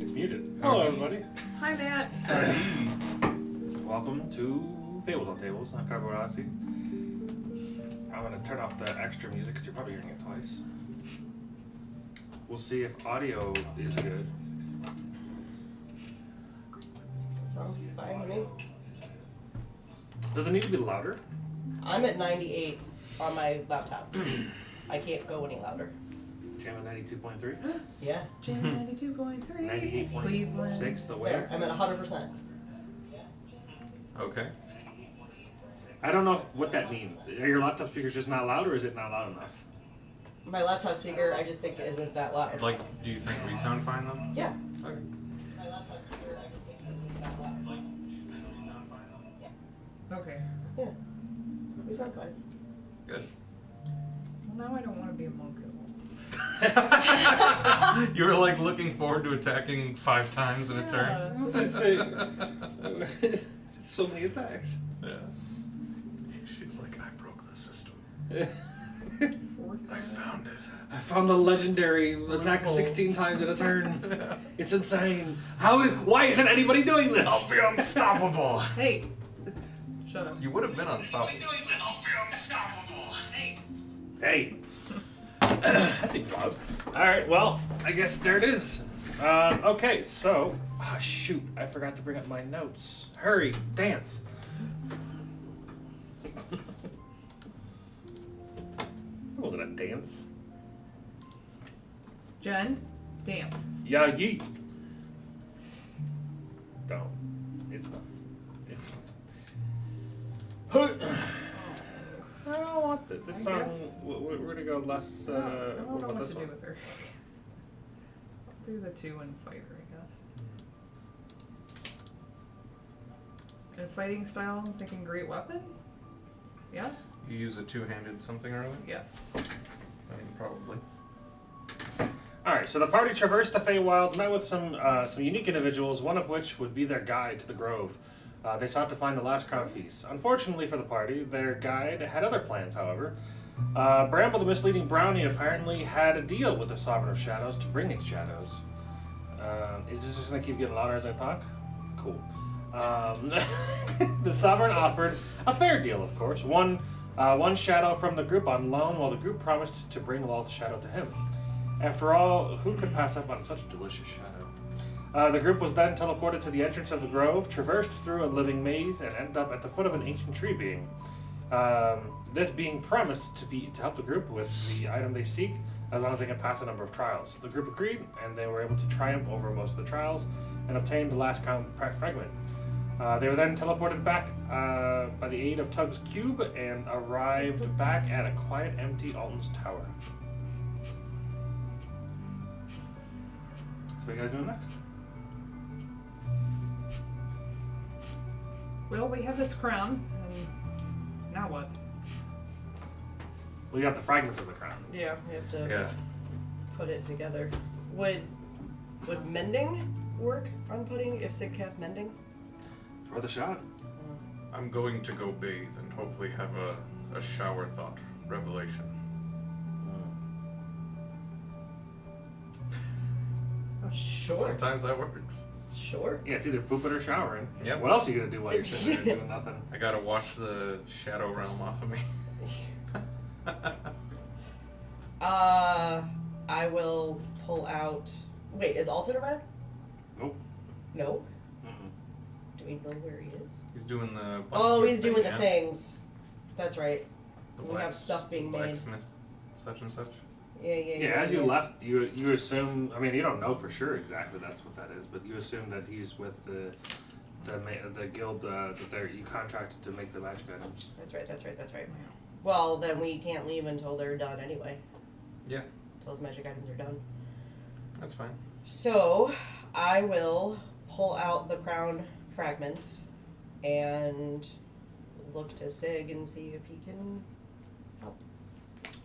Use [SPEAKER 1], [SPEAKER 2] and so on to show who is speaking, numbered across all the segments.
[SPEAKER 1] It's muted. Hello, everybody.
[SPEAKER 2] Hi, Matt.
[SPEAKER 1] Welcome to Fables on Tables. I'm Cardboard Odyssey. I'm going to turn off the extra music because you're probably hearing it twice. We'll see if audio is good.
[SPEAKER 3] Sounds fine to me.
[SPEAKER 1] Does it need to be louder?
[SPEAKER 3] I'm at 98 on my laptop. I can't go any louder.
[SPEAKER 1] Jam at 92.3?
[SPEAKER 3] Yeah.
[SPEAKER 2] Jam 92.3.
[SPEAKER 1] 98.6 the
[SPEAKER 3] There,
[SPEAKER 1] wave?
[SPEAKER 3] I'm at 100%.
[SPEAKER 1] Okay. I don't know what that means. Are your laptop speakers just not loud or is it not loud enough?
[SPEAKER 3] My laptop speaker, I just think isn't that loud.
[SPEAKER 4] Like, do you think we sound fine though?
[SPEAKER 3] Yeah.
[SPEAKER 4] Okay.
[SPEAKER 3] My laptop speaker, I just think isn't that loud.
[SPEAKER 4] Like, do you think we sound fine though?
[SPEAKER 2] Okay.
[SPEAKER 3] Yeah. We sound fine.
[SPEAKER 4] Good.
[SPEAKER 2] Well, now I don't want to be a monk at all.
[SPEAKER 4] You were like looking forward to attacking 5 times in a turn.
[SPEAKER 1] What was I saying? So many attacks.
[SPEAKER 4] Yeah. She's like, I broke the system.
[SPEAKER 2] Fourth.
[SPEAKER 4] I found it.
[SPEAKER 1] I found the legendary attack 16 times in a turn. It's insane. Why isn't anybody doing this?
[SPEAKER 4] I'll be unstoppable.
[SPEAKER 2] Hey. Shut up.
[SPEAKER 4] You would have been unstoppable.
[SPEAKER 1] Hey. I see cloud. Alright, well, I guess there it is. Okay, so. Ah, shoot. I forgot to bring up my notes. Hurry, dance. Well, did I dance?
[SPEAKER 2] Jen, dance.
[SPEAKER 1] Yeah, yeet. Don't. It's fine. It's fine. I don't want this. This
[SPEAKER 2] I
[SPEAKER 1] song.
[SPEAKER 2] guess.
[SPEAKER 1] We're gonna go less.
[SPEAKER 2] I don't
[SPEAKER 1] what
[SPEAKER 2] know
[SPEAKER 1] about
[SPEAKER 2] what
[SPEAKER 1] this
[SPEAKER 2] to
[SPEAKER 1] one?
[SPEAKER 2] do with her. I'll do the 2 and fight her, I guess. And fighting style, I'm thinking great weapon? Yeah?
[SPEAKER 4] You use a 2-handed something early?
[SPEAKER 2] Yes.
[SPEAKER 4] Probably.
[SPEAKER 1] All right. So the party traversed the Faywild, met with some unique individuals, one of which would be their guide to the Grove. They sought to find the last crown feast. Unfortunately for the party, their guide had other plans, however. Bramble the misleading brownie apparently had a deal with the Sovereign of Shadows to bring its shadows. Is this just going to keep getting louder as I talk? Cool. The Sovereign offered a fair deal, of course. One shadow from the group on loan, while the group promised to bring all the shadow to him. After all, who could pass up on such a delicious shadow? The group was then teleported to the entrance of the grove, traversed through a living maze, and ended up at the foot of an ancient tree being. This being promised to help the group with the item they seek, as long as they can pass a number of trials. The group agreed, and they were able to triumph over most of the trials and obtain the last crown fragment. They were then teleported back by the aid of Tug's cube and arrived back at a quiet, empty Alton's tower. So what are you guys doing next?
[SPEAKER 2] Well, we have this crown, and now what?
[SPEAKER 1] Well, you have the fragments of the crown.
[SPEAKER 3] Yeah, we have to
[SPEAKER 4] Yeah.
[SPEAKER 3] put it together. Would mending work on putting if Sig cast mending?
[SPEAKER 1] It's worth a shot.
[SPEAKER 4] I'm going to go bathe and hopefully have a shower thought revelation.
[SPEAKER 3] Sure.
[SPEAKER 4] Sometimes that works.
[SPEAKER 3] Sure.
[SPEAKER 1] Yeah, it's either pooping or showering.
[SPEAKER 4] Yep.
[SPEAKER 1] What else are you gonna do while you're sitting there doing nothing?
[SPEAKER 4] I gotta wash the shadow realm off of me.
[SPEAKER 3] I will pull out. Wait, is Alton around?
[SPEAKER 1] Nope.
[SPEAKER 3] No.
[SPEAKER 1] Mm-mm.
[SPEAKER 3] Do we know where he is?
[SPEAKER 4] He's doing the
[SPEAKER 3] Oh,
[SPEAKER 4] blacksmith
[SPEAKER 3] he's doing
[SPEAKER 4] thing,
[SPEAKER 3] the
[SPEAKER 4] yeah?
[SPEAKER 3] things. That's right.
[SPEAKER 4] The
[SPEAKER 3] We have stuff being made.
[SPEAKER 4] blacksmith, such and such.
[SPEAKER 3] Yeah.
[SPEAKER 1] Yeah, as you left, you assume. I mean, you don't know for sure exactly that's what that is, but you assume that he's with the guild that you contracted to make the magic items.
[SPEAKER 3] That's right. Well, then we can't leave until they're done anyway.
[SPEAKER 4] Yeah,
[SPEAKER 3] Until those magic items are done.
[SPEAKER 4] that's fine.
[SPEAKER 3] So, I will pull out the crown fragments and look to Sig and see if he can help.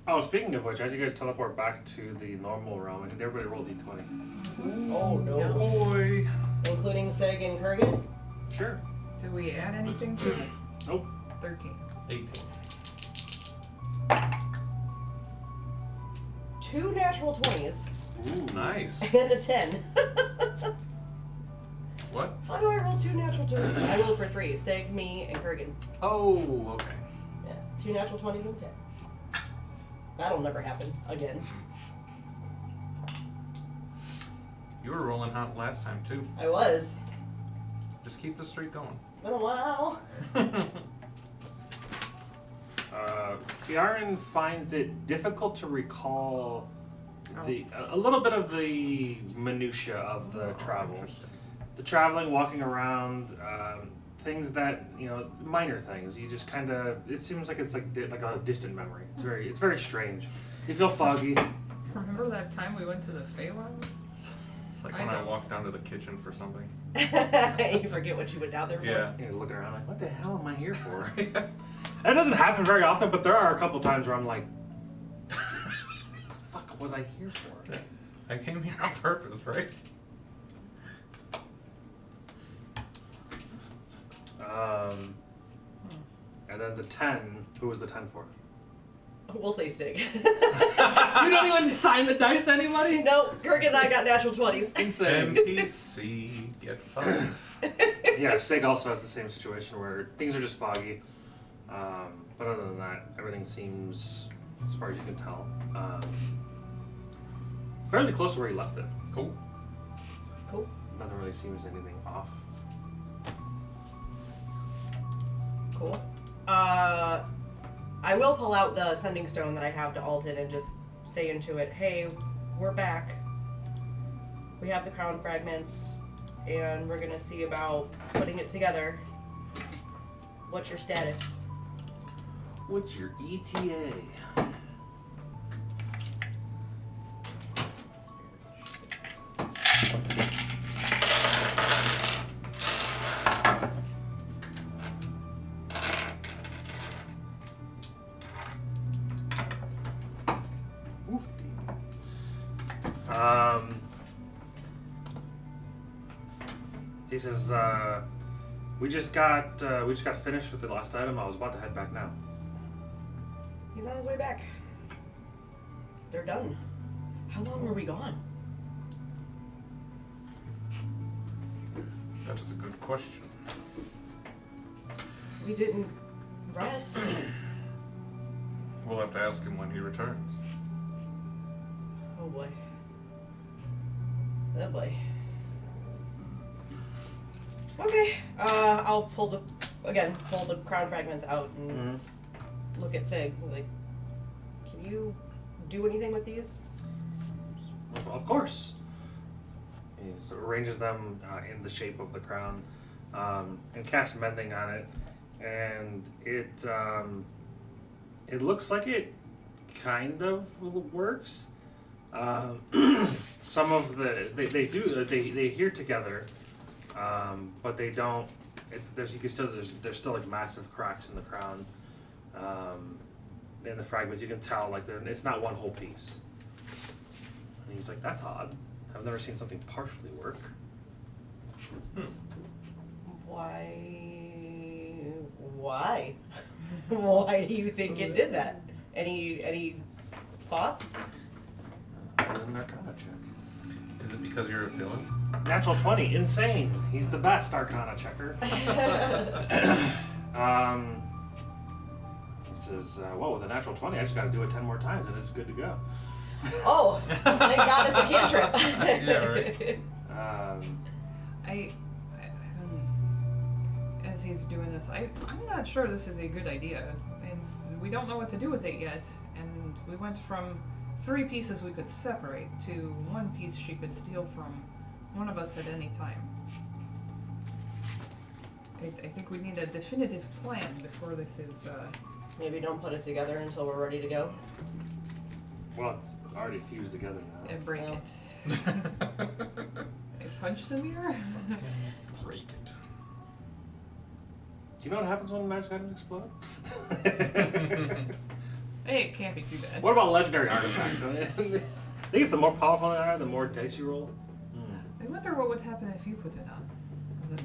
[SPEAKER 1] Oh, speaking of which, as you guys teleport back to the normal realm, I need everybody roll d20.
[SPEAKER 3] Oh no.
[SPEAKER 4] Boy.
[SPEAKER 3] Including Sig and Kurgan?
[SPEAKER 1] Sure.
[SPEAKER 2] Did we add anything to it?
[SPEAKER 1] Nope.
[SPEAKER 2] 13.
[SPEAKER 4] 18.
[SPEAKER 3] 2 natural 20s
[SPEAKER 1] Ooh.
[SPEAKER 4] Nice.
[SPEAKER 3] and a 10.
[SPEAKER 4] What?
[SPEAKER 3] How do I roll 2 natural 20s? I rolled for 3. Sig, me, and Kurgan.
[SPEAKER 4] Oh, okay.
[SPEAKER 3] Yeah. 2 natural 20s and a 10. That'll never happen again.
[SPEAKER 4] You were rolling hot last time too.
[SPEAKER 3] I was.
[SPEAKER 4] Just keep the streak going.
[SPEAKER 3] It's been a while.
[SPEAKER 1] Fionn finds it difficult to recall a little bit of the minutia of the travel.
[SPEAKER 4] Interesting.
[SPEAKER 1] The traveling, walking around, things that, minor things. You just kind of, it seems like it's like a distant memory. It's very strange. You feel foggy.
[SPEAKER 2] Remember that time we went to the Faywild?
[SPEAKER 4] It's like
[SPEAKER 2] I
[SPEAKER 4] when I
[SPEAKER 2] know.
[SPEAKER 4] walked down to the kitchen for something.
[SPEAKER 3] You forget what you went down there for?
[SPEAKER 4] Yeah.
[SPEAKER 1] You look around like, what the hell am I here for? That doesn't happen very often, but there are a couple times where I'm like, what the fuck was I here for?
[SPEAKER 4] I came here on purpose, right?
[SPEAKER 1] And then the 10, who was the 10 for?
[SPEAKER 3] We'll say Sig.
[SPEAKER 1] You don't even sign the dice to anybody?
[SPEAKER 3] No, Kirk and I got natural 20s.
[SPEAKER 1] Insane.
[SPEAKER 4] NPC, get fucked.
[SPEAKER 1] Yeah, Sig also has the same situation where things are just foggy. But other than that, everything seems, as far as you can tell, fairly close to where you left it.
[SPEAKER 4] Cool.
[SPEAKER 3] Cool.
[SPEAKER 1] Nothing really seems anything off.
[SPEAKER 3] Cool. I will pull out the sending stone that I have to Alton and just say into it, hey, we're back. We have the crown fragments, and we're gonna see about putting it together. What's your status?
[SPEAKER 1] What's your ETA? He says, we just got finished with the last item. I was about to head back now.
[SPEAKER 3] He's on his way back. They're done. How long were we gone?
[SPEAKER 4] That is a good question.
[SPEAKER 3] We didn't rest.
[SPEAKER 4] We'll have to ask him when he returns.
[SPEAKER 3] Oh boy. Oh boy. Okay. I'll pull the crown fragments out and look at Sig. Like, can you do anything with these?
[SPEAKER 1] Of course. He sort of arranges them in the shape of the crown and casts mending on it, and it looks like it kind of works. Some of they adhere together, but they don't. There's still like massive cracks in the crown. In the fragments, you can tell like it's not one whole piece. And he's like, "That's odd. I've never seen something partially work."
[SPEAKER 3] Why? Why? Why do you think it did that? Any thoughts?
[SPEAKER 1] An Arcana check.
[SPEAKER 4] Is it because you're a villain?
[SPEAKER 1] Natural 20, insane. He's the best Arcana checker. He says, well, with a natural 20, I just got to do it 10 more times and it's good to go.
[SPEAKER 3] Oh, thank God it's a cantrip.
[SPEAKER 4] Yeah, right.
[SPEAKER 2] As he's doing this, I'm not sure this is a good idea. We don't know what to do with it yet, and we went from 3 pieces we could separate to 1 piece she could steal from one of us at any time. I think we need a definitive plan before this is,
[SPEAKER 3] Maybe don't put it together until we're ready to go.
[SPEAKER 1] Well, it's already fused together now.
[SPEAKER 2] break
[SPEAKER 3] Oh.
[SPEAKER 2] it. Punch the mirror?
[SPEAKER 4] Break it.
[SPEAKER 1] Do you know what happens when magic items explode?
[SPEAKER 2] Hey, it can't be too bad.
[SPEAKER 1] What about legendary artifacts? I think it's the more powerful they are, the more dice you roll.
[SPEAKER 2] I wonder what would happen if you put it on. The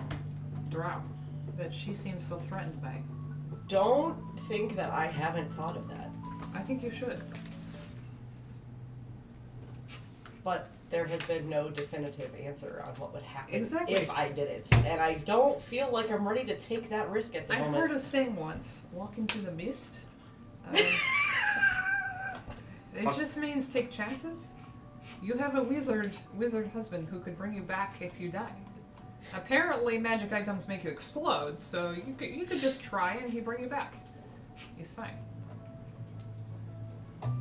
[SPEAKER 2] drow that she seems so threatened by.
[SPEAKER 3] Don't think that I haven't thought of that.
[SPEAKER 2] I think you should.
[SPEAKER 3] But there has been no definitive answer on what would happen
[SPEAKER 2] Exactly.
[SPEAKER 3] if I did it. And I don't feel like I'm ready to take that risk at the
[SPEAKER 2] I
[SPEAKER 3] moment.
[SPEAKER 2] heard a saying once, walk into the mist. It just means take chances. You have a wizard husband who could bring you back if you die. Apparently magic items make you explode, so you could just try and he'd bring you back. He's fine.
[SPEAKER 3] Walk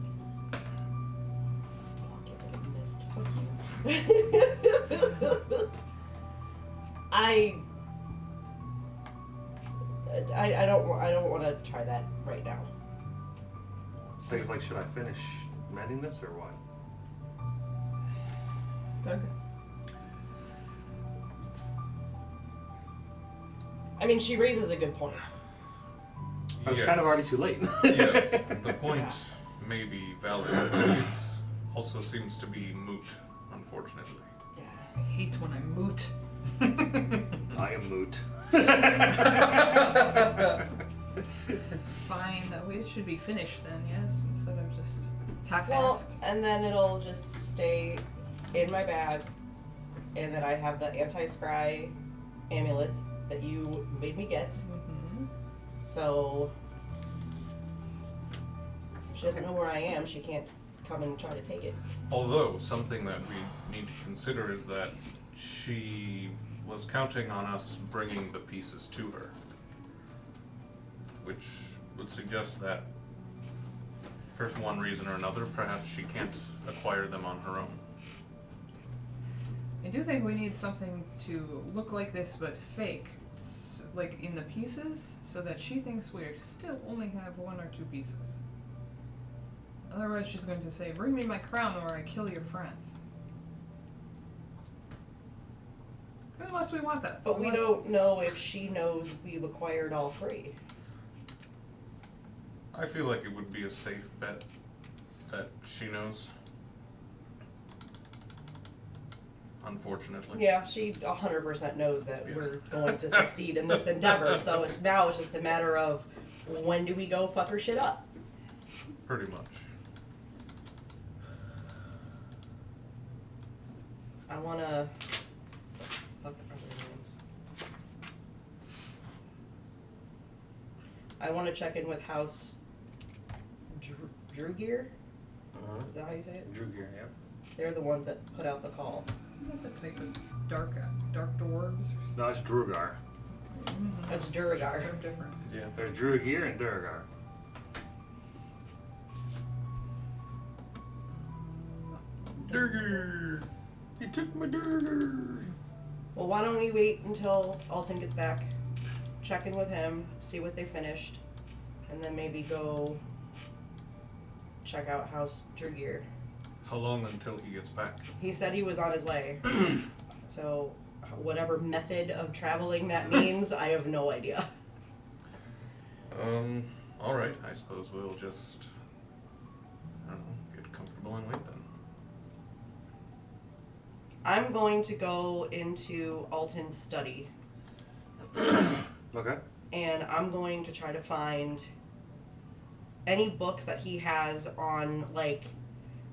[SPEAKER 3] into the mist. Fuck you. I don't want to try that right now.
[SPEAKER 1] So he's like, should I finish mending this or what?
[SPEAKER 2] Doug?
[SPEAKER 3] I mean, she raises a good point.
[SPEAKER 1] But it's kind of already too late.
[SPEAKER 4] Yes, the point may be valid, but it also seems to be moot, unfortunately.
[SPEAKER 3] Yeah.
[SPEAKER 2] I hate when I moot.
[SPEAKER 1] I am moot.
[SPEAKER 2] Fine, that way it should be finished then, yes? Instead of just
[SPEAKER 3] Well,
[SPEAKER 2] half-assed.
[SPEAKER 3] and then it'll just stay in my bag, and then I have the anti-scry amulet that you made me get.
[SPEAKER 2] Mm-hmm.
[SPEAKER 3] So if she doesn't know where I am, she can't come and try to take it.
[SPEAKER 4] Although, something that we need to consider is that she was counting on us bringing the pieces to her. Which would suggest that, for one reason or another, perhaps she can't acquire them on her own.
[SPEAKER 2] I do think we need something to look like this but fake, like in the pieces, so that she thinks we still only have 1 or 2 pieces. Otherwise she's going to say, bring me my crown or I kill your friends. Unless we want that.
[SPEAKER 3] But we don't know if she knows we've acquired all 3.
[SPEAKER 4] I feel like it would be a safe bet that she knows. Unfortunately.
[SPEAKER 3] Yeah, she 100% knows that
[SPEAKER 4] Yeah.
[SPEAKER 3] we're going to succeed in this endeavor, so it's just a matter of when do we go fuck her shit up?
[SPEAKER 4] Pretty much.
[SPEAKER 3] I wanna... Fuck other names. I wanna check in with House Drear? Is that how you say it?
[SPEAKER 1] Drew gear, yeah.
[SPEAKER 3] They're the ones that put out the call.
[SPEAKER 2] Isn't that the type of dark dwarves?
[SPEAKER 1] No, it's Drugar.
[SPEAKER 3] That's Duragar.
[SPEAKER 2] So different.
[SPEAKER 1] Yeah. There's Drugir and Duragar. Durgar! You took my Durgar!
[SPEAKER 3] Well, why don't we wait until Alton gets back, check in with him, see what they finished, and then maybe go check out House Drear.
[SPEAKER 4] How long until he gets back?
[SPEAKER 3] He said he was on his way. So, whatever method of traveling that means, I have no idea.
[SPEAKER 4] Alright, I suppose we'll just, I don't know, get comfortable and wait then.
[SPEAKER 3] I'm going to go into Alton's study,
[SPEAKER 1] Okay.
[SPEAKER 3] and I'm going to try to find any books that he has on, like,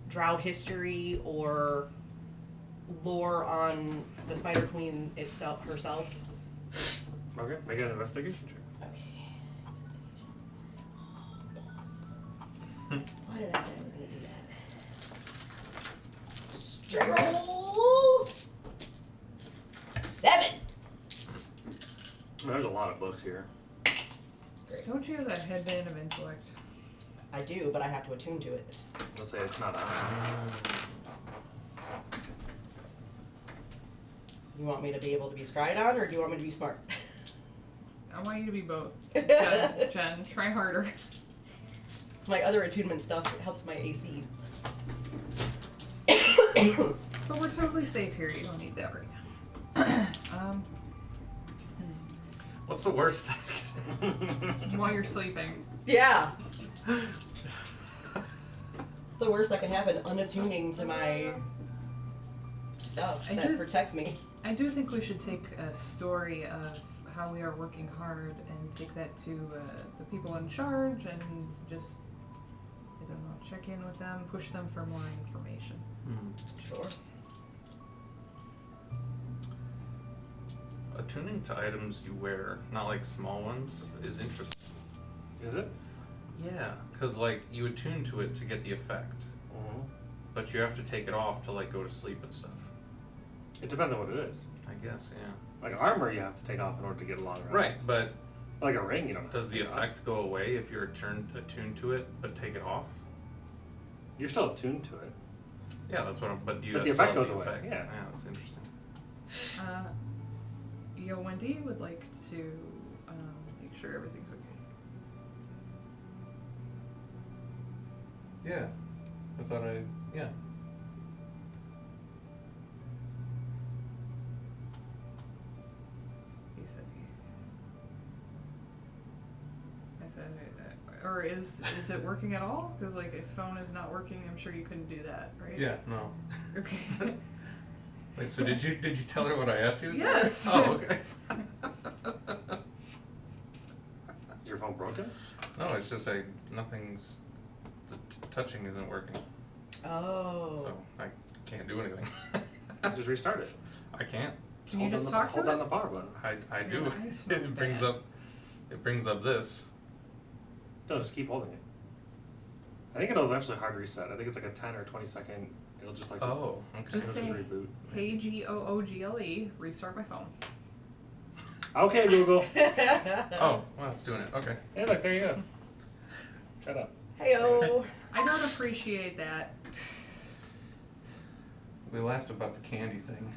[SPEAKER 3] Drow history or lore on the Spider Queen herself.
[SPEAKER 1] Okay, make an investigation check.
[SPEAKER 3] Okay. Why did I say I was gonna do that? Straight roll! 7!
[SPEAKER 1] There's a lot of books here.
[SPEAKER 2] Don't you have that headband of intellect?
[SPEAKER 3] I do, but I have to attune to it.
[SPEAKER 1] Let's say it's not on.
[SPEAKER 3] You want me to be able to be scryed on, or do you want me to be smart?
[SPEAKER 2] I want you to be both. Jen, try harder.
[SPEAKER 3] My other attunement stuff helps my AC.
[SPEAKER 2] But we're totally safe here. You don't need that right now.
[SPEAKER 4] What's the worst
[SPEAKER 2] While you're sleeping.
[SPEAKER 3] Yeah. It's the worst that can happen, unattuning to my stuff that protects me.
[SPEAKER 2] I do think we should take a story of how we are working hard and take that to the people in charge and just, I don't know, check in with them, push them for more information.
[SPEAKER 3] Sure.
[SPEAKER 4] Attuning to items you wear, not like small ones, is interesting.
[SPEAKER 1] Is it?
[SPEAKER 4] Yeah, because like you attune to it to get the effect, but you have to take it off to like go to sleep and stuff.
[SPEAKER 1] It depends on what it is.
[SPEAKER 4] I guess, yeah.
[SPEAKER 1] Like armor, you have to take off in order to get a long rest.
[SPEAKER 4] Right, but
[SPEAKER 1] Like a ring, you don't.
[SPEAKER 4] does the
[SPEAKER 1] have to take it
[SPEAKER 4] effect go away if you're attuned to it, but take it off?
[SPEAKER 1] off. You're still attuned to it.
[SPEAKER 4] Yeah, that's what I'm. But you
[SPEAKER 1] But the
[SPEAKER 4] still
[SPEAKER 1] effect
[SPEAKER 4] have
[SPEAKER 1] goes away,
[SPEAKER 4] effect.
[SPEAKER 1] yeah.
[SPEAKER 4] That's interesting.
[SPEAKER 2] Yo, Wendy would like to make sure everything's okay.
[SPEAKER 5] Yeah.
[SPEAKER 4] I thought yeah.
[SPEAKER 2] He says he's. I said, or is it working at all? Because like if phone is not working, I'm sure you couldn't do that, right?
[SPEAKER 4] Yeah, no.
[SPEAKER 2] Okay.
[SPEAKER 4] Wait, so did you tell her what I asked you to tell her?
[SPEAKER 2] Yes.
[SPEAKER 4] Oh, okay.
[SPEAKER 1] Is your phone broken?
[SPEAKER 4] No, it's just like nothing's, the touching isn't working.
[SPEAKER 3] Oh.
[SPEAKER 4] So I can't do anything.
[SPEAKER 1] Just restart it.
[SPEAKER 4] I can't.
[SPEAKER 2] Can you just
[SPEAKER 1] hold
[SPEAKER 2] talk to
[SPEAKER 1] Hold
[SPEAKER 2] it?
[SPEAKER 1] down the power button.
[SPEAKER 4] I do.
[SPEAKER 2] Yeah, I smelled
[SPEAKER 4] It brings
[SPEAKER 2] that.
[SPEAKER 4] up this.
[SPEAKER 1] No, just keep holding it. I think it'll eventually hard reset. I think it's like a 10 or 20 second. It'll just like
[SPEAKER 4] Oh, okay.
[SPEAKER 2] Just
[SPEAKER 1] it'll
[SPEAKER 2] say,
[SPEAKER 1] reboot.
[SPEAKER 2] hey Google, restart my phone.
[SPEAKER 1] Okay, Google.
[SPEAKER 4] Oh, well, it's doing it. Okay.
[SPEAKER 1] Hey, look, there you go. Shut up.
[SPEAKER 3] Heyo.
[SPEAKER 2] I don't appreciate that.
[SPEAKER 4] We laughed about the candy thing.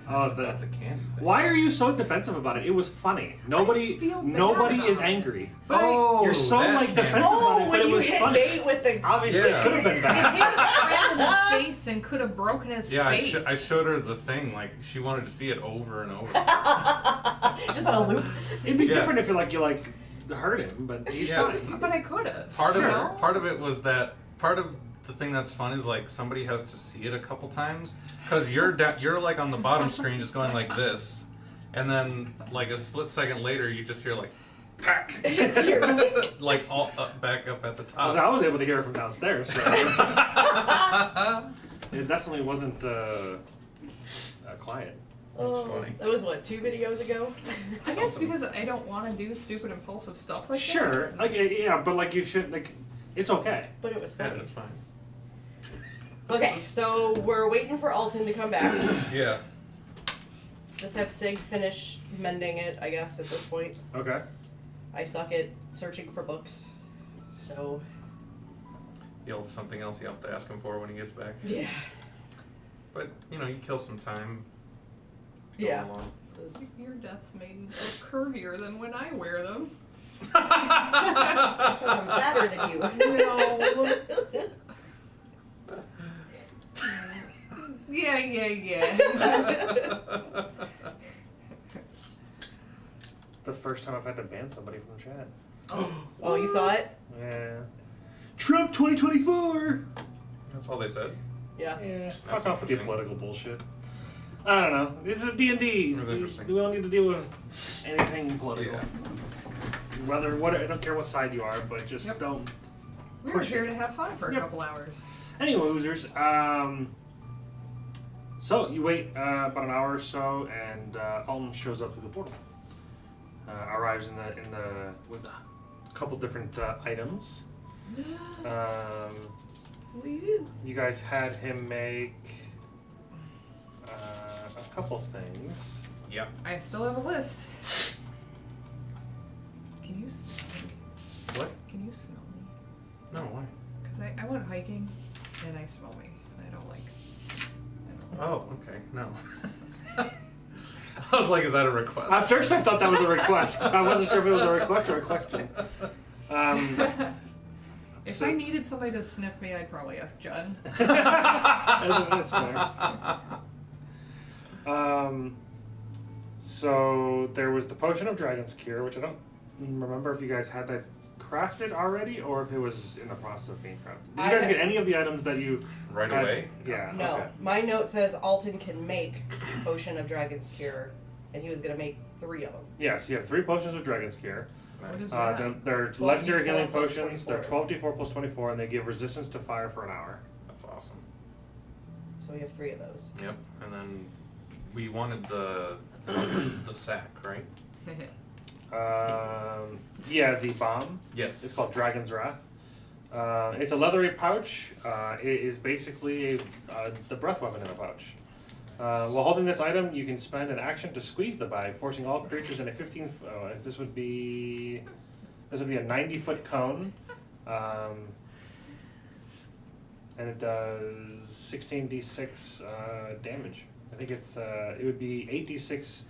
[SPEAKER 1] Oh,
[SPEAKER 4] About the candy thing.
[SPEAKER 1] Why are you so defensive about it? It was funny. Nobody
[SPEAKER 2] feel bad
[SPEAKER 1] is
[SPEAKER 2] about it.
[SPEAKER 1] angry.
[SPEAKER 2] But
[SPEAKER 4] Oh,
[SPEAKER 1] You're so
[SPEAKER 4] that
[SPEAKER 1] like
[SPEAKER 4] candy.
[SPEAKER 1] defensive about it, but
[SPEAKER 3] when
[SPEAKER 1] it
[SPEAKER 3] you
[SPEAKER 1] was
[SPEAKER 3] hit
[SPEAKER 1] funny.
[SPEAKER 3] Nate with the.
[SPEAKER 1] Obviously,
[SPEAKER 4] Yeah.
[SPEAKER 1] it could have been
[SPEAKER 2] It
[SPEAKER 1] bad.
[SPEAKER 2] hit a friend in the face and could have broken his
[SPEAKER 4] Yeah,
[SPEAKER 2] face.
[SPEAKER 4] I showed her the thing. Like she wanted to see it over and over.
[SPEAKER 3] Just on a loop.
[SPEAKER 1] It'd be
[SPEAKER 4] Yeah.
[SPEAKER 1] different if you like hurt him, but he's
[SPEAKER 4] Yeah.
[SPEAKER 1] fine.
[SPEAKER 2] But I could have.
[SPEAKER 4] Part of
[SPEAKER 2] you
[SPEAKER 4] it.
[SPEAKER 2] know?
[SPEAKER 4] Part of it was that. Part of the thing that's fun is like somebody has to see it a couple times because you're like on the bottom screen just going like this, and then like a split second later you just hear like, tack, like all back up at the top.
[SPEAKER 1] I was able to hear it from downstairs, so it definitely wasn't quiet.
[SPEAKER 4] That's funny.
[SPEAKER 3] That was what, 2 videos ago?
[SPEAKER 2] I guess
[SPEAKER 4] Something.
[SPEAKER 2] because I don't want to do stupid impulsive stuff like that.
[SPEAKER 1] Sure, like yeah, but like you should like, it's okay.
[SPEAKER 3] But it was
[SPEAKER 4] Yeah,
[SPEAKER 3] funny.
[SPEAKER 4] that's fine.
[SPEAKER 3] Okay, so we're waiting for Alton to come back.
[SPEAKER 4] Yeah.
[SPEAKER 3] Just have Sig finish mending it, I guess, at this point.
[SPEAKER 1] Okay.
[SPEAKER 3] I suck at searching for books. So,
[SPEAKER 4] Something else you have to ask him for when he gets back.
[SPEAKER 3] yeah.
[SPEAKER 4] But you kill some time. going
[SPEAKER 3] Yeah.
[SPEAKER 4] along.
[SPEAKER 2] Your Death's Maiden are curvier than when I wear them.
[SPEAKER 3] I'm fatter than you.
[SPEAKER 2] No. Yeah.
[SPEAKER 1] The first time I've had to ban somebody from chat.
[SPEAKER 3] Oh, you saw it?
[SPEAKER 1] Yeah. Trump 2024.
[SPEAKER 4] That's all they said.
[SPEAKER 3] Yeah.
[SPEAKER 1] Yeah. Fuck off with the
[SPEAKER 4] interesting.
[SPEAKER 1] political bullshit. I don't know. It's a D&D.
[SPEAKER 4] It was interesting.
[SPEAKER 1] We don't need to deal with anything political.
[SPEAKER 4] Yeah.
[SPEAKER 1] I don't care what side you are, but just
[SPEAKER 2] Yep.
[SPEAKER 1] don't.
[SPEAKER 2] We were
[SPEAKER 1] Push
[SPEAKER 2] here
[SPEAKER 1] it.
[SPEAKER 2] to have fun for a
[SPEAKER 1] Yep.
[SPEAKER 2] couple hours.
[SPEAKER 1] Anyway, losers. So you wait about an hour or so, and Alton shows up through the portal. Arrives in the with a couple different items. You guys had him make a couple things.
[SPEAKER 4] Yep.
[SPEAKER 2] I still have a list. Can you smell me?
[SPEAKER 4] What?
[SPEAKER 2] Can you smell me?
[SPEAKER 4] No, why?
[SPEAKER 2] Because I went hiking and I smell me. And I don't like.
[SPEAKER 4] Oh, okay. No. I was like, is that a request?
[SPEAKER 1] At first, I thought that was a request. I wasn't sure if it was a request or a question.
[SPEAKER 2] If
[SPEAKER 1] So-
[SPEAKER 2] I needed somebody to sniff me, I'd probably ask Judd.
[SPEAKER 1] That's fair. So there was the potion of Dragon's Cure, which I don't remember if you guys had that crafted already or if it was in the process of being crafted. Did you guys get any of the items that you
[SPEAKER 4] Right
[SPEAKER 1] had?
[SPEAKER 4] away?
[SPEAKER 1] Yeah.
[SPEAKER 3] No.
[SPEAKER 1] Okay.
[SPEAKER 3] My note says Alton can make Potion of Dragon's Cure, and he was going to make 3 of them.
[SPEAKER 1] Yes, you have 3 potions of Dragon's Cure.
[SPEAKER 2] What is
[SPEAKER 1] They're,
[SPEAKER 2] that?
[SPEAKER 1] they're
[SPEAKER 3] 12d4
[SPEAKER 1] legendary healing
[SPEAKER 3] plus
[SPEAKER 1] potions.
[SPEAKER 3] 24.
[SPEAKER 1] They're 12d4 plus 24, and they give resistance to fire for an hour.
[SPEAKER 4] That's awesome.
[SPEAKER 3] So we have 3 of those.
[SPEAKER 4] Yep. And then we wanted the sack, right?
[SPEAKER 1] Yeah, the bomb.
[SPEAKER 4] Yes.
[SPEAKER 1] It's called Dragon's Wrath. It's a leathery pouch. It is basically the breath weapon in a pouch. While holding this item, you can spend an action to squeeze the bag, forcing all creatures in a 15. This would be a 90-foot cone, and it does 16d6 damage. I think it would be 8d6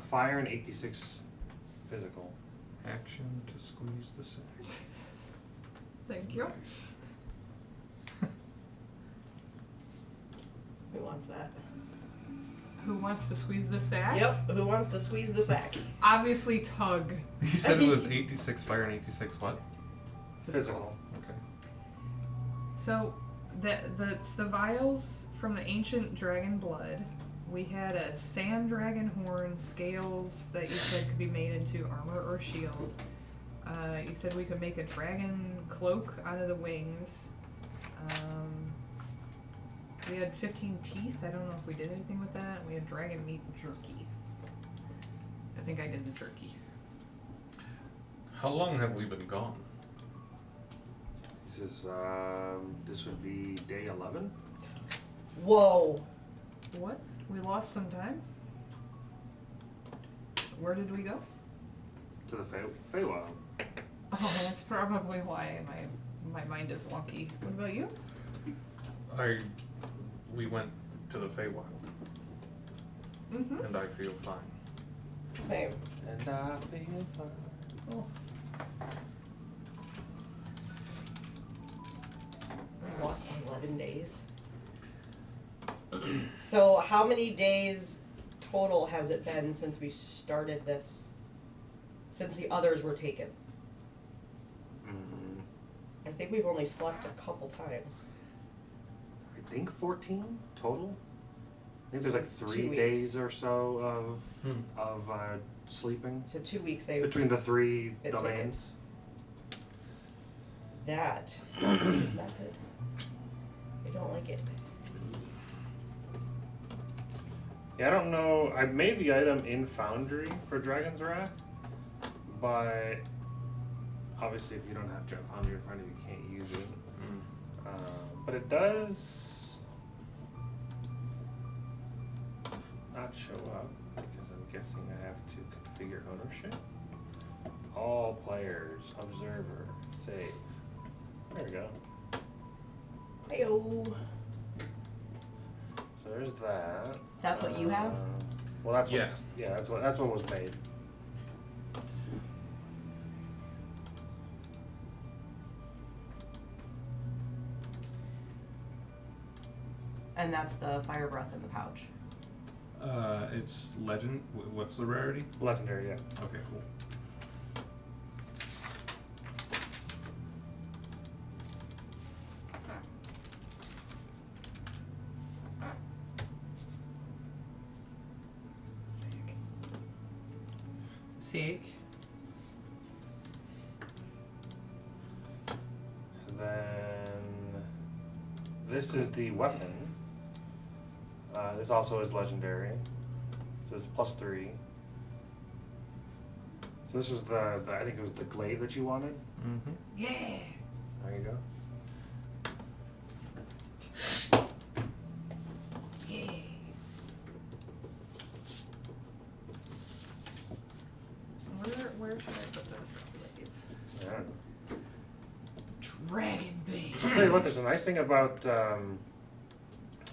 [SPEAKER 1] fire and 8d6 physical.
[SPEAKER 4] Action to squeeze the sack.
[SPEAKER 2] Thank you.
[SPEAKER 4] Nice.
[SPEAKER 3] wants that?
[SPEAKER 2] Who wants to squeeze the sack?
[SPEAKER 3] Yep. Who wants to squeeze the sack?
[SPEAKER 2] Obviously, Tug.
[SPEAKER 4] You said it was 8d6 fire and 8d6 what?
[SPEAKER 1] Physical.
[SPEAKER 4] Okay.
[SPEAKER 2] So, that's the vials from the ancient dragon blood. We had a sand dragon horn, scales that you said could be made into armor or shield. You said we could make a dragon cloak out of the wings. We had 15 teeth. I don't know if we did anything with that. We had dragon meat jerky. I think I did the jerky.
[SPEAKER 4] How long have we been gone?
[SPEAKER 1] This would be day 11.
[SPEAKER 3] Whoa.
[SPEAKER 2] What? We lost some time? Where did we go?
[SPEAKER 1] To the Faywild.
[SPEAKER 2] Oh, that's probably why my mind is wonky. What about you?
[SPEAKER 4] We went to the Faywild,
[SPEAKER 2] Mm-hmm.
[SPEAKER 4] and I feel fine.
[SPEAKER 3] Same.
[SPEAKER 1] And I feel fine.
[SPEAKER 2] Oh.
[SPEAKER 3] We lost 11 days. So how many days total has it been since we started this? Since the others were taken? I think we've only slept a couple times.
[SPEAKER 1] I think 14 total. I think there's like 3
[SPEAKER 3] 2 weeks.
[SPEAKER 1] days or so of sleeping
[SPEAKER 3] So 2 weeks they
[SPEAKER 1] between the 3
[SPEAKER 3] Bit
[SPEAKER 1] domains.
[SPEAKER 3] That is not good. I don't like it.
[SPEAKER 1] Yeah, I don't know. I made the item in Foundry for Dragon's Wrath, but obviously, if you don't have Foundry in front of you, you can't use it. But it does not show up because I'm guessing I have to configure ownership. All players, observer, save. There we go.
[SPEAKER 3] Heyo.
[SPEAKER 1] So there's that.
[SPEAKER 3] That's what you have?
[SPEAKER 1] Well, that's
[SPEAKER 4] Yeah.
[SPEAKER 1] that's what was made.
[SPEAKER 3] And that's the fire breath in the pouch.
[SPEAKER 4] It's legend. What's the rarity?
[SPEAKER 1] Legendary, yeah.
[SPEAKER 4] Okay, cool. Sick.
[SPEAKER 1] Then this is the weapon. This also is legendary. So it's +3. So this was the I think it was the glaive that you wanted.
[SPEAKER 4] Mm-hmm.
[SPEAKER 2] Yeah.
[SPEAKER 1] There you go.
[SPEAKER 2] Yeah. Where should I put this?
[SPEAKER 1] Yeah.
[SPEAKER 2] Dragon bait.
[SPEAKER 1] I'll tell you what. There's a nice thing about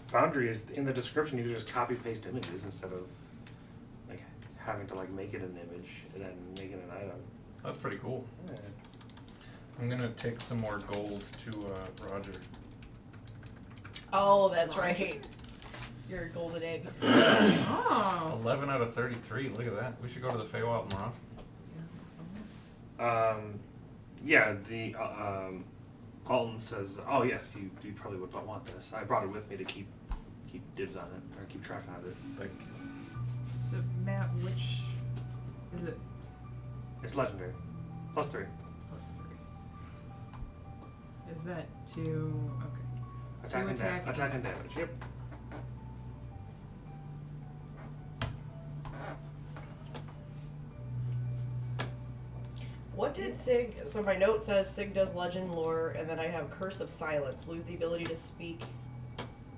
[SPEAKER 1] Foundry is in the description you can just copy paste images instead of like having to like make it an image and then make it an item.
[SPEAKER 4] That's pretty cool.
[SPEAKER 1] Yeah.
[SPEAKER 4] I'm gonna take some more gold to Roger.
[SPEAKER 3] Oh, that's right. You're a golden egg.
[SPEAKER 2] Oh.
[SPEAKER 4] 11 out of 33. Look at that. We should go to the Faywild more often.
[SPEAKER 1] Yeah, the Alton says, "Oh yes, you probably would want this. I brought it with me to keep dibs on it or keep track of it.
[SPEAKER 4] Thank you.
[SPEAKER 2] So Matt, which is it?
[SPEAKER 1] It's legendary, +3.
[SPEAKER 2] +3. Is that to okay?
[SPEAKER 1] Attack and
[SPEAKER 2] attack.
[SPEAKER 1] attack and damage. Yep.
[SPEAKER 3] What did Sig? So my note says Sig does legend lore, and then I have Curse of Silence. Lose the ability to speak,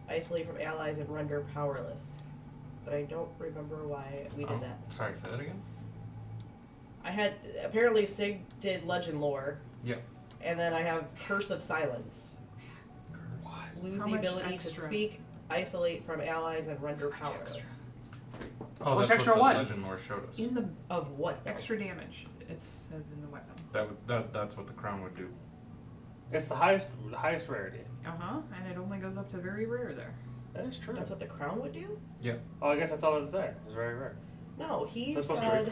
[SPEAKER 3] isolate from allies, and render powerless. But I don't remember why we did that.
[SPEAKER 4] Sorry, say that again?
[SPEAKER 3] I had apparently Sig did legend lore.
[SPEAKER 4] Yep.
[SPEAKER 3] And then I have Curse of Silence. Lose
[SPEAKER 2] How
[SPEAKER 3] the
[SPEAKER 2] much
[SPEAKER 3] ability to
[SPEAKER 2] extra?
[SPEAKER 3] speak, isolate from allies, and render powerless.
[SPEAKER 4] Oh,
[SPEAKER 1] What's
[SPEAKER 4] that's
[SPEAKER 1] extra
[SPEAKER 4] what the
[SPEAKER 1] what?
[SPEAKER 4] legend lore showed us.
[SPEAKER 2] In the
[SPEAKER 3] Of what? though?
[SPEAKER 2] extra damage, it says in the weapon.
[SPEAKER 4] That's what the crown would do.
[SPEAKER 1] It's the highest rarity.
[SPEAKER 2] And it only goes up to very rare there.
[SPEAKER 1] That is true.
[SPEAKER 3] That's what the crown would do?
[SPEAKER 4] Yeah.
[SPEAKER 1] Oh, I guess that's all that's there. It's very rare.
[SPEAKER 3] No, he
[SPEAKER 1] That's
[SPEAKER 3] said.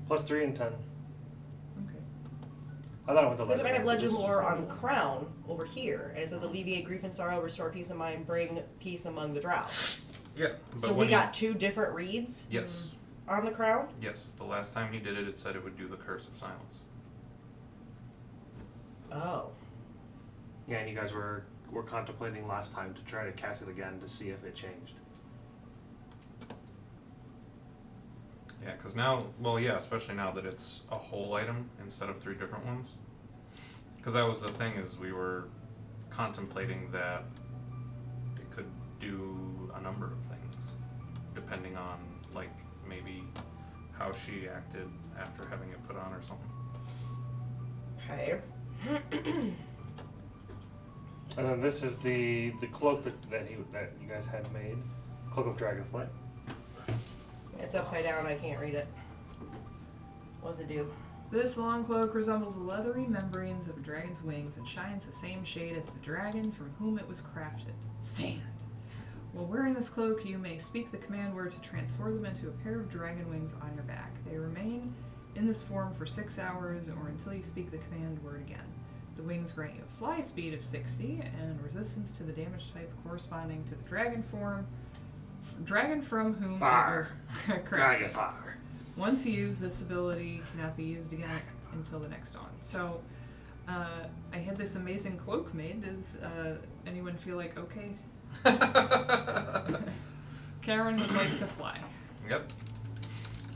[SPEAKER 1] Plus 3 and 10.
[SPEAKER 2] Okay.
[SPEAKER 1] I thought it went to
[SPEAKER 3] Because I have legend
[SPEAKER 1] This is
[SPEAKER 3] lore
[SPEAKER 1] just
[SPEAKER 3] on crown over here, and it says alleviate grief and sorrow, restore peace of mind, bring peace among the drow.
[SPEAKER 4] Yeah. But
[SPEAKER 3] So we got 2 different reads
[SPEAKER 4] Yes.
[SPEAKER 3] on the crown?
[SPEAKER 4] Yes. The last time he did it, it said it would do the curse of silence.
[SPEAKER 3] Oh.
[SPEAKER 1] Yeah, and you guys were contemplating last time to try to cast it again to see if it changed.
[SPEAKER 4] Yeah, because now, well, yeah, especially now that it's a whole item instead of 3 different ones. Because that was the thing, is we were contemplating that it could do a number of things, depending on, like, maybe how she acted after having it put on or something.
[SPEAKER 3] Okay.
[SPEAKER 1] And then this is the cloak that you guys had made, Cloak of Dragonflight.
[SPEAKER 3] It's upside down, I can't read it. What does it do?
[SPEAKER 2] This long cloak resembles the leathery membranes of a dragon's wings and shines the same shade as the dragon from whom it was crafted. Stand. While wearing this cloak, you may speak the command word to transform them into a pair of dragon wings on your back. They remain in this form for 6 hours or until you speak the command word again. The wings grant you a fly speed of 60 and resistance to the damage type corresponding to the dragon form. Dragon from whom
[SPEAKER 1] Fire.
[SPEAKER 2] it was crafted.
[SPEAKER 1] Dragon fire.
[SPEAKER 2] Once you use this ability, cannot be used again until the next dawn. So, I had this amazing cloak made. Does anyone feel like, okay, Karen would like to fly?
[SPEAKER 4] Yep.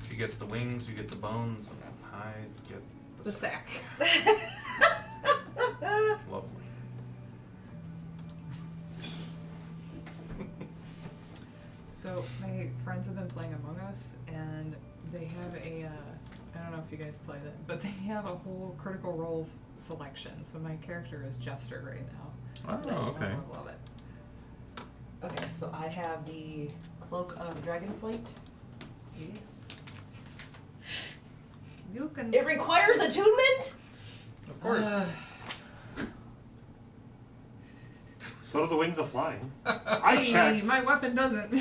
[SPEAKER 4] She gets the wings, you get the bones, and I get
[SPEAKER 2] The sack.
[SPEAKER 4] Lovely.
[SPEAKER 2] So, my friends have been playing Among Us, and they have a, I don't know if you guys play that, but they have a whole Critical Role selection. So my character is Jester right now.
[SPEAKER 4] Oh, okay.
[SPEAKER 2] I love it.
[SPEAKER 3] Okay, so I have the Cloak of Dragonflight.
[SPEAKER 2] Yes. You can.
[SPEAKER 3] It requires attunement?
[SPEAKER 4] Of course.
[SPEAKER 1] So do the wings of flying.
[SPEAKER 2] I
[SPEAKER 1] I checked.
[SPEAKER 2] My weapon doesn't.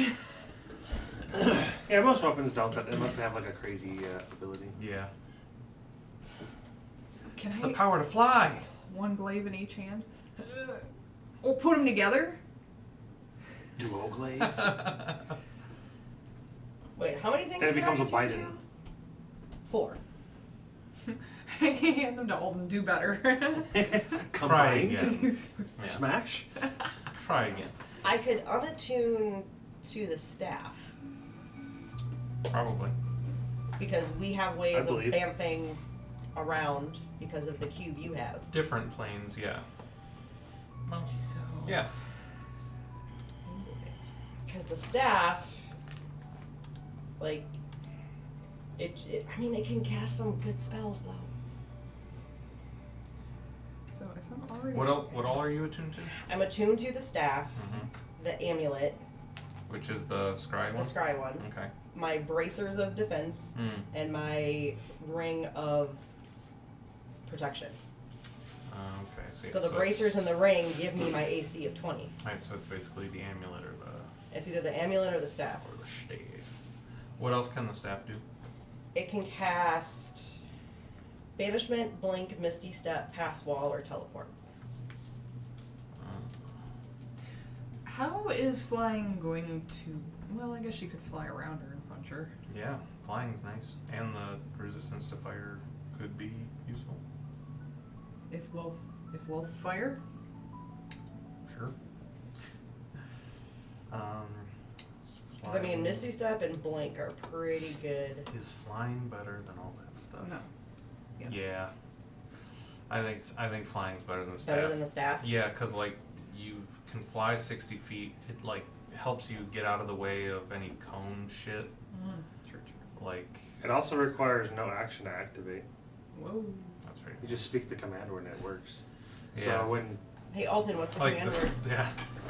[SPEAKER 1] Yeah, most weapons don't, unless they have like a crazy ability.
[SPEAKER 4] Yeah.
[SPEAKER 2] Can
[SPEAKER 4] It's
[SPEAKER 2] I
[SPEAKER 4] the power to fly.
[SPEAKER 2] one glaive in each hand? Or put them together?
[SPEAKER 1] Duo glaive.
[SPEAKER 3] Wait, how many things
[SPEAKER 1] Then it
[SPEAKER 3] can I
[SPEAKER 1] becomes a
[SPEAKER 3] attune
[SPEAKER 1] Biden.
[SPEAKER 3] to? 4.
[SPEAKER 2] I can hand them to Alden. Do better.
[SPEAKER 4] Try
[SPEAKER 1] Combined.
[SPEAKER 4] again. Yeah.
[SPEAKER 1] Smash.
[SPEAKER 4] Try again.
[SPEAKER 3] I could unattune to the staff
[SPEAKER 4] Probably.
[SPEAKER 3] because we have ways
[SPEAKER 1] I
[SPEAKER 3] of
[SPEAKER 1] believe.
[SPEAKER 3] vamping around because of the cube you have.
[SPEAKER 4] Different planes, yeah. Well,
[SPEAKER 2] So
[SPEAKER 4] yeah.
[SPEAKER 3] Because the staff, like, it I mean, it can cast some good spells though.
[SPEAKER 2] So if I'm already
[SPEAKER 4] What all are you attuned to?
[SPEAKER 3] I'm attuned to the staff, the amulet,
[SPEAKER 4] Which is the scry
[SPEAKER 3] the
[SPEAKER 4] one?
[SPEAKER 3] scry one,
[SPEAKER 4] Okay.
[SPEAKER 3] my bracers of defense,
[SPEAKER 4] Mm.
[SPEAKER 3] and my ring of protection.
[SPEAKER 4] Okay.
[SPEAKER 3] So the bracers and the ring give me my AC of 20.
[SPEAKER 4] Alright, so it's basically the amulet or
[SPEAKER 3] It's either the amulet or the staff.
[SPEAKER 4] the stave. What else can the staff do?
[SPEAKER 3] It can cast banishment, blink, misty step, pass wall, or teleport.
[SPEAKER 2] How is flying going to? Well, I guess you could fly around her and punch her.
[SPEAKER 4] Yeah, flying's nice, and the resistance to fire could be useful.
[SPEAKER 2] If we'll fire.
[SPEAKER 4] Sure.
[SPEAKER 3] Because I mean, misty step and blink are pretty good.
[SPEAKER 4] Is flying better than all that stuff?
[SPEAKER 2] No. Yes.
[SPEAKER 4] Yeah. I think flying's better than the staff.
[SPEAKER 3] Better than the staff.
[SPEAKER 4] Yeah, because like you can fly 60 feet. It like helps you get out of the way of any cone shit.
[SPEAKER 2] True.
[SPEAKER 4] Like
[SPEAKER 1] It also requires no action to activate.
[SPEAKER 2] Whoa.
[SPEAKER 4] that's pretty.
[SPEAKER 1] You just speak the command word and it works.
[SPEAKER 4] Yeah.
[SPEAKER 1] So when
[SPEAKER 3] Hey, Alton, what's the
[SPEAKER 4] Like
[SPEAKER 3] command
[SPEAKER 4] this,
[SPEAKER 3] word?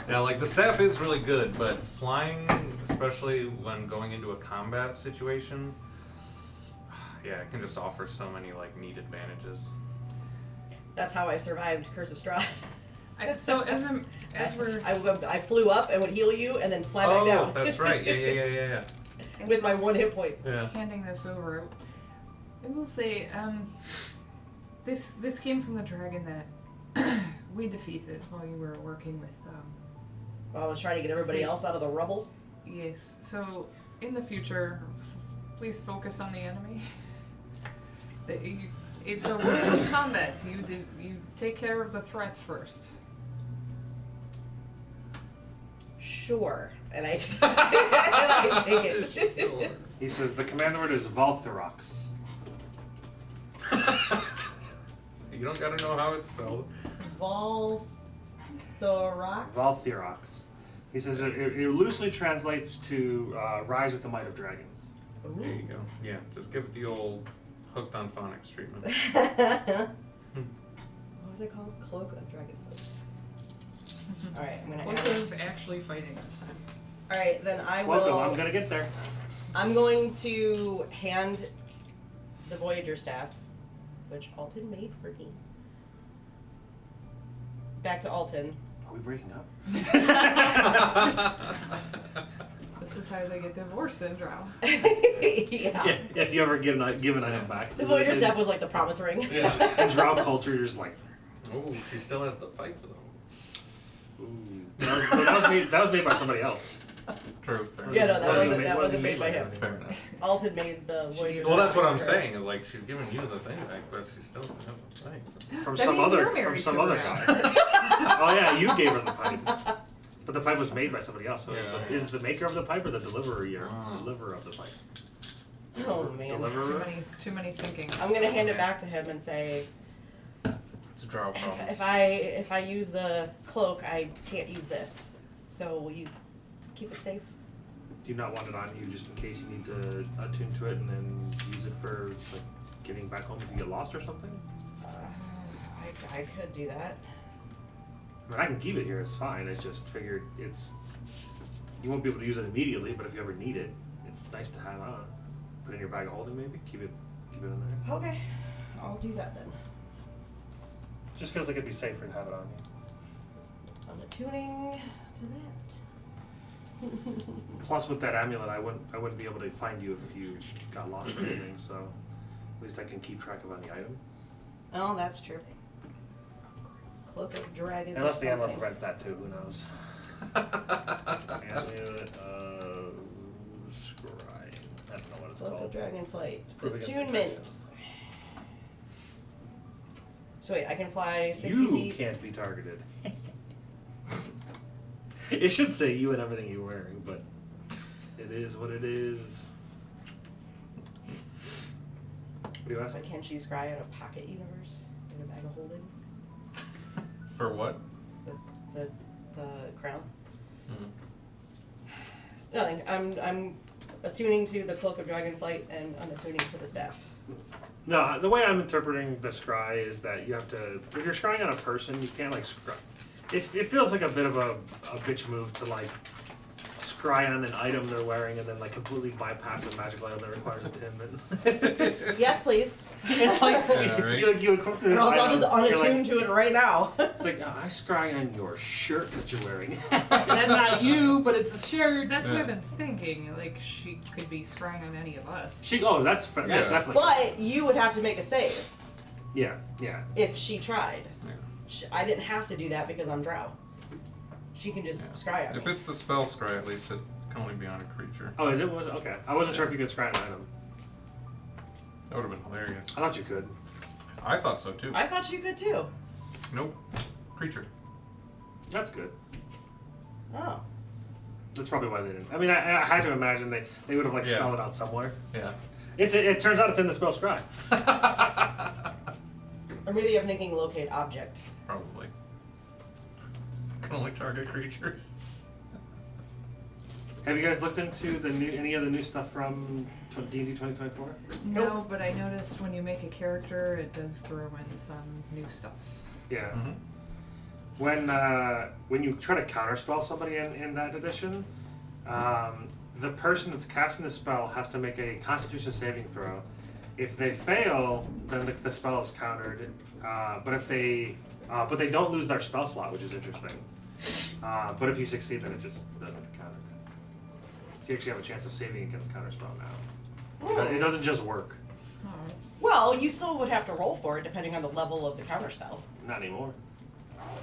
[SPEAKER 4] yeah, like the staff is really good, but flying, especially when going into a combat situation, yeah, it can just offer so many like neat advantages.
[SPEAKER 3] That's how I survived Curse of Strahd.
[SPEAKER 2] So as we're
[SPEAKER 3] I flew up and would heal you and then fly back down.
[SPEAKER 4] Oh, that's right. Yeah.
[SPEAKER 2] as
[SPEAKER 3] With
[SPEAKER 2] we're
[SPEAKER 3] my 1 hit point.
[SPEAKER 4] Yeah.
[SPEAKER 2] handing this over, I will say, this came from the dragon that we defeated while you were working with.
[SPEAKER 3] I was trying to get everybody
[SPEAKER 2] See-
[SPEAKER 3] else out of the rubble.
[SPEAKER 2] Yes. So in the future, please focus on the enemy. It's a random combat. You take care of the threat first.
[SPEAKER 3] Sure. And I, and I take it.
[SPEAKER 1] He says the command word is Valthyrox.
[SPEAKER 4] You don't gotta know how it's spelled.
[SPEAKER 3] Valthyrox?
[SPEAKER 1] Valthyrox. He says it loosely translates to rise with the might of dragons.
[SPEAKER 3] Ooh.
[SPEAKER 4] There you go. Yeah, just give it the old hooked on phonics treatment.
[SPEAKER 3] What was it called? Cloak of Dragonfoot. Alright, I'm gonna
[SPEAKER 2] Cloak
[SPEAKER 3] add
[SPEAKER 2] is
[SPEAKER 3] it.
[SPEAKER 2] actually fighting this time.
[SPEAKER 3] Alright, then I
[SPEAKER 1] Welcome,
[SPEAKER 3] will.
[SPEAKER 1] I'm gonna get there.
[SPEAKER 3] I'm going to hand the Voyager staff, which Alton made for me, back to Alton.
[SPEAKER 1] Are we breaking up?
[SPEAKER 2] This is how they get divorced in Drow.
[SPEAKER 3] Yeah.
[SPEAKER 1] If you ever give an item back.
[SPEAKER 3] The Voyager staff was like the promise ring.
[SPEAKER 4] Yeah.
[SPEAKER 1] In Drow culture, you're just like,
[SPEAKER 4] Oh, she still has the pipe though.
[SPEAKER 1] ooh. That was made by somebody else.
[SPEAKER 4] True. Fair
[SPEAKER 3] Yeah, no,
[SPEAKER 4] enough.
[SPEAKER 3] that wasn't made by him.
[SPEAKER 4] Fair enough.
[SPEAKER 3] Alton made the Voyager
[SPEAKER 4] Well, that's
[SPEAKER 3] staff
[SPEAKER 4] what I'm
[SPEAKER 3] for her.
[SPEAKER 4] saying. Is like she's giving you the thing back, but she still doesn't have the pipe.
[SPEAKER 1] From
[SPEAKER 2] That
[SPEAKER 1] some
[SPEAKER 2] means
[SPEAKER 1] other
[SPEAKER 2] you're married
[SPEAKER 1] from some
[SPEAKER 2] to
[SPEAKER 1] other
[SPEAKER 2] her now.
[SPEAKER 1] guy. Oh yeah, you gave her the pipe. But the pipe was made by somebody else. So
[SPEAKER 4] Yeah.
[SPEAKER 1] is the maker of the pipe or the deliverer
[SPEAKER 4] Ah.
[SPEAKER 1] deliverer of the pipe?
[SPEAKER 3] Oh man.
[SPEAKER 1] Deliverer?
[SPEAKER 2] Too many thinkings.
[SPEAKER 3] I'm gonna hand it back to him and say,
[SPEAKER 4] It's a draw problem.
[SPEAKER 3] if I use the cloak, I can't use this. So will you keep it safe?
[SPEAKER 1] Do you not want it on you just in case you need to attune to it and then use it for like getting back home if you get lost or something?
[SPEAKER 3] I could do that.
[SPEAKER 1] I mean, I can keep it here. It's fine. I just figured you won't be able to use it immediately, but if you ever need it, it's nice to have on. Put it in your bag of holding, maybe. Keep it in there.
[SPEAKER 3] Okay, I'll do that then.
[SPEAKER 1] Just feels like it'd be safer to have it on you.
[SPEAKER 3] I'm attuning to that.
[SPEAKER 1] Plus, with that amulet, I wouldn't be able to find you if you got lost or anything. So at least I can keep track of on the item.
[SPEAKER 3] Oh, that's true. Cloak of Dragon.
[SPEAKER 1] Unless the amulet
[SPEAKER 3] something.
[SPEAKER 1] prevents that too. Who knows? Amulet of scrying. I don't know what it's
[SPEAKER 3] Cloak of
[SPEAKER 1] called.
[SPEAKER 3] Dragonflight.
[SPEAKER 1] Proof against
[SPEAKER 3] Attunement.
[SPEAKER 1] protection.
[SPEAKER 3] So wait, I can fly 60
[SPEAKER 1] You
[SPEAKER 3] feet.
[SPEAKER 1] can't be targeted. It should say you and everything you're wearing, but it is what it is. What do you
[SPEAKER 3] So
[SPEAKER 1] ask?
[SPEAKER 3] can't you scry in a pocket universe? In a bag of holding?
[SPEAKER 4] For what?
[SPEAKER 3] The crown?
[SPEAKER 4] Hmm.
[SPEAKER 3] Nothing. I'm attuning to the Cloak of Dragonflight and I'm attuning to the staff.
[SPEAKER 1] No, the way I'm interpreting the scry is that you have to, if you're scrying on a person, you can't like scry. It feels like a bit of a bitch move to like scry on an item they're wearing and then like completely bypass a magical item that requires attunement.
[SPEAKER 3] Yes, please.
[SPEAKER 1] It's like
[SPEAKER 4] Yeah, right.
[SPEAKER 1] you equip to this
[SPEAKER 3] Or else I'll
[SPEAKER 1] item,
[SPEAKER 3] just
[SPEAKER 1] you're
[SPEAKER 3] unattune
[SPEAKER 1] like,
[SPEAKER 3] to it right now.
[SPEAKER 1] it's like, I scry on your shirt that you're wearing. It's not you, but it's a shirt.
[SPEAKER 2] That's what
[SPEAKER 4] Yeah.
[SPEAKER 2] I've been thinking. Like she could be scrying on any of us.
[SPEAKER 1] That's
[SPEAKER 4] Yeah.
[SPEAKER 1] definitely.
[SPEAKER 3] But you would have to make a save
[SPEAKER 1] Yeah.
[SPEAKER 3] if she tried.
[SPEAKER 4] Yeah.
[SPEAKER 3] I didn't have to do that because I'm Drow. She can just
[SPEAKER 4] Yeah.
[SPEAKER 3] scry on
[SPEAKER 4] If
[SPEAKER 3] me.
[SPEAKER 4] it's the spell scry, at least it can only be on a creature.
[SPEAKER 1] Oh, is it? Was it? Okay. I wasn't sure if you could scry an item.
[SPEAKER 4] That would have been hilarious.
[SPEAKER 1] I thought you could.
[SPEAKER 4] I thought so too.
[SPEAKER 3] I thought you could too.
[SPEAKER 4] Nope. Creature.
[SPEAKER 1] That's good.
[SPEAKER 3] Oh.
[SPEAKER 1] That's probably why they didn't. I mean, I had to imagine they would have like
[SPEAKER 4] Yeah.
[SPEAKER 1] spelled it out somewhere.
[SPEAKER 4] Yeah.
[SPEAKER 1] It turns out it's in the spell scry.
[SPEAKER 3] Or maybe I'm thinking locate object.
[SPEAKER 4] Probably. Can only target creatures.
[SPEAKER 1] Have you guys looked into any of the new stuff from D&D 2024?
[SPEAKER 2] No, but I noticed when you make a character, it does throw in some new stuff.
[SPEAKER 1] Yeah.
[SPEAKER 4] Mm-hmm.
[SPEAKER 1] When you try to counterspell somebody in that edition, the person that's casting the spell has to make a Constitution saving throw. If they fail, then the spell is countered. But if they But they don't lose their spell slot, which is interesting. But if you succeed, then it just doesn't count. So you actually have a chance of saving against counterspell now. It doesn't just work.
[SPEAKER 3] Well, you still would have to roll for it depending on the level of the counterspell.
[SPEAKER 1] Not anymore.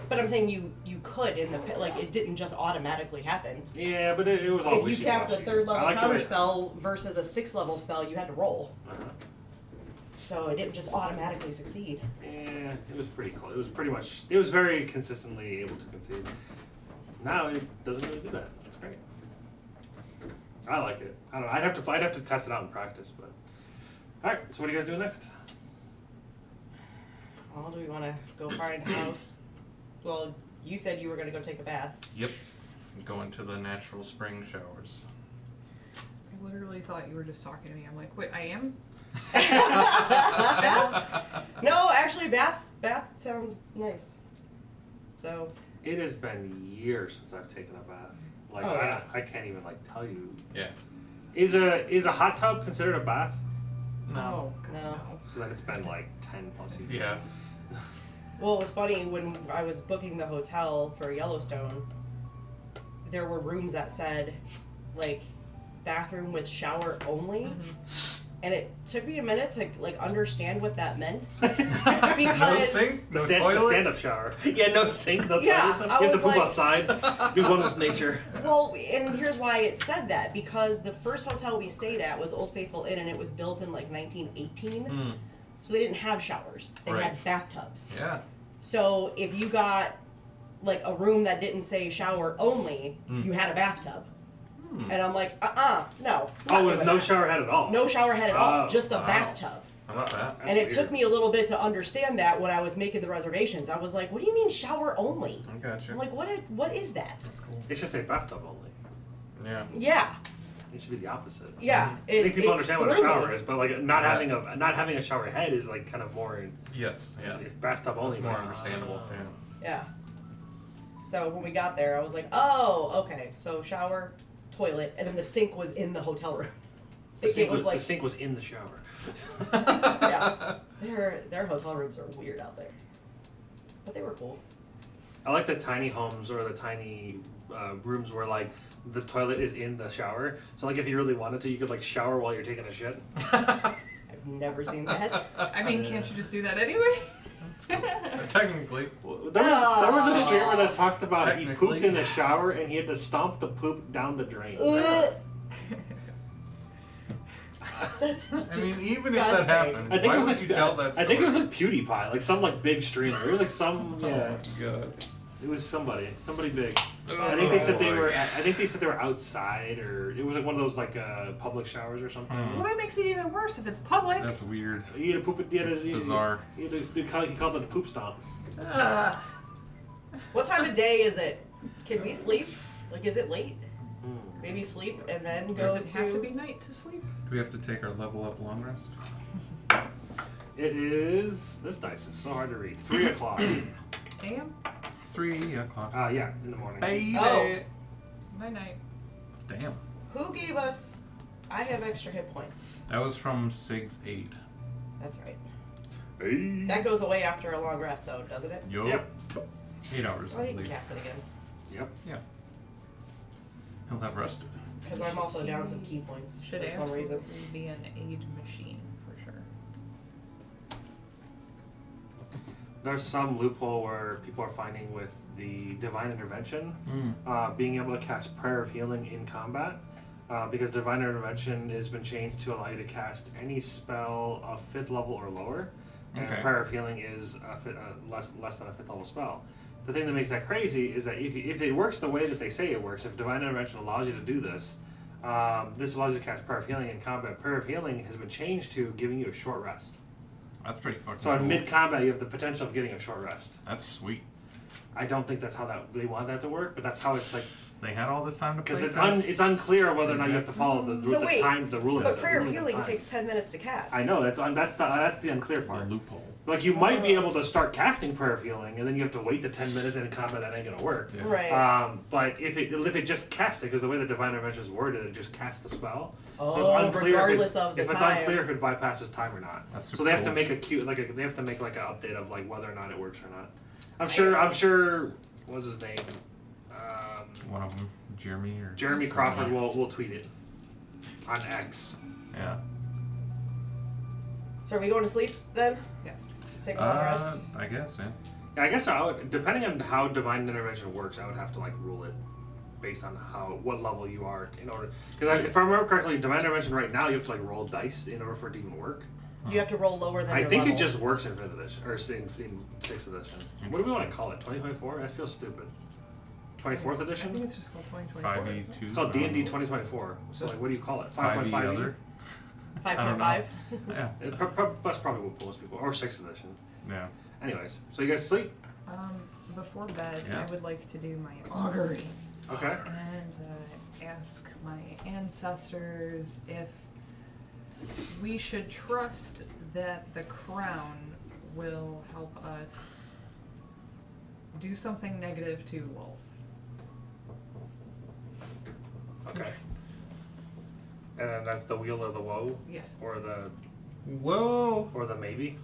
[SPEAKER 3] But I'm saying you could in the like it didn't just automatically happen.
[SPEAKER 1] Yeah, but it was all
[SPEAKER 3] If you cast a
[SPEAKER 1] wishy-washy.
[SPEAKER 3] 3rd
[SPEAKER 1] I
[SPEAKER 3] level
[SPEAKER 1] like the way-
[SPEAKER 3] counterspell versus a 6th level spell, you had to roll.
[SPEAKER 1] Uh-huh.
[SPEAKER 3] So it didn't just automatically succeed.
[SPEAKER 1] Yeah, it was pretty close. It was pretty much. It was very consistently able to concede. Now it doesn't really do that. That's great. I like it. I don't know. I'd have to test it out in practice, but. All right. So what are you guys doing next?
[SPEAKER 3] Well, do we want to go find a house? Well, you said you were going to go take a bath.
[SPEAKER 4] Yep. Go into the natural spring showers.
[SPEAKER 2] I literally thought you were just talking to me. I'm like, wait, I am?
[SPEAKER 3] Bath? No, actually, bath sounds nice. So.
[SPEAKER 1] It has been years since I've taken a bath. Like
[SPEAKER 3] Oh, yeah.
[SPEAKER 1] I can't even like tell you.
[SPEAKER 4] Yeah.
[SPEAKER 1] Is a hot tub considered a bath?
[SPEAKER 2] Oh,
[SPEAKER 3] No.
[SPEAKER 2] no.
[SPEAKER 1] So then it's been like 10 plus years.
[SPEAKER 4] Yeah.
[SPEAKER 3] Well, it was funny when I was booking the hotel for Yellowstone. There were rooms that said, like, bathroom with shower only, and it took me a minute to like understand what that meant.
[SPEAKER 4] No
[SPEAKER 3] Because
[SPEAKER 4] sink,
[SPEAKER 1] The
[SPEAKER 4] no
[SPEAKER 1] the
[SPEAKER 4] toilet.
[SPEAKER 1] stand-up shower. Yeah, no sink, no
[SPEAKER 3] Yeah,
[SPEAKER 1] toilet.
[SPEAKER 3] I
[SPEAKER 1] You have to
[SPEAKER 3] was
[SPEAKER 1] poop
[SPEAKER 3] like-
[SPEAKER 1] outside. Be one with nature.
[SPEAKER 3] Well, and here's why it said that, because the first hotel we stayed at was Old Faithful Inn, and it was built in like 1918,
[SPEAKER 4] Mm.
[SPEAKER 3] so they didn't have showers. They
[SPEAKER 4] Right.
[SPEAKER 3] had bathtubs.
[SPEAKER 4] Yeah.
[SPEAKER 3] So if you got like a room that didn't say shower only, you had a bathtub. And I'm like, no. not
[SPEAKER 1] Oh, with
[SPEAKER 3] doing
[SPEAKER 1] no
[SPEAKER 3] that.
[SPEAKER 1] shower head at all.
[SPEAKER 3] No shower head at all,
[SPEAKER 1] Oh,
[SPEAKER 3] just a
[SPEAKER 1] wow.
[SPEAKER 3] bathtub.
[SPEAKER 4] How about that?
[SPEAKER 3] And it
[SPEAKER 1] That's
[SPEAKER 3] took
[SPEAKER 1] weird.
[SPEAKER 3] me a little bit to understand that when I was making the reservations. I was like, what do you mean shower only?
[SPEAKER 4] I gotcha.
[SPEAKER 3] I'm like, what is that?
[SPEAKER 4] That's cool.
[SPEAKER 1] It should say bathtub only.
[SPEAKER 4] Yeah.
[SPEAKER 3] Yeah.
[SPEAKER 1] It should be the opposite.
[SPEAKER 3] Yeah.
[SPEAKER 1] I think people
[SPEAKER 3] it
[SPEAKER 1] understand what a
[SPEAKER 3] threw me.
[SPEAKER 1] shower is, but like not
[SPEAKER 4] Yeah.
[SPEAKER 1] having a shower head is like kind of more.
[SPEAKER 4] Yes. Yeah.
[SPEAKER 1] If bathtub only,
[SPEAKER 4] It's more
[SPEAKER 1] like,
[SPEAKER 4] understandable. Yeah.
[SPEAKER 3] Yeah. So when we got there, I was like, oh, okay. So shower, toilet, and then the sink was in the hotel room.
[SPEAKER 1] The sink
[SPEAKER 3] was like,
[SPEAKER 1] the sink was in the shower.
[SPEAKER 3] yeah. Their hotel rooms are weird out there, but they were cool.
[SPEAKER 1] I like the tiny homes or the tiny rooms where like the toilet is in the shower. So like if you really wanted to, you could like shower while you're taking a shit.
[SPEAKER 3] I've never seen that.
[SPEAKER 2] I mean, can't you just do that anyway?
[SPEAKER 4] Technically.
[SPEAKER 1] There was a streamer that talked about he
[SPEAKER 4] Technically.
[SPEAKER 1] pooped in the shower and he had to stomp the poop down the drain.
[SPEAKER 3] Ugh. That's
[SPEAKER 4] I mean, even if that
[SPEAKER 3] disgusting.
[SPEAKER 4] happened,
[SPEAKER 1] I think
[SPEAKER 4] why
[SPEAKER 1] it was
[SPEAKER 4] would
[SPEAKER 1] like
[SPEAKER 4] you tell that
[SPEAKER 1] I
[SPEAKER 4] story?
[SPEAKER 1] think it was like PewDiePie, like some like big streamer. It was like some
[SPEAKER 4] Oh
[SPEAKER 1] yeah.
[SPEAKER 4] my god.
[SPEAKER 1] It was somebody big. I think they said they were. I think they said they were outside, or it was like one of those like public showers or something.
[SPEAKER 2] Well, that makes it even worse if it's public.
[SPEAKER 4] That's weird.
[SPEAKER 1] He had to poop. He had to,
[SPEAKER 4] Bizarre.
[SPEAKER 1] He called it a poop stomp.
[SPEAKER 2] Ugh.
[SPEAKER 3] What time of day is it? Can we sleep? Like, is it late?
[SPEAKER 1] Hmm.
[SPEAKER 3] Maybe sleep and then go
[SPEAKER 2] Does it have to be night to sleep?
[SPEAKER 4] Do we have to take our level up long rest?
[SPEAKER 1] It is. This dice is so hard to read. 3 o'clock.
[SPEAKER 2] AM?
[SPEAKER 4] 3 o'clock.
[SPEAKER 1] Yeah, in the morning.
[SPEAKER 4] Baby.
[SPEAKER 3] Oh.
[SPEAKER 2] Night night.
[SPEAKER 4] Damn.
[SPEAKER 3] Who gave us? I have extra hit points.
[SPEAKER 4] That was from Sig's aid.
[SPEAKER 3] That's right.
[SPEAKER 1] Hey.
[SPEAKER 3] That goes away after a long rest, though, doesn't it?
[SPEAKER 4] Yup.
[SPEAKER 1] Yep.
[SPEAKER 4] 8 hours,
[SPEAKER 3] Oh,
[SPEAKER 4] I
[SPEAKER 3] you can
[SPEAKER 4] believe.
[SPEAKER 3] cast it again.
[SPEAKER 1] Yep.
[SPEAKER 4] Yeah. He'll have rested.
[SPEAKER 3] Because I'm also down some key points
[SPEAKER 2] Should
[SPEAKER 3] for some
[SPEAKER 2] absolutely
[SPEAKER 3] reason.
[SPEAKER 2] be an aid machine for sure.
[SPEAKER 1] There's some loophole where people are finding with the divine intervention,
[SPEAKER 4] Mm.
[SPEAKER 1] being able to cast prayer of healing in combat, because divine intervention has been changed to allow you to cast any spell of 5th level or lower, and
[SPEAKER 4] Okay.
[SPEAKER 1] prayer of healing is less than a 5th level spell. The thing that makes that crazy is that if it works the way that they say it works, if divine intervention allows you to do this, this allows you to cast prayer of healing in combat. Prayer of healing has been changed to giving you a short rest.
[SPEAKER 4] That's pretty fucking
[SPEAKER 1] So in
[SPEAKER 4] cool.
[SPEAKER 1] mid-combat, you have the potential of getting a short rest.
[SPEAKER 4] That's sweet.
[SPEAKER 1] I don't think that's how they want that to work, but that's how it's like,
[SPEAKER 4] They had all this time to play
[SPEAKER 1] because
[SPEAKER 4] test.
[SPEAKER 1] it's unclear whether or not you have to follow the
[SPEAKER 3] So wait,
[SPEAKER 1] the ruling.
[SPEAKER 3] But
[SPEAKER 1] the
[SPEAKER 3] prayer of
[SPEAKER 1] ruling
[SPEAKER 3] healing
[SPEAKER 1] time.
[SPEAKER 3] takes 10 minutes to cast.
[SPEAKER 1] I know that's the unclear
[SPEAKER 4] the
[SPEAKER 1] part.
[SPEAKER 4] loophole.
[SPEAKER 1] Like you might be able to start casting prayer of healing, and then you have to wait the 10 minutes, and in combat that ain't gonna work.
[SPEAKER 4] Yeah.
[SPEAKER 3] Right.
[SPEAKER 1] But if it just casts it, because the way the divine intervention is worded, it just casts the spell.
[SPEAKER 3] Oh,
[SPEAKER 1] so it's unclear
[SPEAKER 3] regardless of the
[SPEAKER 1] if
[SPEAKER 3] time.
[SPEAKER 1] it's unclear if it bypasses time or not.
[SPEAKER 4] That's
[SPEAKER 1] So
[SPEAKER 4] super
[SPEAKER 1] they have to
[SPEAKER 4] cool.
[SPEAKER 1] make they have to make like an update of like whether or not it works or not. I'm sure. What's his name?
[SPEAKER 4] One of them,
[SPEAKER 1] Jeremy Crawford will tweet it on X.
[SPEAKER 4] Yeah.
[SPEAKER 3] So are we going to sleep then?
[SPEAKER 2] Yes.
[SPEAKER 3] Take a long rest?
[SPEAKER 4] I guess, yeah.
[SPEAKER 1] Yeah, I guess I would, depending on how divine intervention works, I would have to like rule it based on what level you are in order. Because if I remember correctly, divine intervention right now you have to like roll dice in order for it to even work.
[SPEAKER 3] You have to roll lower than
[SPEAKER 1] I
[SPEAKER 3] your
[SPEAKER 1] think
[SPEAKER 3] level.
[SPEAKER 1] it just works in 5th edition or in 6th edition. What do we want to call it? 2024? That feels stupid. 24th
[SPEAKER 2] I
[SPEAKER 1] edition?
[SPEAKER 2] think it's just called 2024.
[SPEAKER 4] 5e2.
[SPEAKER 1] It's called D&D 2024. So like, what do you call it? 5.5
[SPEAKER 4] 5e?
[SPEAKER 3] 5.5?
[SPEAKER 4] Yeah.
[SPEAKER 1] That's probably what most people, or 6th edition.
[SPEAKER 4] Yeah.
[SPEAKER 1] Anyways, so you guys sleep?
[SPEAKER 2] Before bed,
[SPEAKER 4] Yeah.
[SPEAKER 2] I would like to do my augury
[SPEAKER 1] Okay.
[SPEAKER 2] and ask my ancestors if we should trust that the crown will help us do something negative to Lolth.
[SPEAKER 1] Okay. And then that's the wheel or the woe?
[SPEAKER 2] Yeah.
[SPEAKER 1] Or the maybe?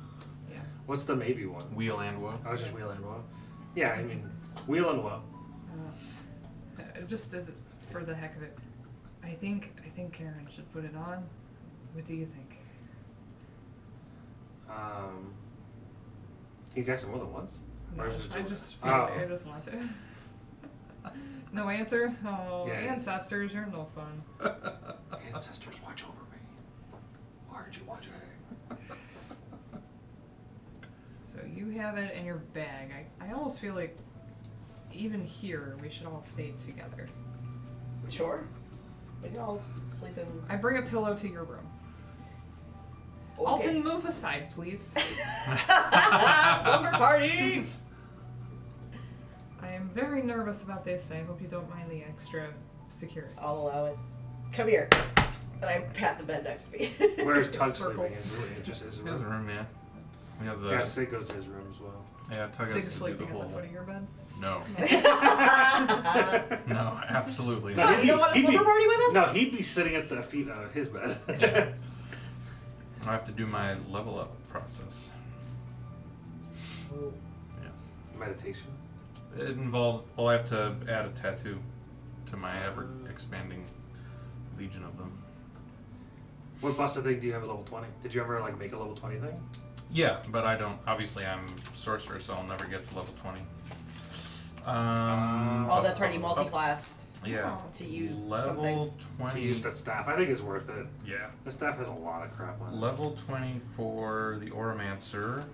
[SPEAKER 2] Yeah.
[SPEAKER 1] What's the maybe one?
[SPEAKER 4] Wheel and woe.
[SPEAKER 1] I was just wheel and woe. Yeah, I mean, wheel and woe.
[SPEAKER 2] Just as for the heck of it, I think Karen should put it on. What do you think?
[SPEAKER 1] Can you guess it more than once?
[SPEAKER 2] No,
[SPEAKER 1] Or is it
[SPEAKER 2] I just feel
[SPEAKER 1] Oh.
[SPEAKER 2] I just want to. No answer? Oh,
[SPEAKER 1] Yeah.
[SPEAKER 2] ancestors, you're no fun.
[SPEAKER 1] Ancestors, watch over me. Why aren't you watching?
[SPEAKER 2] So you have it in your bag. I almost feel like even here we should all stay together.
[SPEAKER 3] Sure. We can all sleep in.
[SPEAKER 2] I bring a pillow to your room.
[SPEAKER 3] Okay.
[SPEAKER 2] Alton, move aside, please.
[SPEAKER 3] Slumber party!
[SPEAKER 2] I am very nervous about this. I hope you don't mind the extra security.
[SPEAKER 3] I'll allow it. Come here. And I pat the bed next to me.
[SPEAKER 1] Where's
[SPEAKER 2] Just
[SPEAKER 1] Tug
[SPEAKER 2] circle.
[SPEAKER 1] sleeping? Is it just his room?
[SPEAKER 4] His room, yeah. He has a,
[SPEAKER 1] Yeah, Sid goes to his room as well.
[SPEAKER 4] yeah, Tug
[SPEAKER 2] Sig
[SPEAKER 4] has to do
[SPEAKER 2] sleeping
[SPEAKER 4] the
[SPEAKER 2] at the
[SPEAKER 4] whole.
[SPEAKER 2] foot of your bed.
[SPEAKER 4] No. No, absolutely
[SPEAKER 1] No,
[SPEAKER 4] not.
[SPEAKER 3] You don't want a
[SPEAKER 1] He'd be-
[SPEAKER 3] slumber party with us?
[SPEAKER 1] No, he'd be sitting at the feet of his bed.
[SPEAKER 4] Yeah. I have to do my level up process. Yes.
[SPEAKER 1] Meditation.
[SPEAKER 4] It involved, well, I have to add a tattoo to my ever expanding legion of them.
[SPEAKER 1] What busted thing do you have at level 20? Did you ever like make a level 20 thing?
[SPEAKER 4] Yeah, but I don't, obviously I'm sorcerer, so I'll never get to level 20.
[SPEAKER 3] Oh, that's right. He multi-classed
[SPEAKER 4] Yeah.
[SPEAKER 3] to use
[SPEAKER 4] Level
[SPEAKER 3] something.
[SPEAKER 4] 20.
[SPEAKER 1] To use the staff. I think it's worth it.
[SPEAKER 4] Yeah.
[SPEAKER 1] The staff has a lot of crap on it.
[SPEAKER 4] Level 20 for the Oromancer.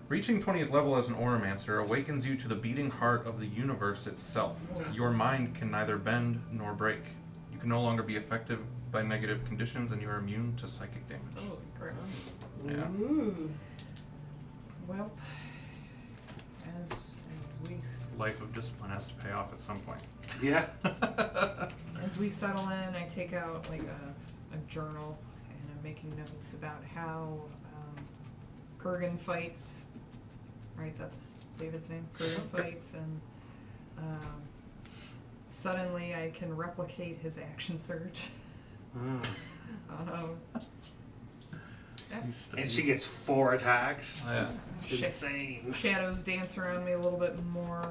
[SPEAKER 4] Reaching 20th level as an Oromancer awakens you to the beating heart of the universe itself. Your mind can neither bend nor break. You can no longer be affected by negative conditions, and you are immune to psychic damage.
[SPEAKER 2] Oh, great.
[SPEAKER 4] Yeah.
[SPEAKER 3] Ooh.
[SPEAKER 2] Well, as we
[SPEAKER 4] Life of discipline has to pay off at some point.
[SPEAKER 1] Yeah.
[SPEAKER 2] as we settle in, I take out like a journal and I'm making notes about how Kurgan fights. Right, that's David's name. Kurgan fights, and suddenly I can replicate his action surge.
[SPEAKER 1] Mm. And she gets 4 attacks.
[SPEAKER 4] Yeah.
[SPEAKER 1] It's insane.
[SPEAKER 2] Shadows dance around me a little bit more.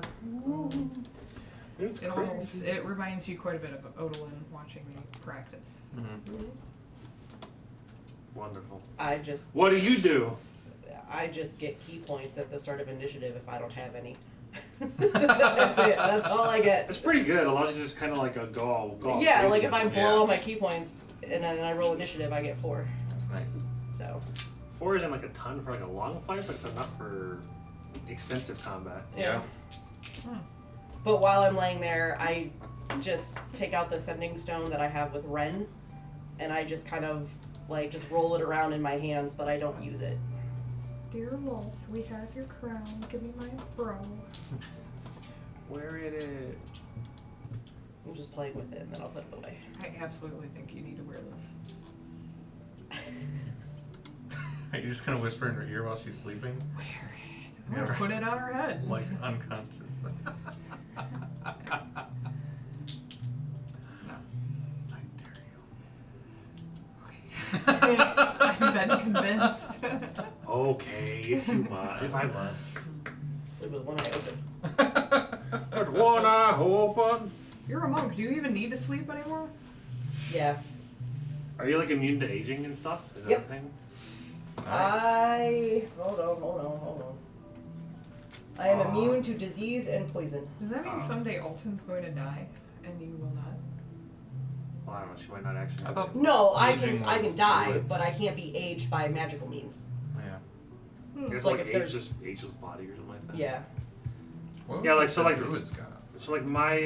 [SPEAKER 1] It's
[SPEAKER 2] It reminds you quite a bit of Odalin watching me practice.
[SPEAKER 4] Mm-hmm.
[SPEAKER 1] Wonderful.
[SPEAKER 3] What
[SPEAKER 1] do you do?
[SPEAKER 3] I just get key points at the start of initiative if I don't have any. That's it. That's all I get.
[SPEAKER 1] It's pretty good. It allows you to just kind of like go all
[SPEAKER 3] Yeah,
[SPEAKER 1] crazy
[SPEAKER 3] like if I
[SPEAKER 1] with it.
[SPEAKER 3] blow all my key points and then I roll initiative, I get 4.
[SPEAKER 4] That's nice.
[SPEAKER 3] So
[SPEAKER 1] 4 isn't like a ton for like a long fight, but it's enough for extensive combat.
[SPEAKER 3] yeah.
[SPEAKER 2] Hmm.
[SPEAKER 3] But while I'm laying there, I just take out the sending stone that I have with Ren, and I just kind of like just roll it around in my hands, but I don't use it.
[SPEAKER 2] Dear Lolth, we have your crown. Give me my bro.
[SPEAKER 1] Where it is?
[SPEAKER 3] I'm just playing with it, and then I'll put it away.
[SPEAKER 2] I absolutely think you need to wear this.
[SPEAKER 4] Are you just gonna whisper in her ear while she's sleeping?
[SPEAKER 2] Wear it.
[SPEAKER 4] Yeah, right.
[SPEAKER 2] Put it on her head.
[SPEAKER 4] Like unconscious.
[SPEAKER 2] No.
[SPEAKER 4] I dare you.
[SPEAKER 2] I've been convinced.
[SPEAKER 1] Okay, if I must.
[SPEAKER 3] sleep with one eye open.
[SPEAKER 1] With one eye open.
[SPEAKER 2] You're a monk. Do you even need to sleep anymore?
[SPEAKER 3] Yeah.
[SPEAKER 1] Are you like immune to aging and stuff? Is that
[SPEAKER 3] Yep.
[SPEAKER 1] a thing?
[SPEAKER 4] Nice.
[SPEAKER 3] Hold on. I am immune to disease and poison.
[SPEAKER 2] Does that mean someday Alton's going to die and you will not?
[SPEAKER 1] Well, I don't know. She might not actually.
[SPEAKER 4] I thought.
[SPEAKER 3] No, I
[SPEAKER 4] Aging
[SPEAKER 3] can
[SPEAKER 4] was
[SPEAKER 3] die,
[SPEAKER 4] fluids.
[SPEAKER 3] but I can't be aged by magical means.
[SPEAKER 4] Yeah.
[SPEAKER 1] It's
[SPEAKER 3] It's
[SPEAKER 1] like
[SPEAKER 3] like if there's
[SPEAKER 1] ageless body or something like that.
[SPEAKER 3] yeah,
[SPEAKER 4] What
[SPEAKER 1] Yeah,
[SPEAKER 4] was
[SPEAKER 1] like,
[SPEAKER 4] it
[SPEAKER 1] so,
[SPEAKER 4] the
[SPEAKER 1] like-
[SPEAKER 4] druids got?
[SPEAKER 1] So like my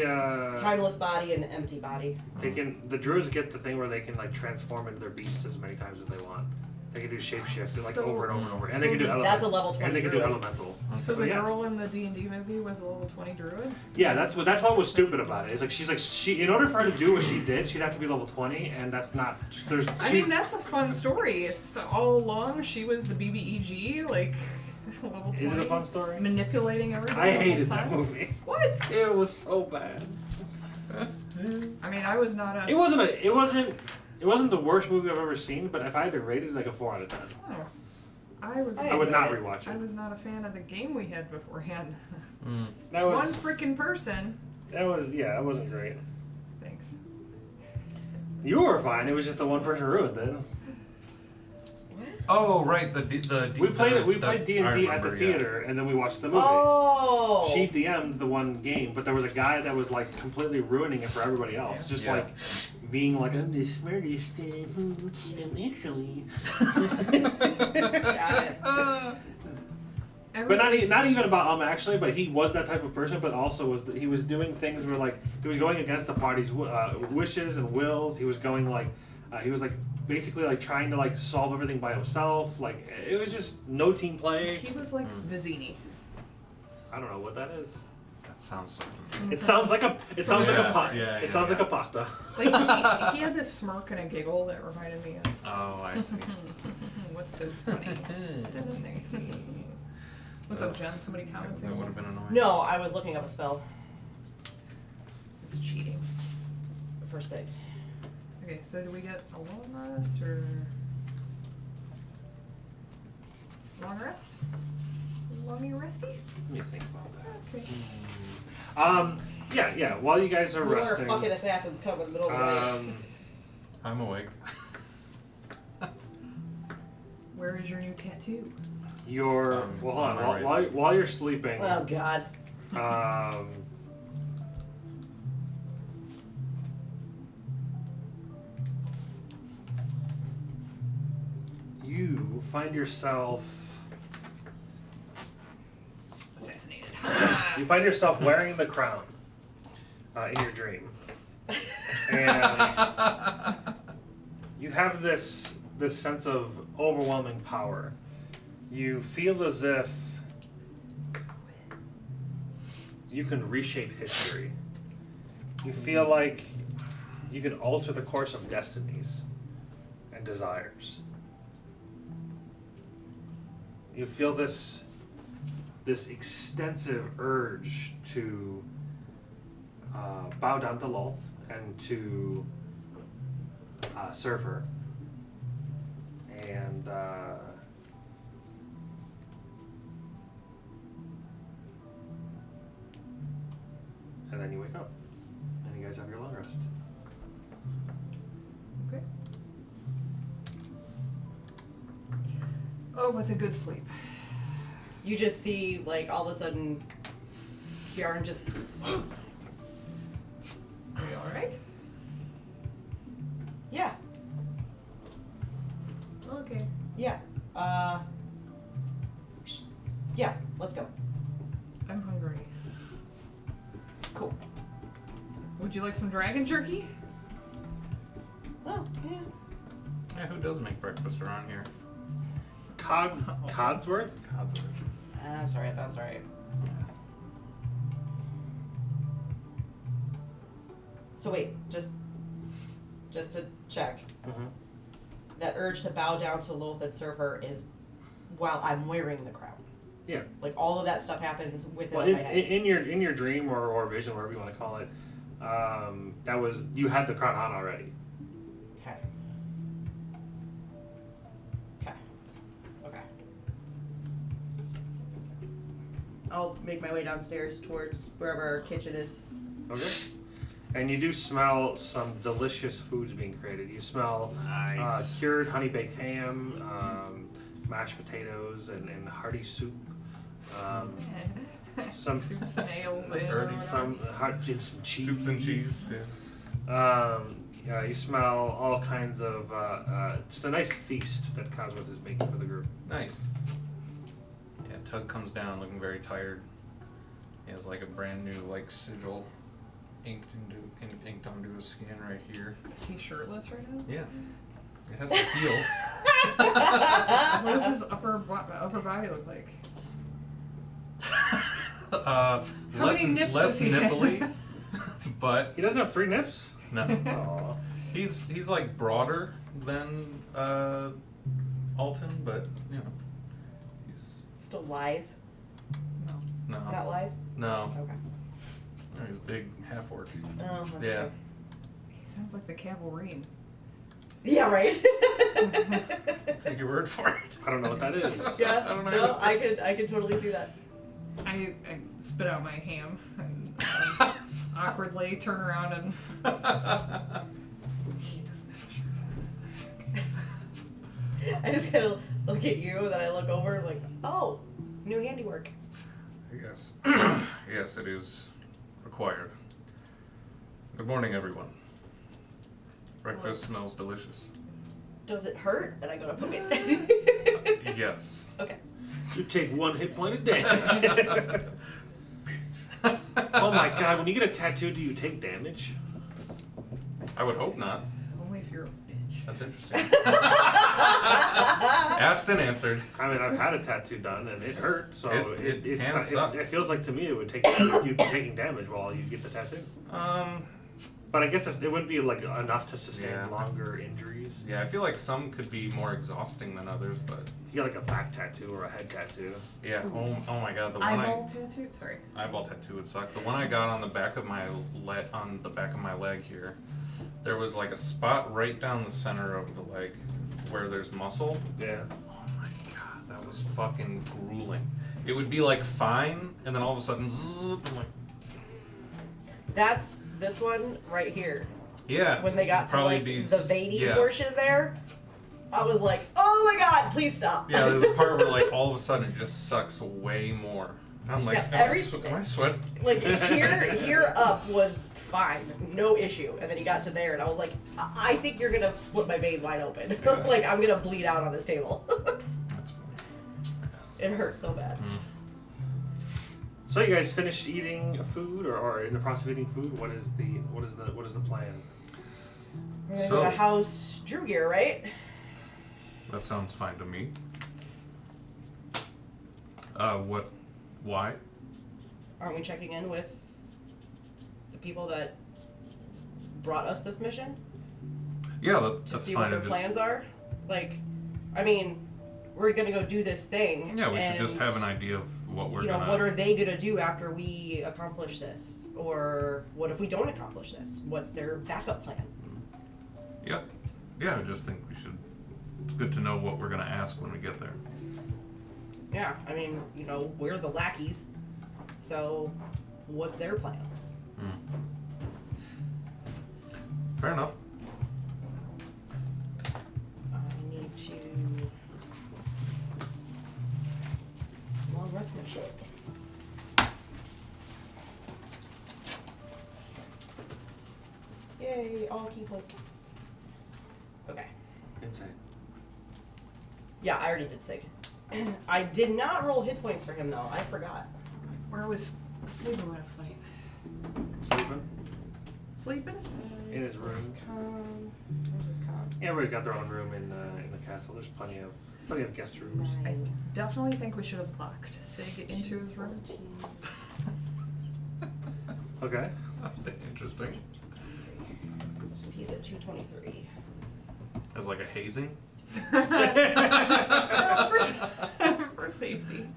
[SPEAKER 3] timeless body and empty body.
[SPEAKER 1] the druids get the thing where they can like transform into their beasts as many times as they want. They can do shapeshift like
[SPEAKER 2] So-
[SPEAKER 1] over and over and over, and
[SPEAKER 2] so
[SPEAKER 1] they can do
[SPEAKER 3] That's a level 20
[SPEAKER 1] and they can do
[SPEAKER 3] druid.
[SPEAKER 1] elemental.
[SPEAKER 2] So the
[SPEAKER 1] yes.
[SPEAKER 2] girl in the D&D movie was a level 20 druid?
[SPEAKER 1] Yeah, that's what was stupid about it. It's like she in order for her to do what she did, she'd have to be level 20, and that's not. There's.
[SPEAKER 2] I mean, that's a fun story. It's all along she was the BBEG, like, level 20.
[SPEAKER 1] Is it a fun story?
[SPEAKER 2] Manipulating everybody
[SPEAKER 1] I
[SPEAKER 2] the whole
[SPEAKER 1] hated
[SPEAKER 2] time.
[SPEAKER 1] that movie.
[SPEAKER 2] What?
[SPEAKER 1] It was so bad.
[SPEAKER 2] I mean, I was not a...
[SPEAKER 1] It wasn't the worst movie I've ever seen, but if I had to rate it, like a 4 out of 10.
[SPEAKER 2] Oh. I was...
[SPEAKER 1] I would not
[SPEAKER 3] enjoyed it.
[SPEAKER 1] rewatch
[SPEAKER 2] I
[SPEAKER 1] it.
[SPEAKER 2] was not a fan of the game we had beforehand.
[SPEAKER 1] That was
[SPEAKER 2] One freaking person.
[SPEAKER 1] That wasn't great.
[SPEAKER 2] Thanks.
[SPEAKER 1] You were fine. It was just the one person who ruined it.
[SPEAKER 4] Oh, right. The
[SPEAKER 1] We played D&D at the
[SPEAKER 4] remember,
[SPEAKER 1] theater, and then we watched the movie.
[SPEAKER 3] Oh.
[SPEAKER 1] She DM'd the one game, but there was a guy that was like completely ruining it for everybody else. Just
[SPEAKER 4] Yeah.
[SPEAKER 1] like being like, I'm the smartest, actually.
[SPEAKER 3] Got it.
[SPEAKER 1] But not even about actually, but he was that type of person. But also he was doing things where like he was going against the party's wishes and wills. He was going like he was like basically like trying to like solve everything by himself. Like it was just no team play.
[SPEAKER 2] He was like Vizzini.
[SPEAKER 1] I don't know what that is.
[SPEAKER 4] That sounds so
[SPEAKER 1] It sounds like a
[SPEAKER 2] Yeah,
[SPEAKER 1] sounds like a pasta.
[SPEAKER 2] Like he had this smirk and a giggle that reminded me of
[SPEAKER 4] Oh, I see.
[SPEAKER 2] what's so funny. What's up, Jen? Somebody commenting?
[SPEAKER 4] That would have been annoying.
[SPEAKER 3] No, I was looking up a spell
[SPEAKER 2] It's cheating.
[SPEAKER 3] for Sig.
[SPEAKER 2] Okay, so do we get a long rest or long rest? Longy resty?
[SPEAKER 1] Let me think about that.
[SPEAKER 2] Okay.
[SPEAKER 1] Yeah. While you guys are
[SPEAKER 3] More
[SPEAKER 1] resting,
[SPEAKER 3] fucking assassins come in the middle of the night.
[SPEAKER 4] I'm awake.
[SPEAKER 2] Where is your new tattoo?
[SPEAKER 1] you're well. Hold on.
[SPEAKER 4] I'm
[SPEAKER 1] While you're sleeping,
[SPEAKER 3] Oh god.
[SPEAKER 1] you find yourself.
[SPEAKER 2] Assassinated.
[SPEAKER 1] You find yourself wearing the crown in your dream, and you have this sense of overwhelming power. You feel as if you can reshape history. You feel like you can alter the course of destinies and desires. You feel this extensive urge to bow down to Lolth and to serve her. And then you wake up. And you guys have your long rest.
[SPEAKER 2] Okay. Oh, what a good sleep.
[SPEAKER 3] You just see, like, all of a sudden, Kieran just.
[SPEAKER 2] Are you alright?
[SPEAKER 3] Yeah,
[SPEAKER 2] Okay.
[SPEAKER 3] yeah. Yeah, let's go.
[SPEAKER 2] I'm hungry.
[SPEAKER 3] Cool.
[SPEAKER 2] Would you like some dragon jerky?
[SPEAKER 3] Oh, yeah.
[SPEAKER 4] Yeah, who does make breakfast around here?
[SPEAKER 1] Codsworth?
[SPEAKER 4] Codsworth.
[SPEAKER 3] That's right, that's right. So wait, just to check.
[SPEAKER 1] Mm-hmm.
[SPEAKER 3] That urge to bow down to Loth and serve her is while I'm wearing the crown.
[SPEAKER 1] Yeah.
[SPEAKER 3] Like all of that stuff happens within
[SPEAKER 1] Well,
[SPEAKER 3] my head.
[SPEAKER 1] in your dream or vision, whatever you want to call it, that was you had the crown on already.
[SPEAKER 3] Okay. Okay. Okay. I'll make my way downstairs towards wherever our kitchen is.
[SPEAKER 1] Okay. And you do smell some delicious foods being created. You smell
[SPEAKER 4] Nice.
[SPEAKER 1] cured honey baked ham, mashed potatoes, and hearty soup. Some
[SPEAKER 2] soups and ales.
[SPEAKER 1] some hot some cheese.
[SPEAKER 4] Soups and cheese. Yeah.
[SPEAKER 1] Yeah, you smell all kinds of just a nice feast that Cosworth is making for the group.
[SPEAKER 4] Nice. Yeah, Tug comes down looking very tired. He has like a brand new like sigil inked onto his skin right here.
[SPEAKER 2] Is he shirtless right now?
[SPEAKER 4] Yeah. It has a heel.
[SPEAKER 2] What does his upper body look like?
[SPEAKER 4] Less
[SPEAKER 2] many nips does he have?
[SPEAKER 4] nipply, but
[SPEAKER 1] He doesn't have 3 nips?
[SPEAKER 4] no.
[SPEAKER 1] Aw.
[SPEAKER 4] He's like broader than Alton, but you know, he's
[SPEAKER 3] Still lithe?
[SPEAKER 4] no,
[SPEAKER 3] Not lithe?
[SPEAKER 4] no.
[SPEAKER 3] Okay.
[SPEAKER 4] No, he's a big half orc.
[SPEAKER 3] Oh, that's
[SPEAKER 4] Yeah.
[SPEAKER 3] true.
[SPEAKER 2] He sounds like the Cavalrine.
[SPEAKER 3] Yeah, right.
[SPEAKER 4] Take your word for it.
[SPEAKER 1] I don't know what that is.
[SPEAKER 3] Yeah,
[SPEAKER 4] I don't know.
[SPEAKER 3] no, I could totally see that.
[SPEAKER 2] I spit out my ham and awkwardly turn around and he doesn't have a shirt.
[SPEAKER 3] I just kind of look at you, then I look over and like, oh, new handiwork.
[SPEAKER 4] Yes. Yes, it is required. Good morning, everyone. Breakfast smells delicious.
[SPEAKER 3] Does it hurt? And I go to poke it.
[SPEAKER 4] Yes.
[SPEAKER 3] Okay.
[SPEAKER 1] You take 1 hit point of damage. Oh my god, when you get a tattoo, do you take damage?
[SPEAKER 4] I would hope not.
[SPEAKER 2] Only if you're a bitch.
[SPEAKER 4] That's interesting. Asked and answered.
[SPEAKER 1] I mean, I've had a tattoo done and it hurt, so
[SPEAKER 4] It can suck.
[SPEAKER 1] it feels like to me it would take you taking damage while you get the tattoo. But I guess it wouldn't be like enough to sustain
[SPEAKER 4] Yeah.
[SPEAKER 1] longer injuries.
[SPEAKER 4] Yeah, I feel like some could be more exhausting than others, but
[SPEAKER 1] You get like a back tattoo or a head tattoo.
[SPEAKER 4] yeah. Oh my god, the one
[SPEAKER 2] Eyeball tattoo? Sorry.
[SPEAKER 4] eyeball tattoo would suck. The one I got on the back of my leg here, there was like a spot right down the center of the leg where there's muscle.
[SPEAKER 1] Yeah.
[SPEAKER 4] Oh my god, that was fucking grueling. It would be like fine, and then all of a sudden, zzz, I'm like,
[SPEAKER 3] That's this one right here.
[SPEAKER 4] yeah.
[SPEAKER 3] When they got to
[SPEAKER 4] probably
[SPEAKER 3] like
[SPEAKER 4] be
[SPEAKER 3] the veiny
[SPEAKER 4] yeah.
[SPEAKER 3] portion there, I was like, oh my god, please stop.
[SPEAKER 4] Yeah, there's a part where like all of a sudden it just sucks way more. I'm like,
[SPEAKER 3] Yeah,
[SPEAKER 4] am I sweating?
[SPEAKER 3] Like here up was fine, no issue, and then he got to there, and I was like, I think you're gonna split my vein wide open.
[SPEAKER 4] Yeah.
[SPEAKER 3] Like I'm gonna bleed out on this table.
[SPEAKER 4] That's funny.
[SPEAKER 3] It hurts so bad.
[SPEAKER 4] Mm.
[SPEAKER 1] So you guys finished eating food, or in the process of eating food? What is the plan?
[SPEAKER 3] We're gonna
[SPEAKER 4] So-
[SPEAKER 3] go to House Drear, right?
[SPEAKER 4] That sounds fine to me. What? Why?
[SPEAKER 3] Aren't we checking in with the people that brought us this mission
[SPEAKER 4] Yeah,
[SPEAKER 3] to
[SPEAKER 4] that's
[SPEAKER 3] see
[SPEAKER 4] fine.
[SPEAKER 3] what their
[SPEAKER 4] I just-
[SPEAKER 3] plans are? Like, I mean, we're gonna go do this thing.
[SPEAKER 4] Yeah, we should
[SPEAKER 3] and,
[SPEAKER 4] just have an idea of what we're
[SPEAKER 3] you know,
[SPEAKER 4] gonna.
[SPEAKER 3] what are they gonna do after we accomplish this? Or what if we don't accomplish this? What's their backup plan?
[SPEAKER 4] Yeah, yeah. I just think we should. It's good to know what we're gonna ask when we get there.
[SPEAKER 3] Yeah, I mean, you know, we're the lackeys, so what's their plan?
[SPEAKER 4] Fair enough.
[SPEAKER 3] I need to long rest my shit. Yay, all key click. Okay.
[SPEAKER 1] Insane.
[SPEAKER 3] Yeah, I already did Sig. I did not roll hit points for him though. I forgot.
[SPEAKER 2] Where was Sig last night?
[SPEAKER 1] Sleeping
[SPEAKER 2] Sleeping?
[SPEAKER 1] in his room.
[SPEAKER 3] Where's his com?
[SPEAKER 1] Yeah, everybody's got their own room in the castle. There's plenty of guest rooms.
[SPEAKER 2] I definitely think we should have locked Sig into his room.
[SPEAKER 1] Okay.
[SPEAKER 4] Interesting.
[SPEAKER 3] So he's at 223.
[SPEAKER 4] As like a hazing.
[SPEAKER 2] For safety.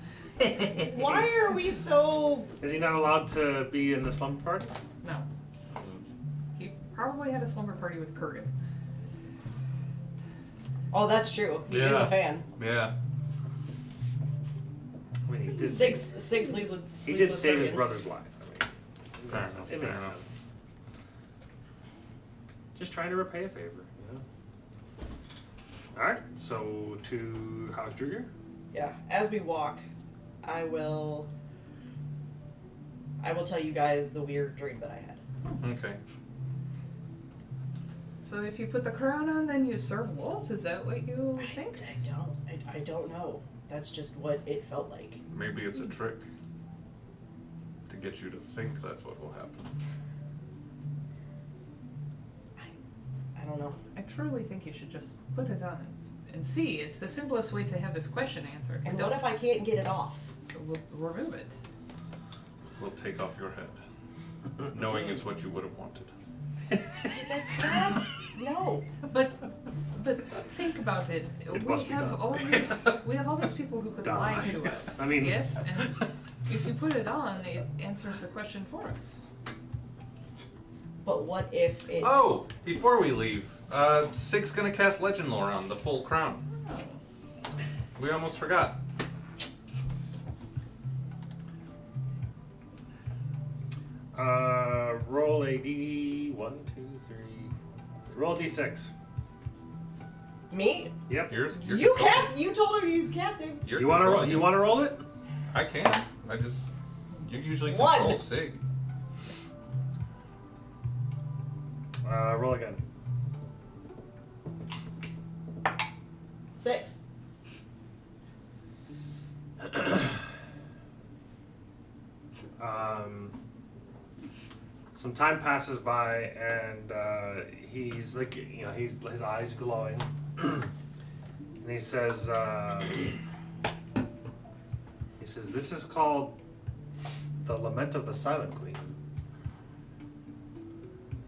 [SPEAKER 3] Why are we so...
[SPEAKER 1] Is he not allowed to be in the slumber party?
[SPEAKER 2] No. He probably had a slumber party with Kurgan.
[SPEAKER 3] Oh, that's true. He is
[SPEAKER 4] Yeah.
[SPEAKER 3] a fan.
[SPEAKER 4] Yeah.
[SPEAKER 1] mean, he did
[SPEAKER 3] Six leagues with
[SPEAKER 1] He
[SPEAKER 3] sleeps
[SPEAKER 1] did
[SPEAKER 3] with
[SPEAKER 1] save his
[SPEAKER 3] Guardian.
[SPEAKER 1] brother's life. I
[SPEAKER 4] Fair
[SPEAKER 1] mean,
[SPEAKER 4] enough,
[SPEAKER 1] it
[SPEAKER 4] fair
[SPEAKER 1] makes
[SPEAKER 4] enough.
[SPEAKER 1] sense. Just trying to repay a favor, you know. All right, so to House Drear.
[SPEAKER 3] Yeah. As we walk, I will tell you guys the weird dream that I had.
[SPEAKER 4] Okay.
[SPEAKER 2] So if you put the crown on, then you serve Wolf? Is that what you think?
[SPEAKER 3] I don't know. That's just what it felt like.
[SPEAKER 4] Maybe it's a trick to get you to think that's what will happen.
[SPEAKER 3] I don't know.
[SPEAKER 2] I truly think you should just put it on and see. It's the simplest way to have this question answered.
[SPEAKER 3] And what if I can't get it off?
[SPEAKER 2] Remove it.
[SPEAKER 4] We'll take off your head, knowing it's what you would have wanted.
[SPEAKER 3] That's not. No.
[SPEAKER 2] But think about it.
[SPEAKER 1] It must be done.
[SPEAKER 2] We have all these people who could
[SPEAKER 1] Die.
[SPEAKER 2] lie to us.
[SPEAKER 1] I mean-
[SPEAKER 2] yes, and if you put it on, it answers the question for us.
[SPEAKER 3] But what if it?
[SPEAKER 4] Oh, before we leave, Sig's gonna cast Legend Lore on the full crown. We almost forgot.
[SPEAKER 1] Roll a d1, 2, 3, 4. Roll a d6.
[SPEAKER 3] Me?
[SPEAKER 1] Yep.
[SPEAKER 4] You're
[SPEAKER 3] You
[SPEAKER 4] controlling.
[SPEAKER 3] cast. You told her he's casting.
[SPEAKER 4] You're
[SPEAKER 1] You want to roll?
[SPEAKER 4] controlling
[SPEAKER 1] You
[SPEAKER 4] it.
[SPEAKER 1] want to roll it?
[SPEAKER 4] I can. You usually
[SPEAKER 3] One.
[SPEAKER 4] control Sig.
[SPEAKER 1] Roll again.
[SPEAKER 3] 6.
[SPEAKER 1] Some time passes by, and he's like, his eyes glowing, and he says, "This is called the Lament of the Silent Queen."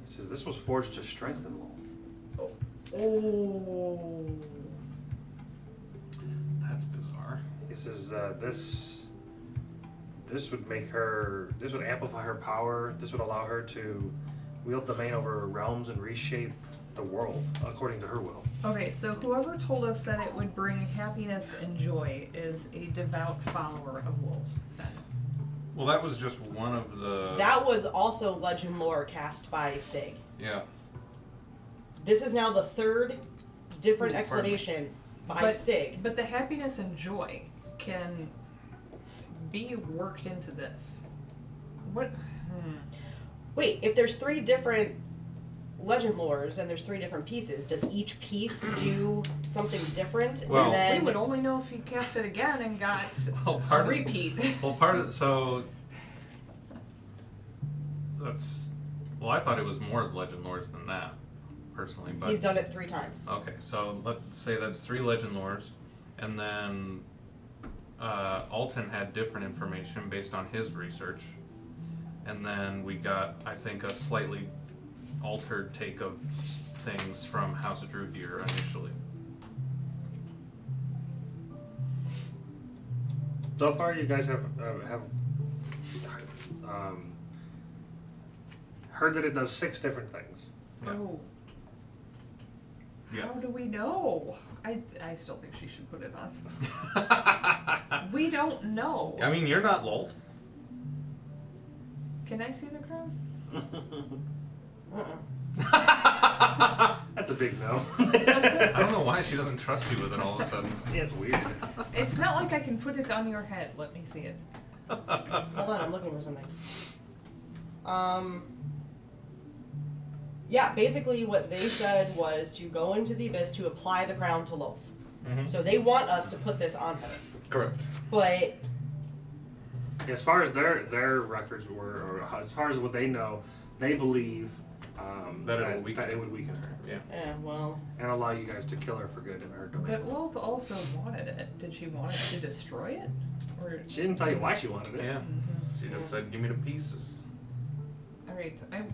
[SPEAKER 1] He says, "This was forged to strengthen Wolf."
[SPEAKER 3] Oh.
[SPEAKER 4] That's bizarre.
[SPEAKER 1] He says, This would amplify her power. This would allow her to wield domain over realms and reshape the world according to her will."
[SPEAKER 2] Okay, so whoever told us that it would bring happiness and joy is a devout follower of Wolf, then.
[SPEAKER 4] Well, that was just one of the.
[SPEAKER 3] That was also Legend Lore cast by Sig.
[SPEAKER 4] Yeah.
[SPEAKER 3] This is now the third different
[SPEAKER 4] Ooh, pardon me.
[SPEAKER 3] explanation by Sig.
[SPEAKER 2] But the happiness and joy can be worked into this. What?
[SPEAKER 3] Wait, if there's 3 different Legend Lores and there's 3 different pieces, does each piece do something different?
[SPEAKER 4] Well-
[SPEAKER 3] and then
[SPEAKER 2] We would only know if he cast it again and got
[SPEAKER 4] Well,
[SPEAKER 2] a
[SPEAKER 4] part of
[SPEAKER 2] repeat.
[SPEAKER 4] so that's. Well, I thought it was more Legend Lores than that, personally. But
[SPEAKER 3] he's done it 3 times.
[SPEAKER 4] okay, so let's say that's 3 Legend Lores, and then Alton had different information based on his research, and then we got, I think, a slightly altered take of things from House of Drear initially.
[SPEAKER 1] So far, you guys have heard that it does 6 different things.
[SPEAKER 4] Yeah.
[SPEAKER 2] Oh,
[SPEAKER 4] Yeah.
[SPEAKER 2] how do we know? I still think she should put it on. We don't know.
[SPEAKER 4] I mean, you're not Lol.
[SPEAKER 2] Can I see the crown?
[SPEAKER 1] That's a big no.
[SPEAKER 4] I don't know why she doesn't trust you with it all of a sudden.
[SPEAKER 1] Yeah, it's weird.
[SPEAKER 2] It's not like I can put it on your head. Let me see it.
[SPEAKER 3] Hold on, I'm looking for something. Yeah, basically what they said was to go into the abyss to apply the crown to Loth.
[SPEAKER 4] Mhm.
[SPEAKER 3] So they want us to put this on her.
[SPEAKER 4] Correct.
[SPEAKER 3] But
[SPEAKER 1] As far as their records were, or as far as what they know, they believe
[SPEAKER 4] That it will weaken
[SPEAKER 1] that
[SPEAKER 4] her.
[SPEAKER 1] it would weaken her
[SPEAKER 3] well,
[SPEAKER 1] and allow you guys to kill her for good in her domain.
[SPEAKER 2] But Loth also wanted it. Did she want it to destroy it? Or
[SPEAKER 1] She didn't tell you why she wanted it.
[SPEAKER 4] Yeah. She just said, "Give me the pieces,"
[SPEAKER 2] all right, I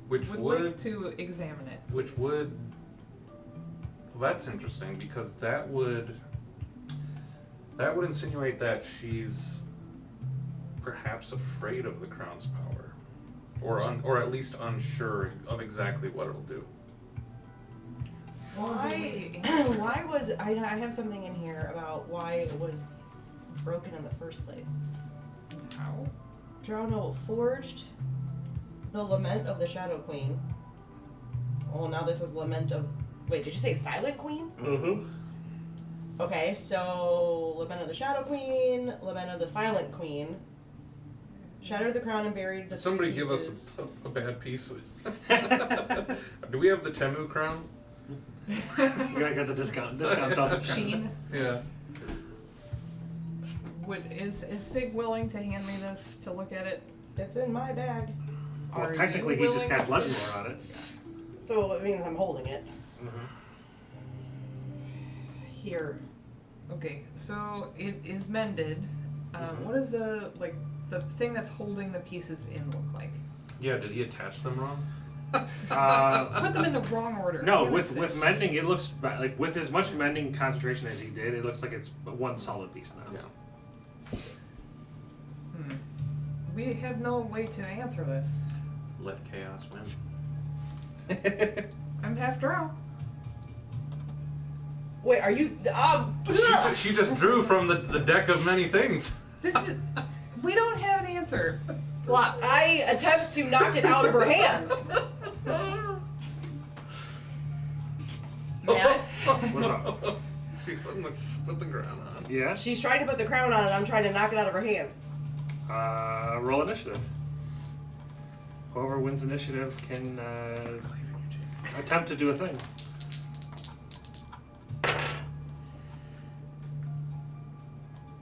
[SPEAKER 4] which
[SPEAKER 2] would
[SPEAKER 4] would
[SPEAKER 2] like to examine it.
[SPEAKER 4] Which would. Well, that's interesting because that would insinuate that she's perhaps afraid of the crown's power, or at least unsure of exactly what it'll do.
[SPEAKER 3] why was I have something in here about why it was broken in the first place.
[SPEAKER 2] How?
[SPEAKER 3] Drowno forged the Lament of the Shadow Queen. Oh, now this is Lament of... Wait, did you say Silent Queen?
[SPEAKER 5] Mm-hmm.
[SPEAKER 3] Okay, so Lament of the Shadow Queen, Lament of the Silent Queen. Shattered the crown and buried the
[SPEAKER 4] Did somebody
[SPEAKER 3] three
[SPEAKER 4] give
[SPEAKER 3] pieces.
[SPEAKER 4] us a bad piece? Do we have the Temu crown?
[SPEAKER 1] You gotta get the discount done.
[SPEAKER 2] Sheen.
[SPEAKER 4] Yeah.
[SPEAKER 2] Is Sig willing to hand me this to look at it?
[SPEAKER 3] It's in my bag.
[SPEAKER 1] Well,
[SPEAKER 2] Are
[SPEAKER 1] technically,
[SPEAKER 2] you
[SPEAKER 1] he just cast
[SPEAKER 2] willing
[SPEAKER 1] Legend Lore on it.
[SPEAKER 3] So it means I'm holding it.
[SPEAKER 1] Mm-hmm.
[SPEAKER 3] Here.
[SPEAKER 2] Okay, so it is mended.
[SPEAKER 1] Mhm.
[SPEAKER 2] What is the thing that's holding the pieces in look like?
[SPEAKER 4] Yeah, did he attach them wrong?
[SPEAKER 2] Put them in the wrong order.
[SPEAKER 1] No,
[SPEAKER 2] Damn
[SPEAKER 1] with
[SPEAKER 2] it.
[SPEAKER 1] mending, it looks like with as much mending concentration as he did, it looks like it's one solid piece now.
[SPEAKER 4] Yeah.
[SPEAKER 2] We have no way to answer this.
[SPEAKER 4] Let chaos win.
[SPEAKER 2] I'm half drow.
[SPEAKER 3] Wait, are you...
[SPEAKER 4] She just drew from the deck of many things.
[SPEAKER 2] This is. We don't have an answer. Plop.
[SPEAKER 3] I attempt to knock it out of her hand.
[SPEAKER 2] Matt?
[SPEAKER 1] What's up?
[SPEAKER 4] She's put the crown on.
[SPEAKER 1] Yeah.
[SPEAKER 3] She's trying to put the crown on and I'm trying to knock it out of her hand.
[SPEAKER 1] Roll initiative. Whoever wins initiative can attempt to do a thing.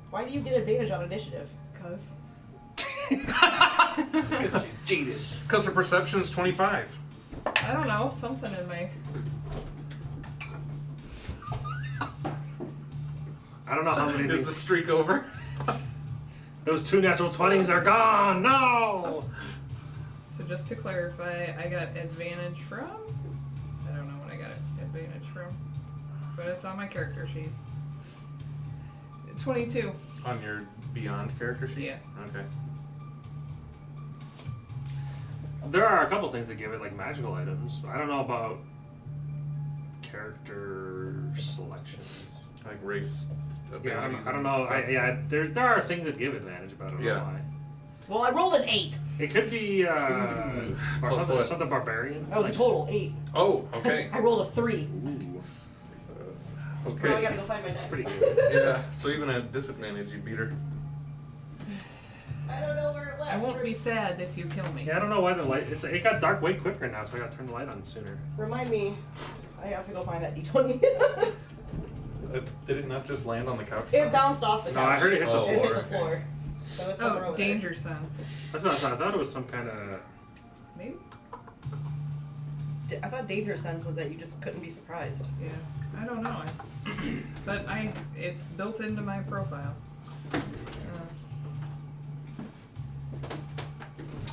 [SPEAKER 3] Why do you get advantage on initiative?
[SPEAKER 2] Cause.
[SPEAKER 5] Because she cheated.
[SPEAKER 4] Because her perception is 25.
[SPEAKER 2] I don't know, something in my.
[SPEAKER 1] I don't know how many of
[SPEAKER 4] Is the
[SPEAKER 1] these.
[SPEAKER 4] streak over?
[SPEAKER 1] Those 2 natural 20s are gone. No.
[SPEAKER 2] So just to clarify, I got advantage from. I don't know what I got advantage from, but it's on my character sheet. 22.
[SPEAKER 4] On your Beyond character sheet?
[SPEAKER 2] Yeah.
[SPEAKER 4] Okay.
[SPEAKER 1] There are a couple things that give it, like magical items. I don't know about character selections.
[SPEAKER 4] Like race
[SPEAKER 1] Yeah,
[SPEAKER 4] abilities
[SPEAKER 1] I don't
[SPEAKER 4] and
[SPEAKER 1] know.
[SPEAKER 4] stuff.
[SPEAKER 1] There are things that give advantage, but I don't know
[SPEAKER 4] Yeah.
[SPEAKER 1] why.
[SPEAKER 3] Well, I rolled an 8.
[SPEAKER 1] It could be
[SPEAKER 4] Plus what?
[SPEAKER 1] something barbarian.
[SPEAKER 3] That was a
[SPEAKER 1] like-
[SPEAKER 3] total 8.
[SPEAKER 4] Oh, okay.
[SPEAKER 3] I rolled a 3.
[SPEAKER 1] Ooh,
[SPEAKER 3] Now I
[SPEAKER 4] Okay.
[SPEAKER 3] gotta go find my dice.
[SPEAKER 1] pretty good.
[SPEAKER 4] Yeah, so even at disadvantage, you beat her.
[SPEAKER 3] I don't know where it went.
[SPEAKER 2] I won't be sad if you kill me.
[SPEAKER 1] Yeah, I don't know why the light. It got dark way quicker now, so I got to turn the light on sooner.
[SPEAKER 3] Remind me. I have to go find that D20.
[SPEAKER 4] Did it not just land on the couch?
[SPEAKER 3] It bounced off the couch.
[SPEAKER 1] No, I heard it hit the
[SPEAKER 4] Oh,
[SPEAKER 3] It hit
[SPEAKER 1] floor.
[SPEAKER 3] the floor. So it's somewhere
[SPEAKER 2] Oh,
[SPEAKER 3] over
[SPEAKER 2] danger sense.
[SPEAKER 1] That's what I thought. I thought it was some kind of.
[SPEAKER 2] Maybe?
[SPEAKER 3] there. I thought danger sense was that you just couldn't be surprised.
[SPEAKER 2] Yeah. I don't know. But it's built into my profile.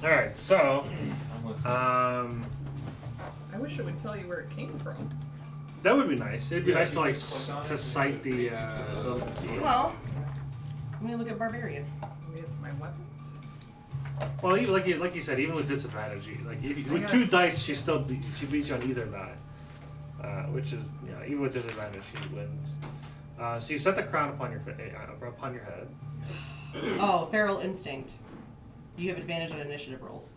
[SPEAKER 1] All right, so
[SPEAKER 4] I'm listening.
[SPEAKER 2] I wish it would tell you where it came from.
[SPEAKER 1] that would be nice. It'd be
[SPEAKER 4] Yeah,
[SPEAKER 1] nice
[SPEAKER 4] you
[SPEAKER 1] to like
[SPEAKER 4] can click on
[SPEAKER 1] to
[SPEAKER 4] it
[SPEAKER 1] cite
[SPEAKER 4] and
[SPEAKER 1] the.
[SPEAKER 3] Well, let me look at barbarian.
[SPEAKER 2] Maybe it's my weapons.
[SPEAKER 1] Well, even, like you said, even with disadvantage, like if you,
[SPEAKER 2] I
[SPEAKER 1] with
[SPEAKER 2] got
[SPEAKER 1] 2
[SPEAKER 2] a-
[SPEAKER 1] dice, she beats you on either die, which is even with disadvantage, she wins. So you set the crown upon your head.
[SPEAKER 3] Oh, feral instinct. You have advantage on initiative rolls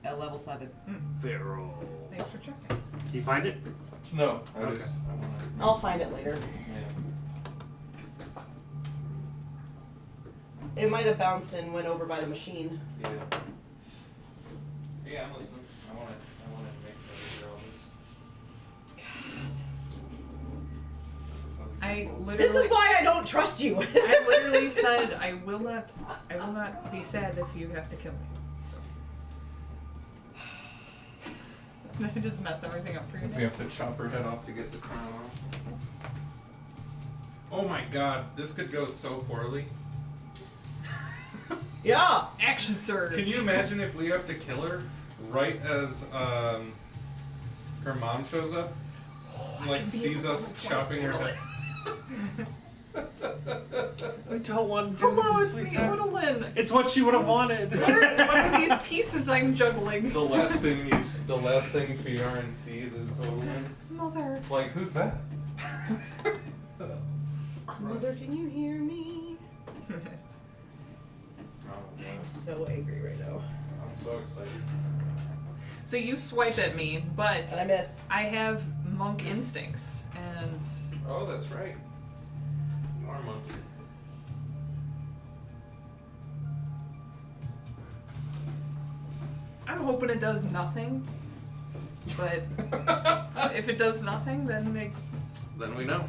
[SPEAKER 3] at level 7.
[SPEAKER 1] Feral.
[SPEAKER 2] Thanks for checking.
[SPEAKER 1] You find it?
[SPEAKER 4] No, I
[SPEAKER 1] Okay.
[SPEAKER 4] just. I wanna,
[SPEAKER 3] I'll find it later.
[SPEAKER 4] yeah.
[SPEAKER 3] It might have bounced and went over by the machine.
[SPEAKER 4] Yeah. Yeah, I'm listening. I want to make sure I hear all this.
[SPEAKER 2] I literally.
[SPEAKER 3] This is why I don't trust you.
[SPEAKER 2] I literally said I will not be sad if you have to kill me. Did I just mess everything up for you?
[SPEAKER 4] We have to chop her head off to get the crown off. Oh my god, this could go so poorly.
[SPEAKER 3] Yeah.
[SPEAKER 2] Action surge.
[SPEAKER 4] Can you imagine if we have to kill her right as her mom shows up? And, like
[SPEAKER 2] can be
[SPEAKER 4] sees
[SPEAKER 2] a
[SPEAKER 4] us
[SPEAKER 2] level
[SPEAKER 4] chopping her
[SPEAKER 2] 20
[SPEAKER 4] head.
[SPEAKER 1] I don't want to do
[SPEAKER 2] Hello,
[SPEAKER 1] this,
[SPEAKER 2] it's me,
[SPEAKER 1] sweetheart.
[SPEAKER 2] Odalyn.
[SPEAKER 1] It's what she would have wanted.
[SPEAKER 2] What are these pieces I'm juggling?
[SPEAKER 4] The last thing Fiorin sees is Odalyn.
[SPEAKER 2] Mother.
[SPEAKER 4] Like, who's that?
[SPEAKER 3] Mother, can you hear me? I'm so angry right now.
[SPEAKER 4] I'm so excited.
[SPEAKER 2] So you swipe at me, but
[SPEAKER 3] And I miss.
[SPEAKER 2] I have monk instincts, and
[SPEAKER 4] Oh, that's right. You are a monkey.
[SPEAKER 2] I'm hoping it does nothing. But if it does nothing, then
[SPEAKER 4] Then we know.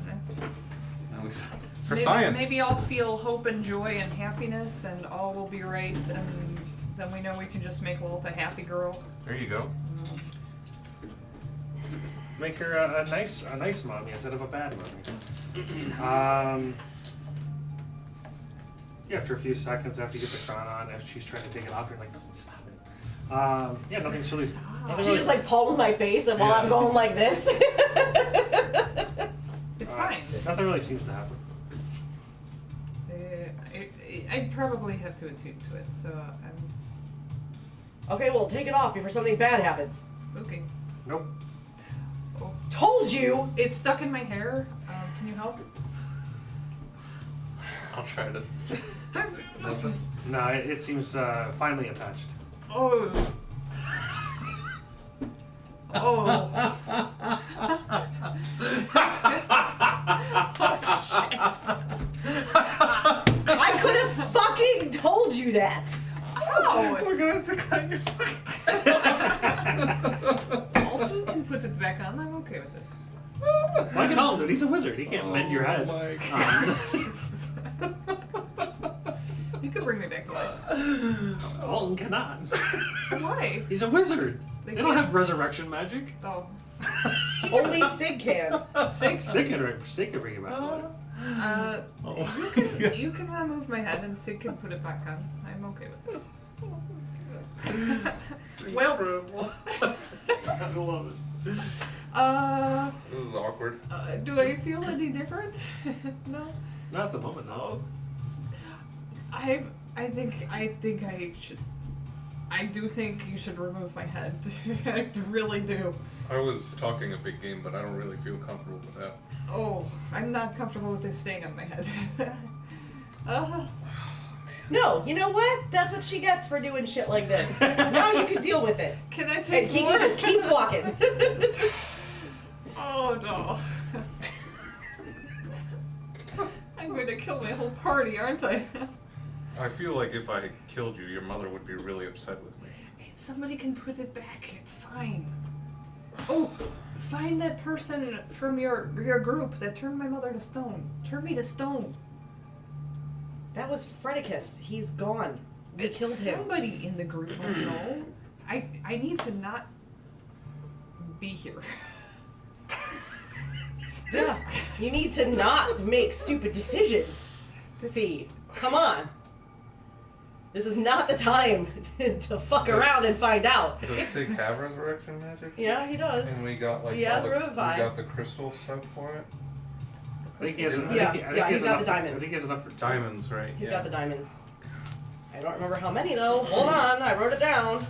[SPEAKER 4] Now we found it. For
[SPEAKER 2] maybe,
[SPEAKER 4] science.
[SPEAKER 2] maybe I'll feel hope and joy and happiness, and all will be right, and then we know we can just make Lilith a happy girl.
[SPEAKER 4] There you go.
[SPEAKER 1] Make her a nice mommy instead of a bad mommy. Yeah, after a few seconds after you get the crown on, if she's trying to take it off, you're like, no, stop it. Yeah, nothing's really. Nothing
[SPEAKER 3] She
[SPEAKER 1] really
[SPEAKER 3] just like palms my face, and while I'm going like this.
[SPEAKER 2] It's fine.
[SPEAKER 1] Nothing really seems to happen.
[SPEAKER 2] I'd probably have to attune to it, so I'm
[SPEAKER 3] Okay, well, take it off before something bad happens.
[SPEAKER 2] okay.
[SPEAKER 1] Nope.
[SPEAKER 2] Oh.
[SPEAKER 3] Told you!
[SPEAKER 2] It's stuck in my hair. Can you help?
[SPEAKER 4] I'll try to.
[SPEAKER 1] No, it seems finely attached.
[SPEAKER 2] Oh. Oh.
[SPEAKER 3] I could have fucking told you that!
[SPEAKER 2] How?
[SPEAKER 4] We're gonna have to cut your
[SPEAKER 2] Alton can put it back on. I'm okay with this.
[SPEAKER 1] Why can Alton do it? He's a wizard. He can't mend your head.
[SPEAKER 4] My
[SPEAKER 2] You could bring me back to life.
[SPEAKER 1] Alton cannot.
[SPEAKER 2] Why?
[SPEAKER 1] He's a wizard. They don't
[SPEAKER 2] can't-
[SPEAKER 1] have resurrection magic.
[SPEAKER 2] Oh.
[SPEAKER 3] Only Sid can.
[SPEAKER 2] Sick.
[SPEAKER 1] Sid can bring you back to life.
[SPEAKER 2] You can remove my head and Sid can put it back on. I'm okay with this. Well,
[SPEAKER 4] I love it. This is awkward.
[SPEAKER 2] Do I feel any different? No.
[SPEAKER 1] Not at the moment, no.
[SPEAKER 2] Oh. I think I should. I do think you should remove my head. I really do.
[SPEAKER 4] I was talking a big game, but I don't really feel comfortable with that.
[SPEAKER 2] Oh, I'm not comfortable with this staying on my head.
[SPEAKER 3] No, you know what? That's what she gets for doing shit like this. Now you can deal with it.
[SPEAKER 2] Can I take
[SPEAKER 3] And Kiki
[SPEAKER 2] more?
[SPEAKER 3] just keeps walking.
[SPEAKER 2] Oh no. I'm going to kill my whole party, aren't I?
[SPEAKER 4] I feel like if I killed you, your mother would be really upset with me.
[SPEAKER 2] Somebody can put it back. It's fine. Oh, find that person from your group that turned my mother to stone. Turn me to stone.
[SPEAKER 3] That was Fredicus. He's gone. We killed him.
[SPEAKER 2] Somebody in the group must know. I need to not be here.
[SPEAKER 3] Yeah. You need to not make stupid decisions. Fee. Come on. This is not the time to fuck around and find out.
[SPEAKER 4] Does Sig have resurrection magic?
[SPEAKER 3] Yeah, he does.
[SPEAKER 4] And we got like
[SPEAKER 3] He has
[SPEAKER 4] all the,
[SPEAKER 3] Revivify.
[SPEAKER 4] we got the crystal stuff for it.
[SPEAKER 1] I think he has,
[SPEAKER 3] He's got the
[SPEAKER 1] I
[SPEAKER 3] diamonds.
[SPEAKER 1] think he has enough for two.
[SPEAKER 4] Diamonds, right?
[SPEAKER 3] He's
[SPEAKER 4] yeah.
[SPEAKER 3] got the diamonds. I don't remember how many though. Hold on, I wrote it down.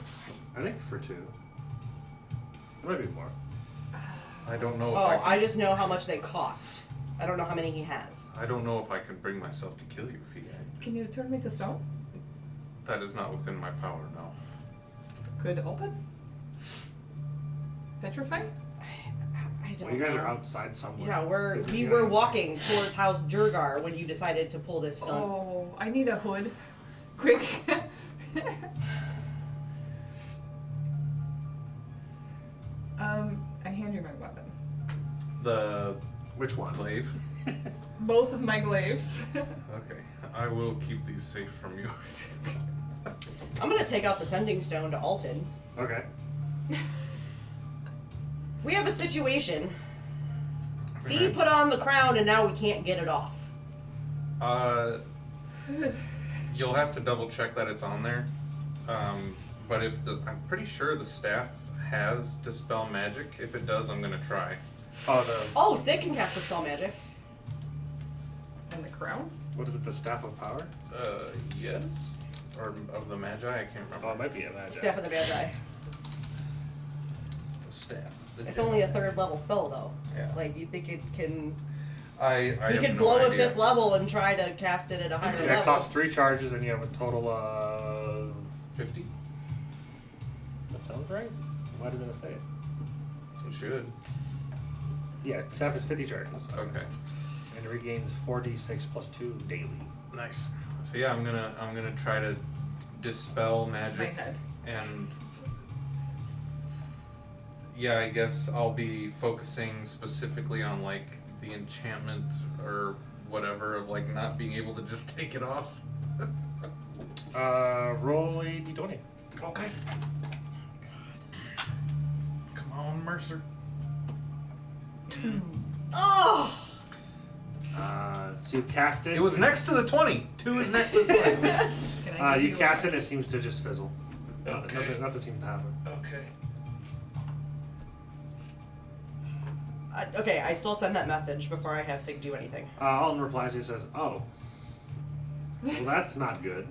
[SPEAKER 1] I think for two. It might be more.
[SPEAKER 4] I don't know if
[SPEAKER 3] Oh,
[SPEAKER 4] I can.
[SPEAKER 3] I just know how much they cost. I don't know how many he has.
[SPEAKER 4] I don't know if I can bring myself to kill you, Fee.
[SPEAKER 2] Can you turn me to stone?
[SPEAKER 4] That is not within my power, no.
[SPEAKER 2] Could Alton? Petrify?
[SPEAKER 3] I don't
[SPEAKER 1] Well, you guys
[SPEAKER 3] know.
[SPEAKER 1] are outside somewhere.
[SPEAKER 3] Yeah,
[SPEAKER 1] Is it
[SPEAKER 3] we
[SPEAKER 1] you
[SPEAKER 3] were
[SPEAKER 1] guys?
[SPEAKER 3] walking towards House Durgar when you decided to pull this stunt.
[SPEAKER 2] Oh, I need a hood. Quick. I hand you my weapon.
[SPEAKER 4] The
[SPEAKER 1] Which one?
[SPEAKER 4] glaive?
[SPEAKER 2] Both of my glaives.
[SPEAKER 4] Okay. I will keep these safe from you.
[SPEAKER 3] I'm gonna take out the sending stone to Alton.
[SPEAKER 1] Okay.
[SPEAKER 3] We have a situation. Fee put on the crown and now we can't get it off.
[SPEAKER 4] You'll have to double check that it's on there. But if I'm pretty sure the staff has dispel magic. If it does, I'm gonna try.
[SPEAKER 3] Oh, Sid can cast Dispel Magic.
[SPEAKER 2] And the crown?
[SPEAKER 1] What is it? The Staff of Power?
[SPEAKER 4] Yes. Or of the Magi, I can't remember.
[SPEAKER 1] Oh, it might be a magic.
[SPEAKER 3] Staff of the Magi.
[SPEAKER 4] The staff.
[SPEAKER 3] It's only a 3rd level spell though.
[SPEAKER 4] Yeah.
[SPEAKER 3] Like, you think it can...
[SPEAKER 4] I
[SPEAKER 3] He
[SPEAKER 4] have
[SPEAKER 3] could
[SPEAKER 4] no
[SPEAKER 3] blow a
[SPEAKER 4] idea.
[SPEAKER 3] 5th level and try to cast it at a higher
[SPEAKER 1] Yeah,
[SPEAKER 3] level.
[SPEAKER 1] it costs 3 charges, and you have a total of
[SPEAKER 4] 50.
[SPEAKER 1] That sounds right. Why doesn't it say it?
[SPEAKER 4] It should.
[SPEAKER 1] Yeah, staff is 50 charges,
[SPEAKER 4] Okay.
[SPEAKER 1] and it regains 4d6 plus 2 daily.
[SPEAKER 4] Nice. So yeah, I'm gonna try to dispel magic
[SPEAKER 2] My head.
[SPEAKER 4] and yeah, I guess I'll be focusing specifically on like the enchantment or whatever of like not being able to just take it off.
[SPEAKER 1] Roll a d20.
[SPEAKER 4] Okay. Come on, Mercer.
[SPEAKER 3] Oh!
[SPEAKER 1] So you cast it.
[SPEAKER 4] It was next to the 20. 2 is next to the 20.
[SPEAKER 2] Can I give
[SPEAKER 1] You cast
[SPEAKER 2] a-
[SPEAKER 1] it, it seems to just fizzle.
[SPEAKER 4] Okay.
[SPEAKER 1] Nothing seems to happen.
[SPEAKER 4] Okay.
[SPEAKER 3] Okay, I still send that message before I have Sig do anything.
[SPEAKER 1] Alton replies, he says, "Oh. Well, that's not good."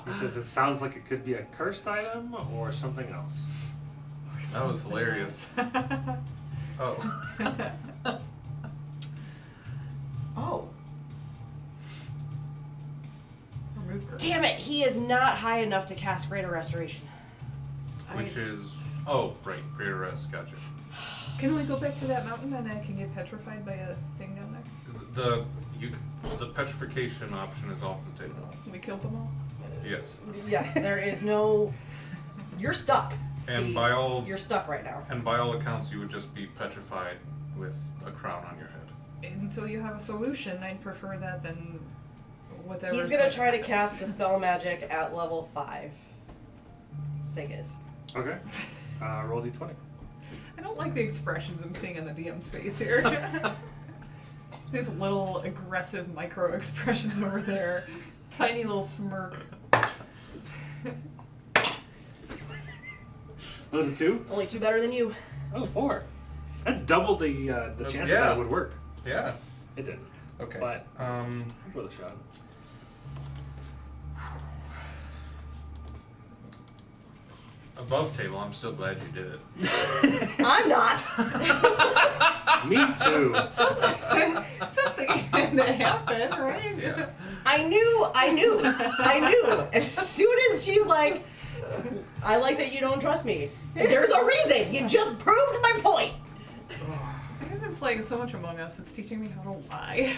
[SPEAKER 1] He says, "It sounds like it could be a cursed item or something else."
[SPEAKER 4] That was hilarious. Oh.
[SPEAKER 3] Oh.
[SPEAKER 2] Remove curse.
[SPEAKER 3] Damn it, he is not high enough to cast Greater Restoration.
[SPEAKER 4] Which is right, Greater Rest, gotcha.
[SPEAKER 2] Can we go back to that mountain and I can get petrified by a thing down there?
[SPEAKER 4] The petrification option is off the table.
[SPEAKER 2] We killed them all?
[SPEAKER 4] Yes.
[SPEAKER 3] Yes, there is no... You're stuck.
[SPEAKER 4] And by all
[SPEAKER 3] You're stuck right now.
[SPEAKER 4] accounts, you would just be petrified with a crown on your head.
[SPEAKER 2] Until you have a solution, I'd prefer that than whatever.
[SPEAKER 3] He's gonna try to cast Dispel Magic at level 5. Sig is.
[SPEAKER 1] Okay. Roll d20.
[SPEAKER 2] I don't like the expressions I'm seeing on the DM's face here. These little aggressive micro expressions over there. Tiny little smirk.
[SPEAKER 1] Was it 2?
[SPEAKER 3] Only 2 better than you.
[SPEAKER 1] That was 4. That's double the chance
[SPEAKER 4] yeah.
[SPEAKER 1] that it would work.
[SPEAKER 4] Yeah.
[SPEAKER 1] It didn't.
[SPEAKER 4] Okay.
[SPEAKER 1] But it's worth a shot.
[SPEAKER 4] Above table, I'm so glad you did it.
[SPEAKER 3] I'm not.
[SPEAKER 1] Me too.
[SPEAKER 2] Something had to happen, right?
[SPEAKER 4] Yeah.
[SPEAKER 3] I knew. As soon as she's like, I like that you don't trust me. There's a reason. You just proved my point.
[SPEAKER 2] I've been playing so much Among Us, it's teaching me how to lie.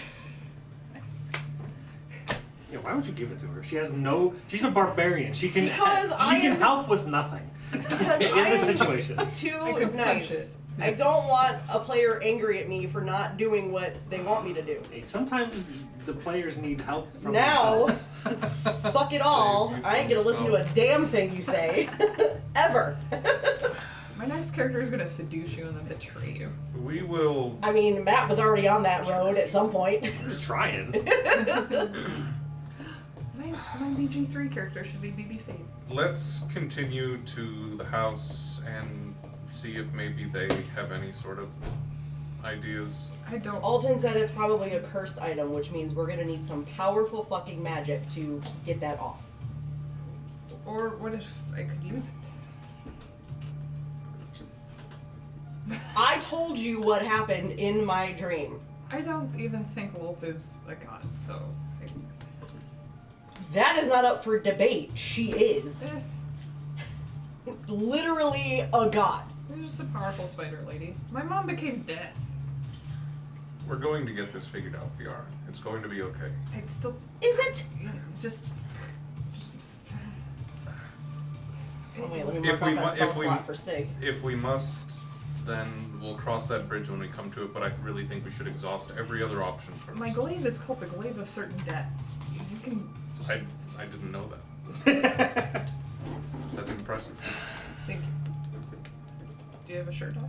[SPEAKER 1] Yeah, why would you give it to her? She has no. She's a barbarian. She can.
[SPEAKER 3] Because
[SPEAKER 1] she
[SPEAKER 3] I
[SPEAKER 1] can
[SPEAKER 3] am-
[SPEAKER 1] help with nothing.
[SPEAKER 3] Because
[SPEAKER 1] In
[SPEAKER 3] I
[SPEAKER 1] this
[SPEAKER 3] am
[SPEAKER 1] situation.
[SPEAKER 2] I
[SPEAKER 3] too
[SPEAKER 2] could punch it.
[SPEAKER 3] nice. I don't want a player angry at me for not doing what they want me to do.
[SPEAKER 1] Hey, sometimes the players need help from
[SPEAKER 3] Now,
[SPEAKER 1] themselves.
[SPEAKER 3] fuck it all.
[SPEAKER 4] You
[SPEAKER 3] I ain't gonna listen to a damn thing you say. Ever.
[SPEAKER 2] My next character is gonna seduce you and then betray you.
[SPEAKER 4] We will.
[SPEAKER 3] I mean, Matt was already on that road at some point.
[SPEAKER 1] I'm just trying.
[SPEAKER 2] My BG3 character should be BB Fade.
[SPEAKER 4] Let's continue to the house and see if maybe they have any sort of ideas.
[SPEAKER 2] I don't.
[SPEAKER 3] Alton said it's probably a cursed item, which means we're gonna need some powerful fucking magic to get that off.
[SPEAKER 2] Or what if I could use it?
[SPEAKER 3] I told you what happened in my dream.
[SPEAKER 2] I don't even think Wolf is a god, so.
[SPEAKER 3] That is not up for debate. She is. Literally a god.
[SPEAKER 2] You're just a powerful spider lady. My mom became death.
[SPEAKER 4] We're going to get this figured out, VR. It's going to be okay.
[SPEAKER 2] I'd still.
[SPEAKER 3] Is it?
[SPEAKER 2] Just.
[SPEAKER 3] Oh, wait, let me
[SPEAKER 4] If
[SPEAKER 3] mark
[SPEAKER 4] we
[SPEAKER 3] off
[SPEAKER 4] mu-
[SPEAKER 3] that spell
[SPEAKER 4] if we-
[SPEAKER 3] slot for Sig.
[SPEAKER 4] If we must, then we'll cross that bridge when we come to it, but I really think we should exhaust every other option first.
[SPEAKER 2] My glaive is called the Glaive of Certain Death. You can. Just
[SPEAKER 4] I didn't know that. That's impressive.
[SPEAKER 2] Thank you. Do you have a shirt on?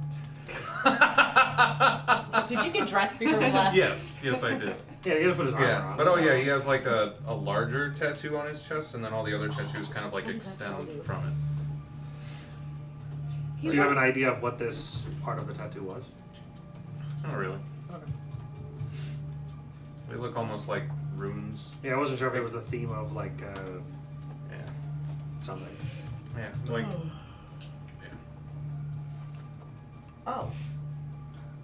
[SPEAKER 3] Did you get dressed before we left?
[SPEAKER 4] Yes, I did.
[SPEAKER 1] Yeah, you gotta put his armor
[SPEAKER 4] Yeah,
[SPEAKER 1] on.
[SPEAKER 4] but oh yeah, he has like a larger tattoo on his chest, and then all the other tattoos kind of like
[SPEAKER 3] What does that
[SPEAKER 4] extend
[SPEAKER 3] spell do?
[SPEAKER 4] from it.
[SPEAKER 1] Do you have an idea of what this part of the tattoo was?
[SPEAKER 4] Not really.
[SPEAKER 1] Okay.
[SPEAKER 4] They look almost like runes.
[SPEAKER 1] Yeah, I wasn't sure if it was a theme of like
[SPEAKER 4] Yeah.
[SPEAKER 1] something.
[SPEAKER 4] Yeah. Like.
[SPEAKER 3] Oh.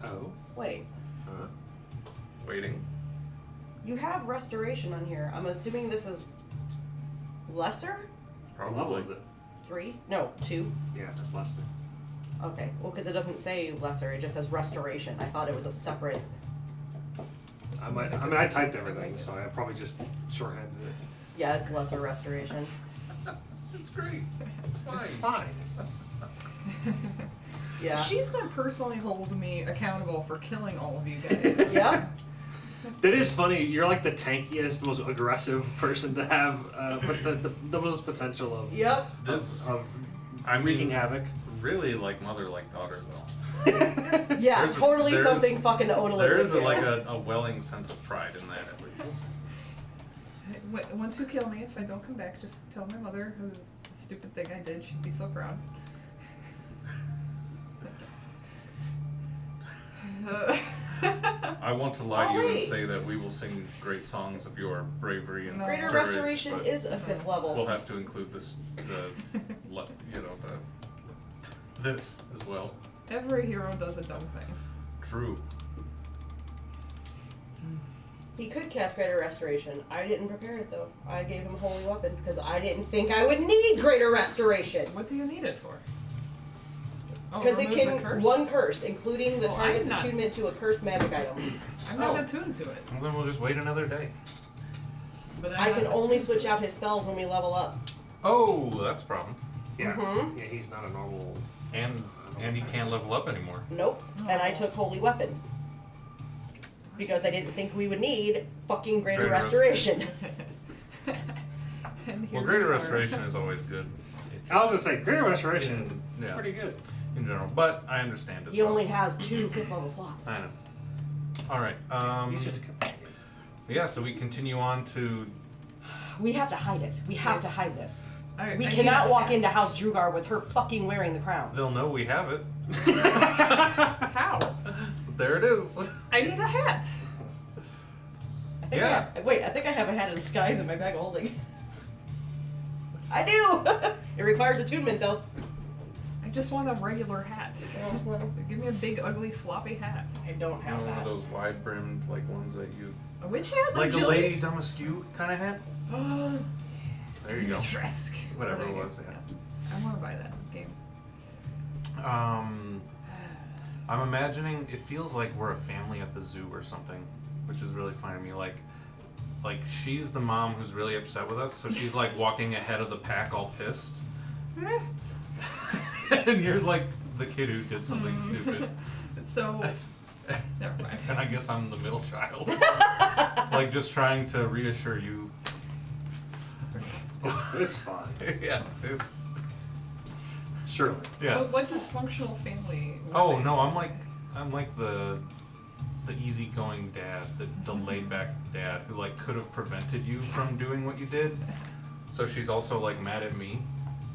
[SPEAKER 1] Oh.
[SPEAKER 3] Wait.
[SPEAKER 1] Huh?
[SPEAKER 4] Waiting.
[SPEAKER 3] You have restoration on here. I'm assuming this is lesser?
[SPEAKER 1] What level is it?
[SPEAKER 3] 3? No, 2.
[SPEAKER 1] Yeah, that's Lester.
[SPEAKER 3] Okay. Well, because it doesn't say lesser. It just says restoration. I thought it was a separate.
[SPEAKER 1] I typed everything, so I probably just shorthanded it.
[SPEAKER 3] Yeah, it's lesser restoration.
[SPEAKER 4] It's great. It's fine.
[SPEAKER 1] It's fine.
[SPEAKER 3] Yeah.
[SPEAKER 2] She's gonna personally hold me accountable for killing all of you guys.
[SPEAKER 3] Yep.
[SPEAKER 1] That is funny. You're like the tankiest, most aggressive person to have, but the most potential of
[SPEAKER 3] Yep.
[SPEAKER 4] This,
[SPEAKER 1] of
[SPEAKER 4] I mean,
[SPEAKER 1] wreaking havoc.
[SPEAKER 4] really like mother, like daughter, though.
[SPEAKER 3] Yeah,
[SPEAKER 4] There's
[SPEAKER 3] totally
[SPEAKER 4] there's-
[SPEAKER 3] something fucking to own a
[SPEAKER 4] There is
[SPEAKER 3] little bit.
[SPEAKER 4] a welling sense of pride in that, at least.
[SPEAKER 2] Once you kill me, if I don't come back, just tell my mother who the stupid thing I did. She'd be so proud.
[SPEAKER 4] I want to lie to you and
[SPEAKER 3] Alright.
[SPEAKER 4] say that we will sing great songs of your bravery and
[SPEAKER 2] No.
[SPEAKER 3] Greater
[SPEAKER 4] courage,
[SPEAKER 3] restoration
[SPEAKER 4] but
[SPEAKER 3] is a 5th level.
[SPEAKER 4] we'll have to include this, this as well.
[SPEAKER 2] Every hero does a dumb thing.
[SPEAKER 4] True.
[SPEAKER 3] He could cast Greater Restoration. I didn't prepare it though. I gave him Holy Weapon because I didn't think I would need Greater Restoration.
[SPEAKER 2] What do you need it for? Oh,
[SPEAKER 3] Because it
[SPEAKER 2] removes a
[SPEAKER 3] can
[SPEAKER 2] curse?
[SPEAKER 3] one curse, including the
[SPEAKER 2] Oh,
[SPEAKER 3] target's
[SPEAKER 2] I'm not-
[SPEAKER 3] attunement to a cursed magic item.
[SPEAKER 2] I'm not
[SPEAKER 4] Oh.
[SPEAKER 2] attuned to it.
[SPEAKER 4] Well, then we'll just wait another day.
[SPEAKER 2] But
[SPEAKER 3] I
[SPEAKER 2] I'm
[SPEAKER 3] can
[SPEAKER 2] not
[SPEAKER 3] only
[SPEAKER 2] attuned to
[SPEAKER 3] switch
[SPEAKER 2] it.
[SPEAKER 3] out his spells when we level up.
[SPEAKER 4] Oh, that's a problem.
[SPEAKER 1] Yeah.
[SPEAKER 3] Mhm.
[SPEAKER 1] Yeah, he's not a normal.
[SPEAKER 4] And he can't level up anymore.
[SPEAKER 3] Nope. And I
[SPEAKER 2] Oh.
[SPEAKER 3] took Holy Weapon. Because I didn't think we would need fucking Greater
[SPEAKER 4] Greater
[SPEAKER 3] Restoration.
[SPEAKER 2] And
[SPEAKER 4] Well,
[SPEAKER 2] here
[SPEAKER 4] greater
[SPEAKER 2] we are.
[SPEAKER 4] restoration is always good. It
[SPEAKER 1] I was
[SPEAKER 4] just-
[SPEAKER 1] gonna say, Greater Restoration,
[SPEAKER 4] Yeah.
[SPEAKER 1] pretty good.
[SPEAKER 4] in general, but I understand it.
[SPEAKER 3] He only has 2 5th level slots.
[SPEAKER 4] I know. All right.
[SPEAKER 1] He's just a companion.
[SPEAKER 4] Yeah. So we continue on to.
[SPEAKER 3] We have to hide it. We have to
[SPEAKER 2] Yes.
[SPEAKER 3] hide this.
[SPEAKER 2] I
[SPEAKER 3] We
[SPEAKER 2] need
[SPEAKER 3] cannot
[SPEAKER 2] a
[SPEAKER 3] walk
[SPEAKER 2] hat.
[SPEAKER 3] into House Drugar with her fucking wearing the crown.
[SPEAKER 4] They'll know we have it.
[SPEAKER 2] How?
[SPEAKER 4] There it is.
[SPEAKER 2] I need a hat.
[SPEAKER 3] I think
[SPEAKER 4] Yeah.
[SPEAKER 3] I think I have a hat of disguise in my bag of holding. I do! It requires attunement though.
[SPEAKER 2] I just want a regular hat. Give me a big, ugly, floppy hat.
[SPEAKER 3] I don't
[SPEAKER 4] You
[SPEAKER 3] have
[SPEAKER 4] know, one of
[SPEAKER 3] that.
[SPEAKER 4] those wide brimmed like ones that you
[SPEAKER 2] A witch hat?
[SPEAKER 4] like a
[SPEAKER 2] Jill?
[SPEAKER 4] Lady Dumaskew kind of hat.
[SPEAKER 2] Oh,
[SPEAKER 4] There you go.
[SPEAKER 2] Dimitrescu.
[SPEAKER 4] Whatever
[SPEAKER 2] There
[SPEAKER 4] it
[SPEAKER 2] you
[SPEAKER 4] was.
[SPEAKER 2] go.
[SPEAKER 4] Yeah.
[SPEAKER 2] I want to buy that game.
[SPEAKER 4] I'm imagining it feels like we're a family at the zoo or something, which is really funny to me. Like she's the mom who's really upset with us, so she's like walking ahead of the pack, all pissed, and you're like the kid who did something stupid.
[SPEAKER 2] So, never mind.
[SPEAKER 4] And I guess I'm the middle child, like just trying to reassure you.
[SPEAKER 1] It's fine.
[SPEAKER 4] Yeah, it's
[SPEAKER 1] Surely.
[SPEAKER 4] yeah.
[SPEAKER 2] What dysfunctional family? were
[SPEAKER 4] Oh
[SPEAKER 2] they?
[SPEAKER 4] no, I'm like the easygoing dad, the laid back dad who like could have prevented you from doing what you did. So she's also like mad at me.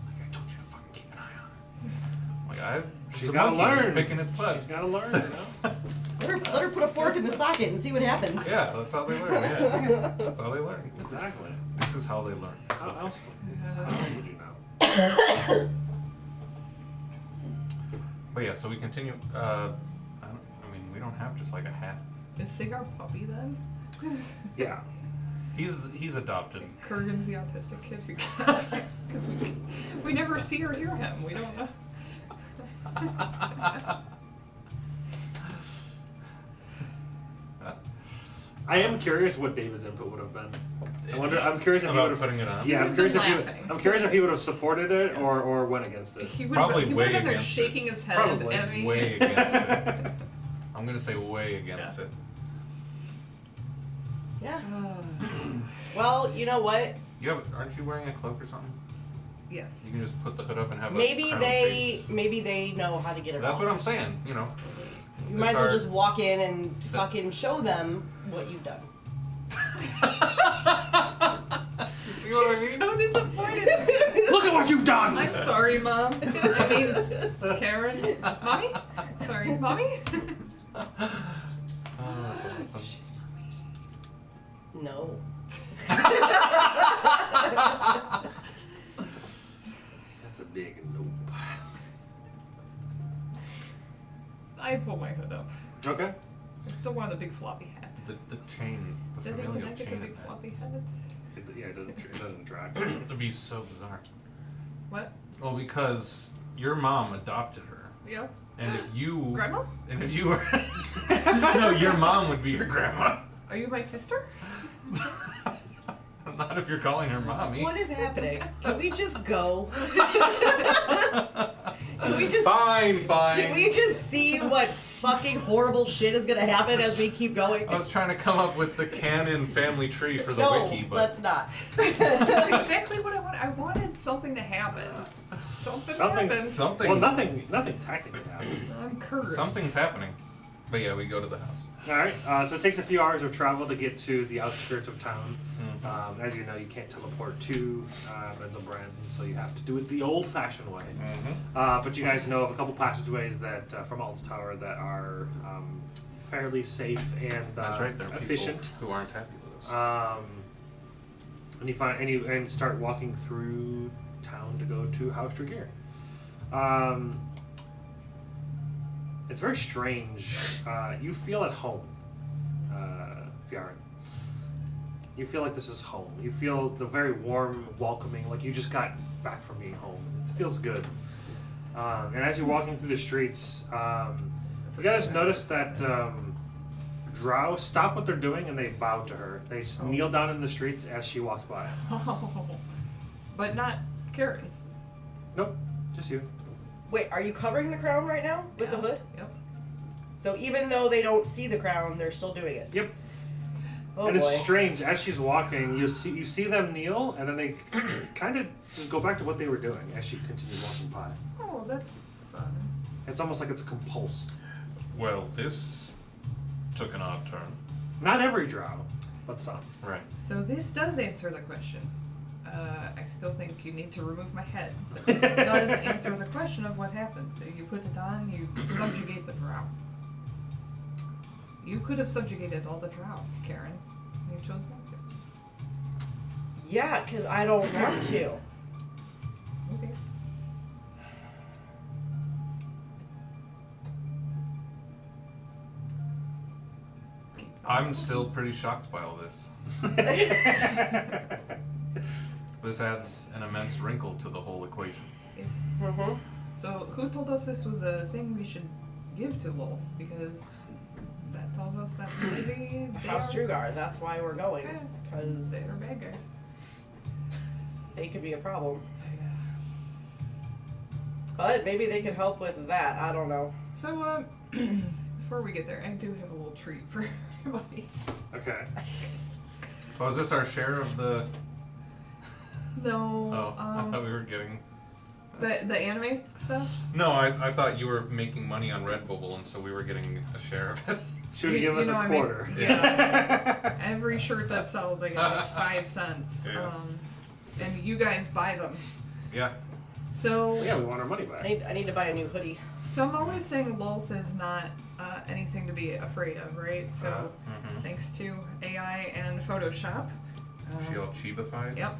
[SPEAKER 4] Like I told you to fucking keep an eye on her. Like
[SPEAKER 1] She's
[SPEAKER 4] the
[SPEAKER 1] gotta
[SPEAKER 4] monkey was
[SPEAKER 1] learn.
[SPEAKER 4] picking its butt.
[SPEAKER 1] She's gotta learn, you know?
[SPEAKER 3] Let her put a fork in the socket and see what happens.
[SPEAKER 4] Yeah, that's how they learn. Yeah, that's how they learn.
[SPEAKER 1] Exactly.
[SPEAKER 4] This is how they learn. It's
[SPEAKER 1] How
[SPEAKER 4] okay.
[SPEAKER 1] else would you know?
[SPEAKER 4] But yeah, so we continue. I mean, we don't have just like a hat.
[SPEAKER 2] Is Sigar puppy then?
[SPEAKER 1] Yeah.
[SPEAKER 4] He's adopted.
[SPEAKER 2] Kurgan's the autistic kid because we never see or hear him. We don't know.
[SPEAKER 1] I am curious what David's input would have been. I'm curious if he
[SPEAKER 4] About
[SPEAKER 1] would have
[SPEAKER 4] putting it on.
[SPEAKER 1] Yeah, I'm curious if he
[SPEAKER 2] laughing.
[SPEAKER 1] I'm curious if he would have supported it or went against it.
[SPEAKER 2] He would
[SPEAKER 4] Probably
[SPEAKER 2] he
[SPEAKER 4] way
[SPEAKER 2] would have been there
[SPEAKER 4] against it.
[SPEAKER 2] shaking his head
[SPEAKER 1] Probably.
[SPEAKER 2] at me.
[SPEAKER 4] Way against it. I'm gonna say way against
[SPEAKER 2] Yeah.
[SPEAKER 4] it.
[SPEAKER 3] Yeah. Well, you know what?
[SPEAKER 4] Aren't you wearing a cloak or something?
[SPEAKER 2] Yes.
[SPEAKER 4] You can just put the hood up and have
[SPEAKER 3] Maybe
[SPEAKER 4] a crown
[SPEAKER 3] they know how to get it
[SPEAKER 4] That's
[SPEAKER 3] off.
[SPEAKER 4] what I'm saying. You know.
[SPEAKER 3] You might as
[SPEAKER 4] It's
[SPEAKER 3] well
[SPEAKER 4] our-
[SPEAKER 3] just walk in and fucking show them what you've done.
[SPEAKER 4] You see what I
[SPEAKER 2] She's
[SPEAKER 4] mean?
[SPEAKER 2] so disappointed.
[SPEAKER 1] Look at what you've done!
[SPEAKER 2] I'm sorry, Mom. I mean, Karen. Mommy? Sorry, Mommy?
[SPEAKER 4] Oh, that's awesome.
[SPEAKER 2] She's Mommy.
[SPEAKER 3] No.
[SPEAKER 1] That's a big nope.
[SPEAKER 2] I pull my hood up.
[SPEAKER 1] Okay.
[SPEAKER 2] I still want the big floppy hat.
[SPEAKER 4] The chain, the
[SPEAKER 2] Did they
[SPEAKER 4] familial
[SPEAKER 2] connect it to
[SPEAKER 4] chain.
[SPEAKER 2] the big floppy hat?
[SPEAKER 1] Yeah, it doesn't track.
[SPEAKER 4] It'd be so bizarre.
[SPEAKER 2] What?
[SPEAKER 4] Well, because your mom adopted her,
[SPEAKER 2] Yep.
[SPEAKER 4] and if you
[SPEAKER 2] Grandma?
[SPEAKER 4] were no, your mom would be your grandma.
[SPEAKER 2] Are you my sister?
[SPEAKER 4] Not if you're calling her mommy.
[SPEAKER 3] What is happening? Can we just go? Can we just
[SPEAKER 4] Fine.
[SPEAKER 3] Can we just see what fucking horrible shit is gonna happen as we keep going?
[SPEAKER 4] I was trying to come up with the canon family tree for the
[SPEAKER 3] no,
[SPEAKER 4] wiki, but
[SPEAKER 3] let's not.
[SPEAKER 2] That's exactly what I wanted. I wanted something to happen. Something happened.
[SPEAKER 4] something.
[SPEAKER 1] Well, nothing technically happened.
[SPEAKER 2] I'm cursed.
[SPEAKER 4] Something's happening. But yeah, we go to the house.
[SPEAKER 1] All right. So it takes a few hours of travel to get to the outskirts of town.
[SPEAKER 4] Mm.
[SPEAKER 1] As you know, you can't teleport to Renzelbrand, so you have to do it the old-fashioned way.
[SPEAKER 4] Mm-hmm.
[SPEAKER 1] But you guys know of a couple passageways that from Alton's Tower that are fairly safe and
[SPEAKER 4] That's right. There are
[SPEAKER 1] efficient.
[SPEAKER 4] people who aren't happy with us.
[SPEAKER 1] And you find and start walking through town to go to House Drear. It's very strange. You feel at home, Fiaran. You feel like this is home. You feel the very warm, welcoming, like you just got back from being home. It feels good. And as you're walking through the streets, you guys notice that Drow stop what they're doing and they bow to her. They kneel down in the streets as she walks by.
[SPEAKER 2] Oh, but not Karen.
[SPEAKER 1] Nope, just you.
[SPEAKER 3] Wait, are you covering the crown right now with the
[SPEAKER 2] Yeah.
[SPEAKER 3] hood?
[SPEAKER 2] Yep.
[SPEAKER 3] So even though they don't see the crown, they're still doing it.
[SPEAKER 1] Yep.
[SPEAKER 3] Oh
[SPEAKER 1] And
[SPEAKER 3] boy.
[SPEAKER 1] it's strange as she's walking. You see them kneel, and then they kind of just go back to what they were doing as she continued walking by.
[SPEAKER 2] Oh, that's fun.
[SPEAKER 1] It's almost like it's compulsed.
[SPEAKER 4] Well, this took an odd turn.
[SPEAKER 1] Not every drow, but some.
[SPEAKER 4] Right.
[SPEAKER 2] So this does answer the question. I still think you need to remove my head, but this does answer the question of what happens. So you put it on, you subjugate the drow. You could have subjugated all the drow, Karen. You chose not to.
[SPEAKER 3] Yeah, because I don't want to.
[SPEAKER 2] Okay.
[SPEAKER 4] I'm still pretty shocked by all this. This adds an immense wrinkle to the whole equation.
[SPEAKER 2] Yes.
[SPEAKER 3] Mm-hmm.
[SPEAKER 2] So who told us this was a thing we should give to Lolth? Because that tells us that maybe they
[SPEAKER 3] House
[SPEAKER 2] are,
[SPEAKER 3] Drugar, that's why we're going.
[SPEAKER 2] Okay.
[SPEAKER 3] Because
[SPEAKER 2] they are bad guys.
[SPEAKER 3] they could be a problem. But maybe they could help with that. I don't know.
[SPEAKER 2] So, before we get there, I do have a little treat for everybody.
[SPEAKER 1] Okay.
[SPEAKER 4] Oh, is this our share of the...
[SPEAKER 2] No,
[SPEAKER 4] Oh, I thought we were getting...
[SPEAKER 2] the anime stuff?
[SPEAKER 4] No, I thought you were making money on Redbubble, and so we were getting a share of it.
[SPEAKER 1] Should have given us
[SPEAKER 2] know,
[SPEAKER 1] a
[SPEAKER 2] I mean,
[SPEAKER 1] quarter.
[SPEAKER 2] yeah. Every shirt that sells, I get like 5 cents.
[SPEAKER 4] Yeah.
[SPEAKER 2] And you guys buy them.
[SPEAKER 4] Yeah.
[SPEAKER 2] So,
[SPEAKER 1] Yeah, we want our money back.
[SPEAKER 3] I need to buy a new hoodie.
[SPEAKER 2] so I'm always saying Lolth is not anything to be afraid of, right? So,
[SPEAKER 4] Mhm.
[SPEAKER 2] thanks to AI and Photoshop.
[SPEAKER 4] She all chibified?
[SPEAKER 2] Yep.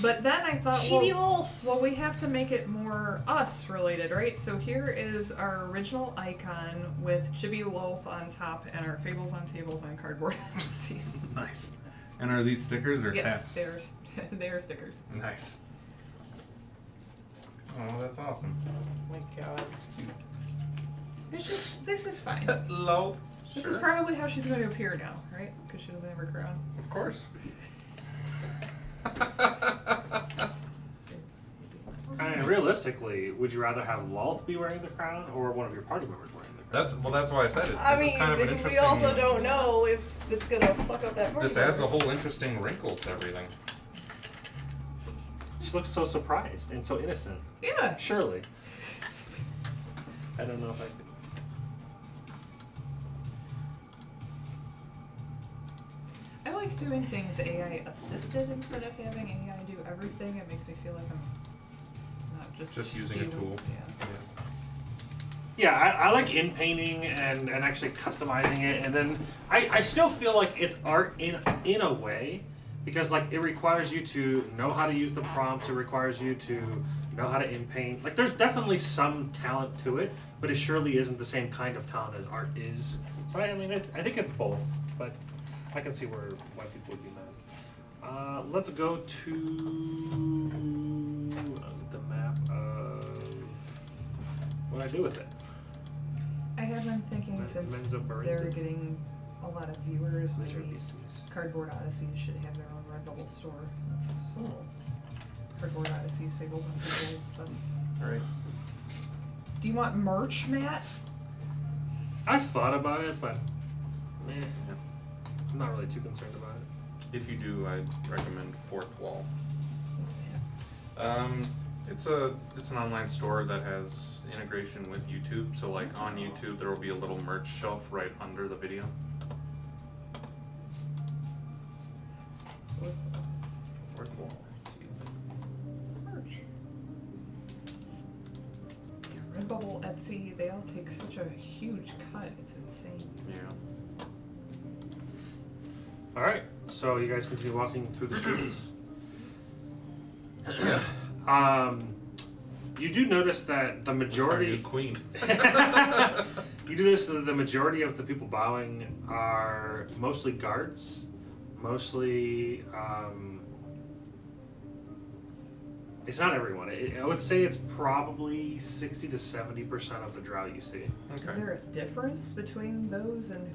[SPEAKER 2] But then I thought,
[SPEAKER 3] Chibi
[SPEAKER 2] well,
[SPEAKER 3] Wolf!
[SPEAKER 2] well, we have to make it more us related, right? So here is our original icon with Chibi Lolth on top and our Fables on Tables on cardboard. Jeez.
[SPEAKER 4] Nice. And are these stickers or
[SPEAKER 2] Yes,
[SPEAKER 4] tats?
[SPEAKER 2] they are stickers.
[SPEAKER 4] Nice. Oh, that's awesome.
[SPEAKER 3] Oh my god.
[SPEAKER 4] That's cute.
[SPEAKER 2] It's just, this is fine.
[SPEAKER 4] Hello.
[SPEAKER 2] This is probably how she's going to appear now, right? Because she doesn't have her crown.
[SPEAKER 4] Of course.
[SPEAKER 1] I mean, realistically, would you rather have Lolth be wearing the crown or one of your party members wearing the crown?
[SPEAKER 4] That's why I said it.
[SPEAKER 3] I
[SPEAKER 4] This
[SPEAKER 3] mean,
[SPEAKER 4] is kind of an
[SPEAKER 3] we
[SPEAKER 4] interesting...
[SPEAKER 3] also don't know if it's gonna fuck up that party.
[SPEAKER 4] This adds a
[SPEAKER 3] member.
[SPEAKER 4] whole interesting wrinkle to everything.
[SPEAKER 1] She looks so surprised and so innocent.
[SPEAKER 2] Yeah.
[SPEAKER 1] Surely. I don't know if I could.
[SPEAKER 2] I like doing things AI assisted instead of having AI do everything. It makes me feel like I'm not just
[SPEAKER 4] Using a
[SPEAKER 2] stealing-
[SPEAKER 4] tool.
[SPEAKER 2] Yeah.
[SPEAKER 1] Yeah, I like in painting and actually customizing it, and then I still feel like it's art in a way, because like it requires you to know how to use the prompts. It requires you to know how to in-paint. Like, there's definitely some talent to it, but it surely isn't the same kind of talent as art is. So, I mean, I think it's both, but I can see why people would be mad. Let's go to the map of what I do with it.
[SPEAKER 2] I have been thinking since they're getting a lot of viewers, maybe Cardboard Odysseys should have their own Redbubble store. That's Cardboard Odysseys, Fables on Fables stuff.
[SPEAKER 4] Alright.
[SPEAKER 2] Do you want merch, Matt?
[SPEAKER 1] I've thought about it, but I'm not really too concerned about it.
[SPEAKER 4] If you do, I'd recommend Fourth Wall.
[SPEAKER 2] What's that?
[SPEAKER 4] It's an online store that has integration with YouTube. So like on YouTube, there will be a little merch shelf right under the video. Fourth Wall.
[SPEAKER 2] Merch. Redbubble, Etsy, they all take such a huge cut. It's insane.
[SPEAKER 4] Yeah.
[SPEAKER 1] All right, so you guys continue walking through the streets. You do notice that the majority
[SPEAKER 4] queen.
[SPEAKER 1] You do notice that the majority of the people bowing are mostly guards, mostly. It's not everyone. I would say it's probably 60 to 70% of the drow you see.
[SPEAKER 2] Is there a difference between those and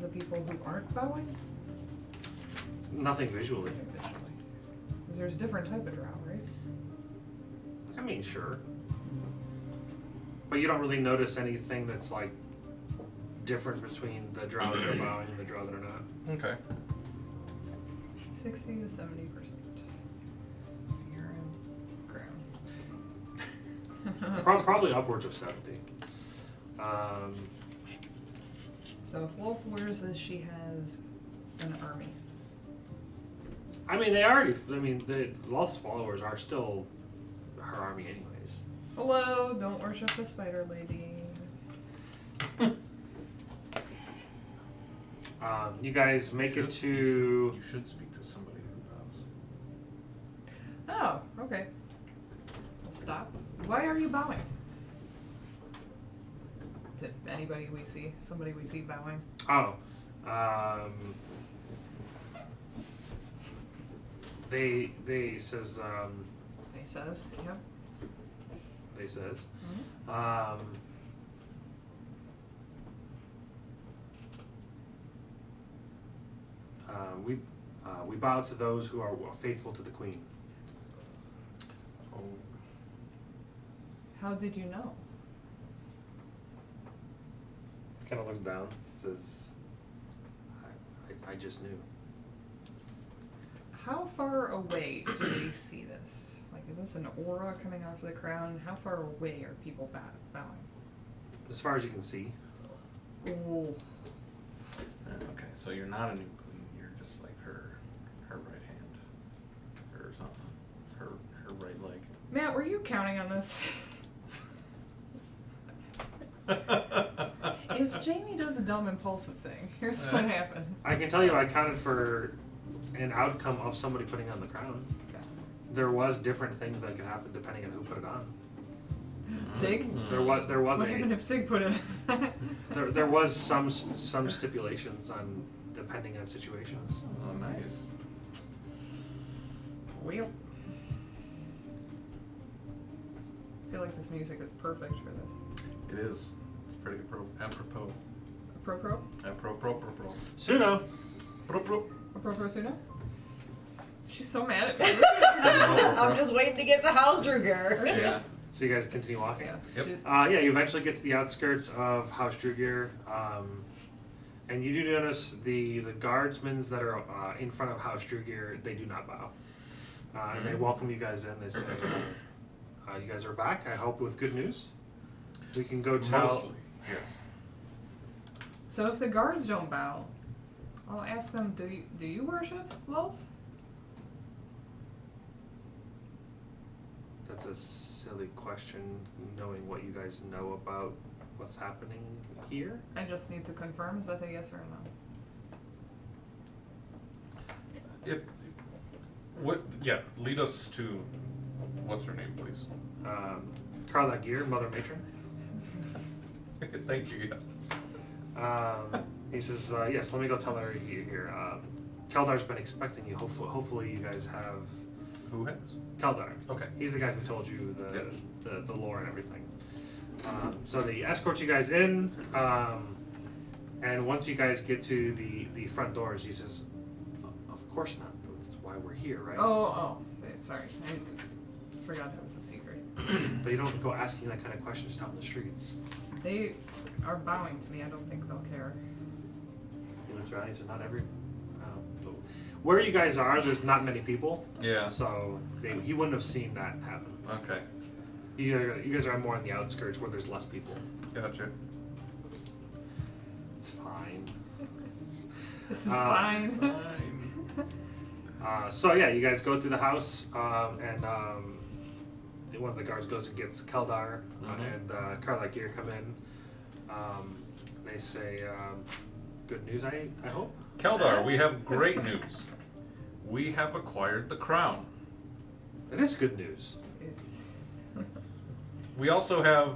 [SPEAKER 2] the people who aren't bowing?
[SPEAKER 1] Nothing visually.
[SPEAKER 2] Because there's a different type of drow, right?
[SPEAKER 1] I mean, sure. But you don't really notice anything that's like different between the drow that are bowing and the drow that are not.
[SPEAKER 4] Okay.
[SPEAKER 2] 60 to 70%. You're in ground.
[SPEAKER 1] Probably upwards of 70.
[SPEAKER 2] So if Wolf wears this, she has an army.
[SPEAKER 1] I mean, the Loth's followers are still her army anyways.
[SPEAKER 2] Hello, don't worship the spider lady.
[SPEAKER 1] You guys make it to...
[SPEAKER 4] You should speak to somebody who knows.
[SPEAKER 2] Oh, okay. We'll stop. Why are you bowing? To anybody we see, somebody we see bowing.
[SPEAKER 1] Oh. They says...
[SPEAKER 2] He says, yep.
[SPEAKER 1] They says.
[SPEAKER 2] Mm-hmm.
[SPEAKER 1] We bow to those who are faithful to the queen.
[SPEAKER 4] Oh.
[SPEAKER 2] How did you know?
[SPEAKER 1] Kind of looks down. Says, I just knew.
[SPEAKER 2] How far away do we see this? Like, is this an aura coming off the crown? How far away are people bowing?
[SPEAKER 1] As far as you can see.
[SPEAKER 2] Ooh.
[SPEAKER 4] Okay, so you're not a new queen. You're just like her right hand, or something. Her right leg.
[SPEAKER 2] Matt, were you counting on this? If Jamie does a dumb impulsive thing, here's what happens.
[SPEAKER 1] I can tell you I counted for an outcome of somebody putting on the crown. There was different things that could happen depending on who put it on.
[SPEAKER 2] Sig?
[SPEAKER 1] There was
[SPEAKER 2] What happened if Sig put it on?
[SPEAKER 1] there was some stipulations on depending on situations.
[SPEAKER 4] Oh, nice.
[SPEAKER 2] Well. I feel like this music is perfect for this.
[SPEAKER 4] It is. It's pretty apropos.
[SPEAKER 2] Apropos?
[SPEAKER 4] Apropos.
[SPEAKER 1] Suno.
[SPEAKER 2] Apropos Suno? She's so mad at me.
[SPEAKER 3] I'm just waiting to get to House Druger.
[SPEAKER 4] Yeah.
[SPEAKER 1] So you guys continue walking.
[SPEAKER 2] Yeah.
[SPEAKER 4] Yep.
[SPEAKER 1] You eventually get to the outskirts of House Drear, and you do notice the guardsmen that are in front of House Drear, they do not bow. And they welcome you guys in. They say, you guys are back, I hope with good news. We can go tell...
[SPEAKER 4] Mostly, yes.
[SPEAKER 2] So if the guards don't bow, I'll ask them, do you worship Loth?
[SPEAKER 1] That's a silly question, knowing what you guys know about what's happening here.
[SPEAKER 2] I just need to confirm, is that a yes or a no?
[SPEAKER 4] Lead us to What's her name, please?
[SPEAKER 1] Carla Gear, Mother Matron.
[SPEAKER 4] Thank you. Yes.
[SPEAKER 1] He says, yes, let me go tell her you're here. Keldar's been expecting you. Hopefully you guys have...
[SPEAKER 4] Who has?
[SPEAKER 1] Keldar.
[SPEAKER 4] Okay.
[SPEAKER 1] He's the guy who told you the lore and everything. So they escort you guys in, and once you guys get to the front doors, he says, of course not. That's why we're here, right?
[SPEAKER 2] Oh, sorry. I forgot it was a secret.
[SPEAKER 1] But you don't go asking that kind of questions out in the streets.
[SPEAKER 2] They are bowing to me. I don't think they'll care.
[SPEAKER 1] He looks around, he says, not every... Where you guys are, there's not many people.
[SPEAKER 4] Yeah.
[SPEAKER 1] So he wouldn't have seen that happen.
[SPEAKER 4] Okay.
[SPEAKER 1] You guys are more on the outskirts where there's less people.
[SPEAKER 4] Gotcha.
[SPEAKER 1] It's fine.
[SPEAKER 2] This is fine.
[SPEAKER 1] So yeah, you guys go through the house, and one of the guards goes and gets Keldar, and Carla Gear come in. They say, good news, I hope?
[SPEAKER 4] Keldar, we have great news. We have acquired the crown.
[SPEAKER 1] That is good news.
[SPEAKER 4] We also have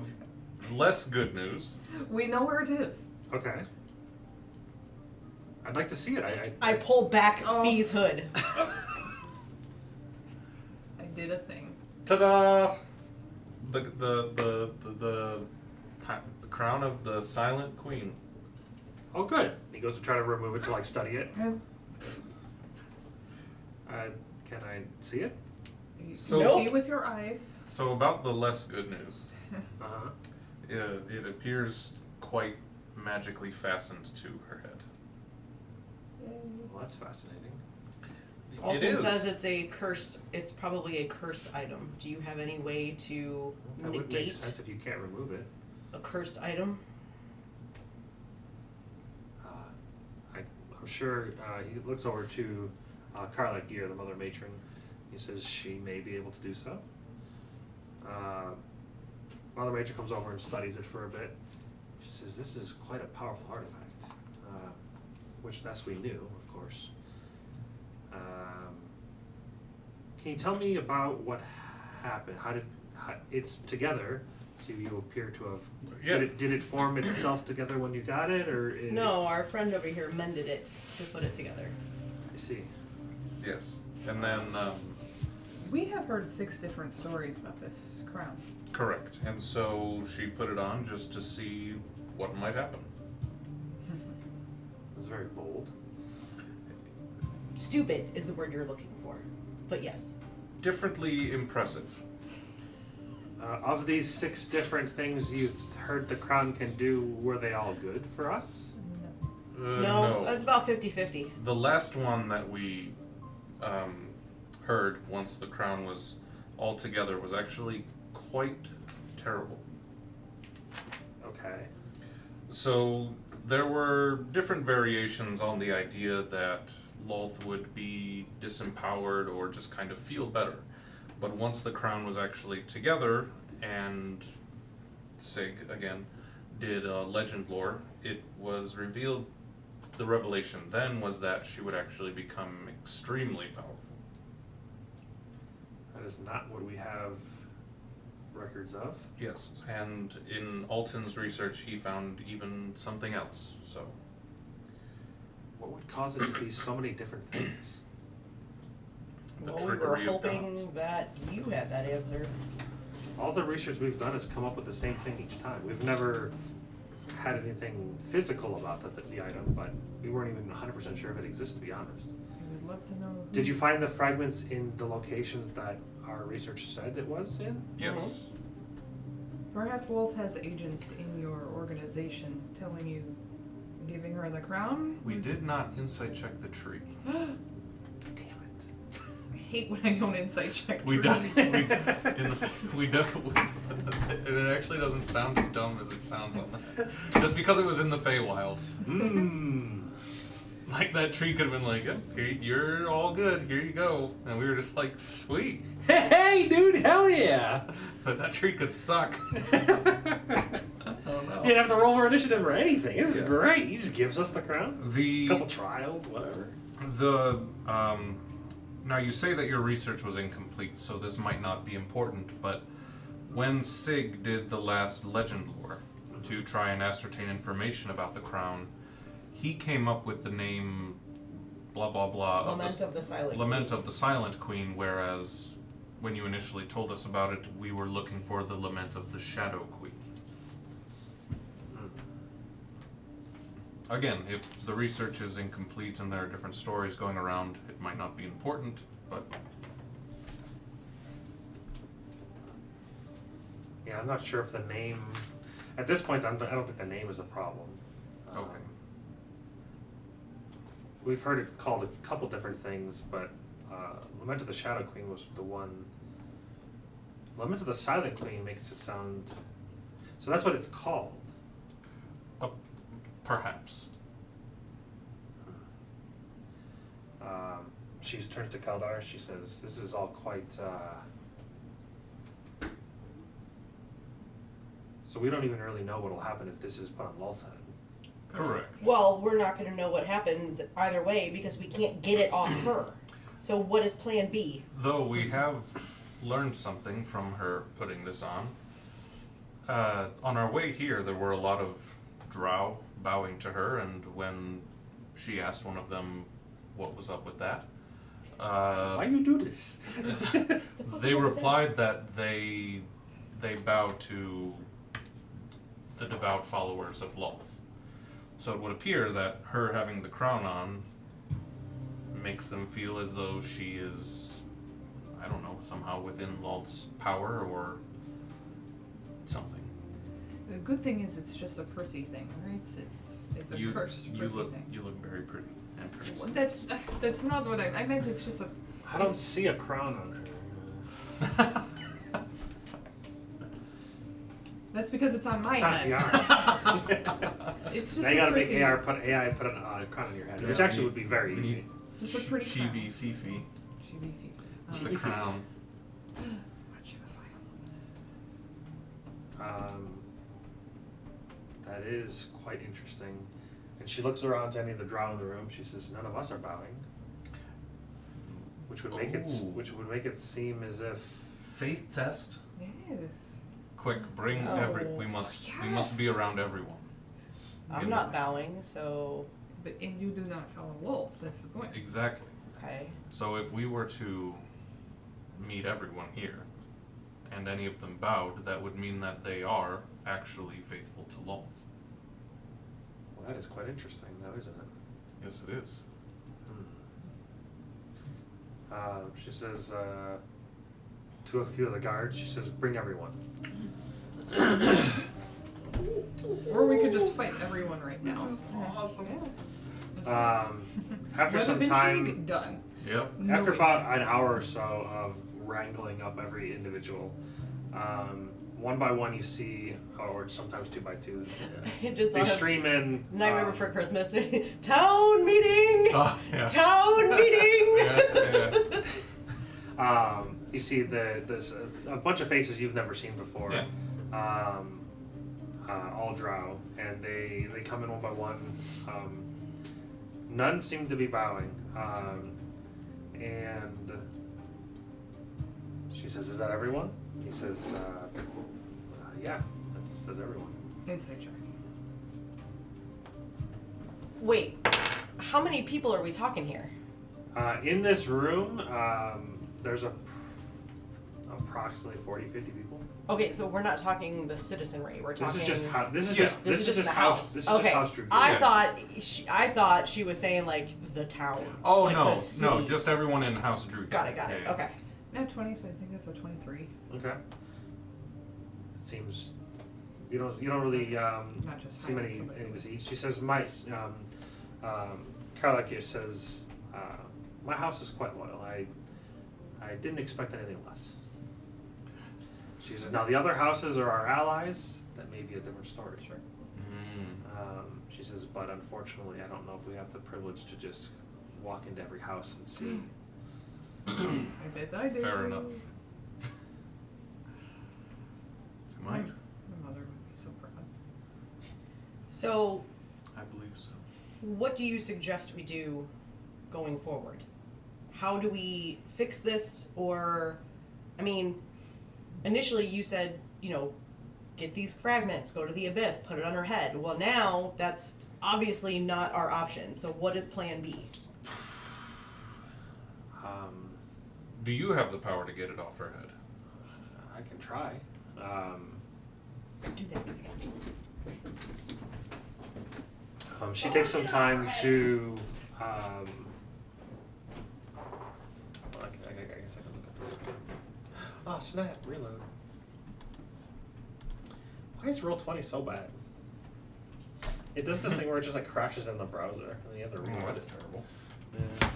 [SPEAKER 4] less good news.
[SPEAKER 2] We know where it is.
[SPEAKER 1] Okay. I'd like to see it.
[SPEAKER 3] I pull back Fee's hood.
[SPEAKER 2] I did a thing.
[SPEAKER 4] Ta-da! The crown of the Silent Queen.
[SPEAKER 1] Oh, good. He goes to try to remove it to like study it. Can I see it?
[SPEAKER 2] You
[SPEAKER 4] So-
[SPEAKER 2] can see
[SPEAKER 3] Nope.
[SPEAKER 2] with your eyes.
[SPEAKER 4] So about the less good news,
[SPEAKER 1] Uh-huh.
[SPEAKER 4] it appears quite magically fastened to her head.
[SPEAKER 1] Well, that's fascinating.
[SPEAKER 3] Alton
[SPEAKER 4] It is.
[SPEAKER 3] says it's probably a cursed item. Do you have any way to
[SPEAKER 1] That would make
[SPEAKER 3] negate
[SPEAKER 1] sense if you can't remove it.
[SPEAKER 3] a cursed item?
[SPEAKER 1] I'm sure he looks over to Carla Gear, the Mother Matron. He says she may be able to do so. Mother Matron comes over and studies it for a bit. She says, this is quite a powerful artifact, which thus we knew, of course. Can you tell me about what happened? It's together, so you appear to have...
[SPEAKER 4] Yeah.
[SPEAKER 1] Did it form itself together when you got it, or...
[SPEAKER 3] No, our friend over here mended it to put it together.
[SPEAKER 1] I see.
[SPEAKER 4] Yes. And then,
[SPEAKER 2] We have heard 6 different stories about this crown.
[SPEAKER 4] correct. And so she put it on just to see what might happen.
[SPEAKER 1] It was very bold.
[SPEAKER 3] Stupid is the word you're looking for. But yes.
[SPEAKER 4] Differently impressive.
[SPEAKER 1] Of these 6 different things you've heard the crown can do, were they all good for us?
[SPEAKER 3] No, it's about 50-50.
[SPEAKER 4] The last one that we heard once the crown was all together was actually quite terrible.
[SPEAKER 1] Okay.
[SPEAKER 4] So there were different variations on the idea that Lolth would be disempowered or just kind of feel better. But once the crown was actually together and Sig, again, did legend lore, it was revealed, the revelation then was that she would actually become extremely powerful.
[SPEAKER 1] That is not what we have records of.
[SPEAKER 4] Yes, and in Alton's research he found even something else, so...
[SPEAKER 1] What would cause it to be so many different things?
[SPEAKER 4] The
[SPEAKER 3] Well, we were
[SPEAKER 4] trickery of gods.
[SPEAKER 3] hoping that you had that answer.
[SPEAKER 1] All the research we've done has come up with the same thing each time. We've never had anything physical about the item, but we weren't even 100% sure if it exists, to be honest.
[SPEAKER 2] I would love to know.
[SPEAKER 1] Did you find the fragments in the locations that our research said it was in?
[SPEAKER 4] Yes.
[SPEAKER 2] Perhaps Lolth has agents in your organization telling you, giving her the crown?
[SPEAKER 4] We did not insight check the tree.
[SPEAKER 1] Damn
[SPEAKER 2] I hate when I don't insight check
[SPEAKER 4] We
[SPEAKER 2] trees.
[SPEAKER 4] don't. We don't. It actually doesn't sound as dumb as it sounds on that. Just because it was in the Faywild.
[SPEAKER 1] it. Mmm.
[SPEAKER 4] Like that tree could have been like, "Yep, here, you're all good. Here you go," and we were just like, "Sweet."
[SPEAKER 1] Hey, dude, hell yeah!
[SPEAKER 4] But that tree could suck. Oh no.
[SPEAKER 1] Didn't have to roll for initiative or anything. This is
[SPEAKER 4] Yeah.
[SPEAKER 1] great. He just gives us the crown.
[SPEAKER 4] The
[SPEAKER 1] Couple trials, whatever.
[SPEAKER 4] Now, you say that your research was incomplete, so this might not be important, but when Sig did the last legend lore to try and ascertain information about the crown, he came up with the name blah blah blah
[SPEAKER 3] Lament of the Silent
[SPEAKER 4] Lament
[SPEAKER 3] Queen.
[SPEAKER 4] of the Silent Queen, whereas when you initially told us about it, we were looking for the Lament of the Shadow Queen. Again, if the research is incomplete and there are different stories going around, it might not be important, but
[SPEAKER 1] Yeah, I'm not sure if the name. At this point, I don't think the name is a problem.
[SPEAKER 4] okay.
[SPEAKER 1] We've heard it called a couple different things, but Lament of the Shadow Queen was the one. Lament of the Silent Queen makes it sound. So that's what it's called.
[SPEAKER 4] Perhaps.
[SPEAKER 1] She turns to Keldar. She says, "This is all quite." So we don't even really know what will happen if this is put on Lul's head.
[SPEAKER 4] Correct.
[SPEAKER 3] Well, we're not going to know what happens either way because we can't get it off her. So what is plan B?
[SPEAKER 4] Though we have learned something from her putting this on. On our way here, there were a lot of drow bowing to her, and when she asked one of them what was up with that,
[SPEAKER 1] Why you do this?
[SPEAKER 4] they replied that they bow to the devout followers of Lolth. So it would appear that her having the crown on makes them feel as though she is, I don't know, somehow within Lolth's power or something.
[SPEAKER 2] The good thing is it's just a pretty thing, right? It's a cursed pretty thing.
[SPEAKER 4] You look very pretty and cursed.
[SPEAKER 2] Well, that's not what I meant. It's just a.
[SPEAKER 1] I don't see a crown on her.
[SPEAKER 2] That's because it's on my
[SPEAKER 1] It's on
[SPEAKER 2] head.
[SPEAKER 1] Fiara.
[SPEAKER 2] It's just
[SPEAKER 1] Now you
[SPEAKER 2] a
[SPEAKER 1] gotta make
[SPEAKER 2] pretty.
[SPEAKER 1] AI put a crown on your head, which
[SPEAKER 4] Yeah,
[SPEAKER 1] actually would be very easy.
[SPEAKER 2] Just a pretty crown.
[SPEAKER 4] Chibi Fifi.
[SPEAKER 2] Chibi feet.
[SPEAKER 4] The crown.
[SPEAKER 2] What should I file on this?
[SPEAKER 1] That is quite interesting. And she looks around to any of the drow in the room. She says, "None of us are bowing," which would make it seem as if
[SPEAKER 4] Faith test.
[SPEAKER 2] Yes.
[SPEAKER 4] Quick, bring
[SPEAKER 3] Oh.
[SPEAKER 4] we must be
[SPEAKER 2] Yes.
[SPEAKER 4] around everyone.
[SPEAKER 3] I'm not bowing, so
[SPEAKER 2] And you do not follow Wolf. That's the point.
[SPEAKER 4] Exactly.
[SPEAKER 3] okay.
[SPEAKER 4] So if we were to meet everyone here, and any of them bowed, that would mean that they are actually faithful to Lolth.
[SPEAKER 1] well, that is quite interesting, though, isn't it?
[SPEAKER 4] Yes, it is.
[SPEAKER 1] She says to a few of the guards, she says, "Bring everyone."
[SPEAKER 2] Or we could just fight everyone right now.
[SPEAKER 4] awesome.
[SPEAKER 2] Yeah. That's fine.
[SPEAKER 1] After
[SPEAKER 2] Web
[SPEAKER 1] some
[SPEAKER 2] of
[SPEAKER 1] time,
[SPEAKER 2] Intrigue, done.
[SPEAKER 4] Yep.
[SPEAKER 2] No
[SPEAKER 1] after
[SPEAKER 2] wait.
[SPEAKER 1] about an hour or so of wrangling up every individual, one by one you see, or sometimes two by two,
[SPEAKER 3] Just
[SPEAKER 1] they
[SPEAKER 3] thought of
[SPEAKER 1] stream in.
[SPEAKER 3] Nightmare Before Christmas. Town meeting.
[SPEAKER 4] Oh, yeah.
[SPEAKER 3] Town meeting.
[SPEAKER 4] Yeah.
[SPEAKER 1] You see a bunch of faces you've never seen before.
[SPEAKER 4] Yeah.
[SPEAKER 1] All drow, and they come in one by one. None seem to be bowing, and she says, "Is that everyone?" He says, "Yeah, that's everyone."
[SPEAKER 2] Insight check.
[SPEAKER 3] Wait, how many people are we talking here?
[SPEAKER 1] In this room, there's approximately 40, 50 people.
[SPEAKER 3] Okay, so we're not talking the citizenry. We're talking.
[SPEAKER 1] This is just how. This is
[SPEAKER 4] Yeah.
[SPEAKER 1] just.
[SPEAKER 3] This is just the house.
[SPEAKER 1] This is
[SPEAKER 3] Okay.
[SPEAKER 1] just house Drew.
[SPEAKER 3] I
[SPEAKER 4] Yeah.
[SPEAKER 3] thought she was saying like the town.
[SPEAKER 4] Oh
[SPEAKER 3] like
[SPEAKER 4] no,
[SPEAKER 3] the
[SPEAKER 4] no,
[SPEAKER 3] city.
[SPEAKER 4] just everyone in House Drew.
[SPEAKER 3] Got it.
[SPEAKER 4] Yeah, yeah.
[SPEAKER 3] Okay.
[SPEAKER 2] Now 20, so I think that's a 23.
[SPEAKER 1] Okay. It seems you don't really
[SPEAKER 2] Not just
[SPEAKER 1] see many
[SPEAKER 2] hiring somebody.
[SPEAKER 1] disease. She says, "My Karlak says my house is quite loyal. I didn't expect anything less." She says, "Now the other houses are our allies. That may be a different story." Sure. She says, "But unfortunately, I don't know if we have the privilege to just walk into every house and see."
[SPEAKER 2] I bet I do.
[SPEAKER 4] Fair enough. You might.
[SPEAKER 2] My mother would be so proud.
[SPEAKER 3] So,
[SPEAKER 4] I believe so.
[SPEAKER 3] what do you suggest we do going forward? how do we fix this? Or, I mean, initially you said, get these fragments, go to the abyss, put it on her head. Well, now that's obviously not our option. So what is plan B?
[SPEAKER 4] Do you have the power to get it off her head?
[SPEAKER 1] I can try.
[SPEAKER 3] Do that.
[SPEAKER 1] She takes some time to. I guess I can look at this. Oh snap! Reload. Why is Roll20 so bad? It does this thing where it just like crashes in the browser, and you have to reload
[SPEAKER 4] That's
[SPEAKER 1] it.
[SPEAKER 4] terrible.
[SPEAKER 1] Yeah.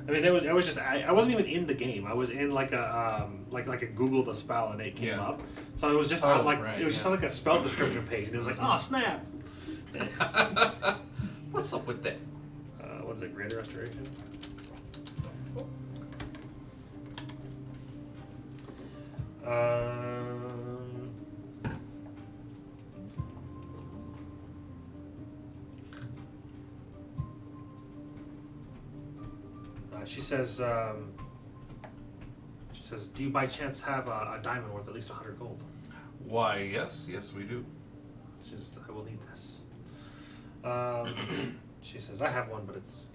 [SPEAKER 1] I mean, it was just I wasn't even in the game. I was in like a like a Google the spell and it came up. So it was just on like it was just on like a spell description page and it was like, oh snap.
[SPEAKER 4] What's up with that?
[SPEAKER 1] What is it? Greater Restoration. She says, do you by chance have a diamond worth at least 100 gold?
[SPEAKER 4] Why, yes, we do.
[SPEAKER 1] She says, I will need this. She says, I have one, but it's,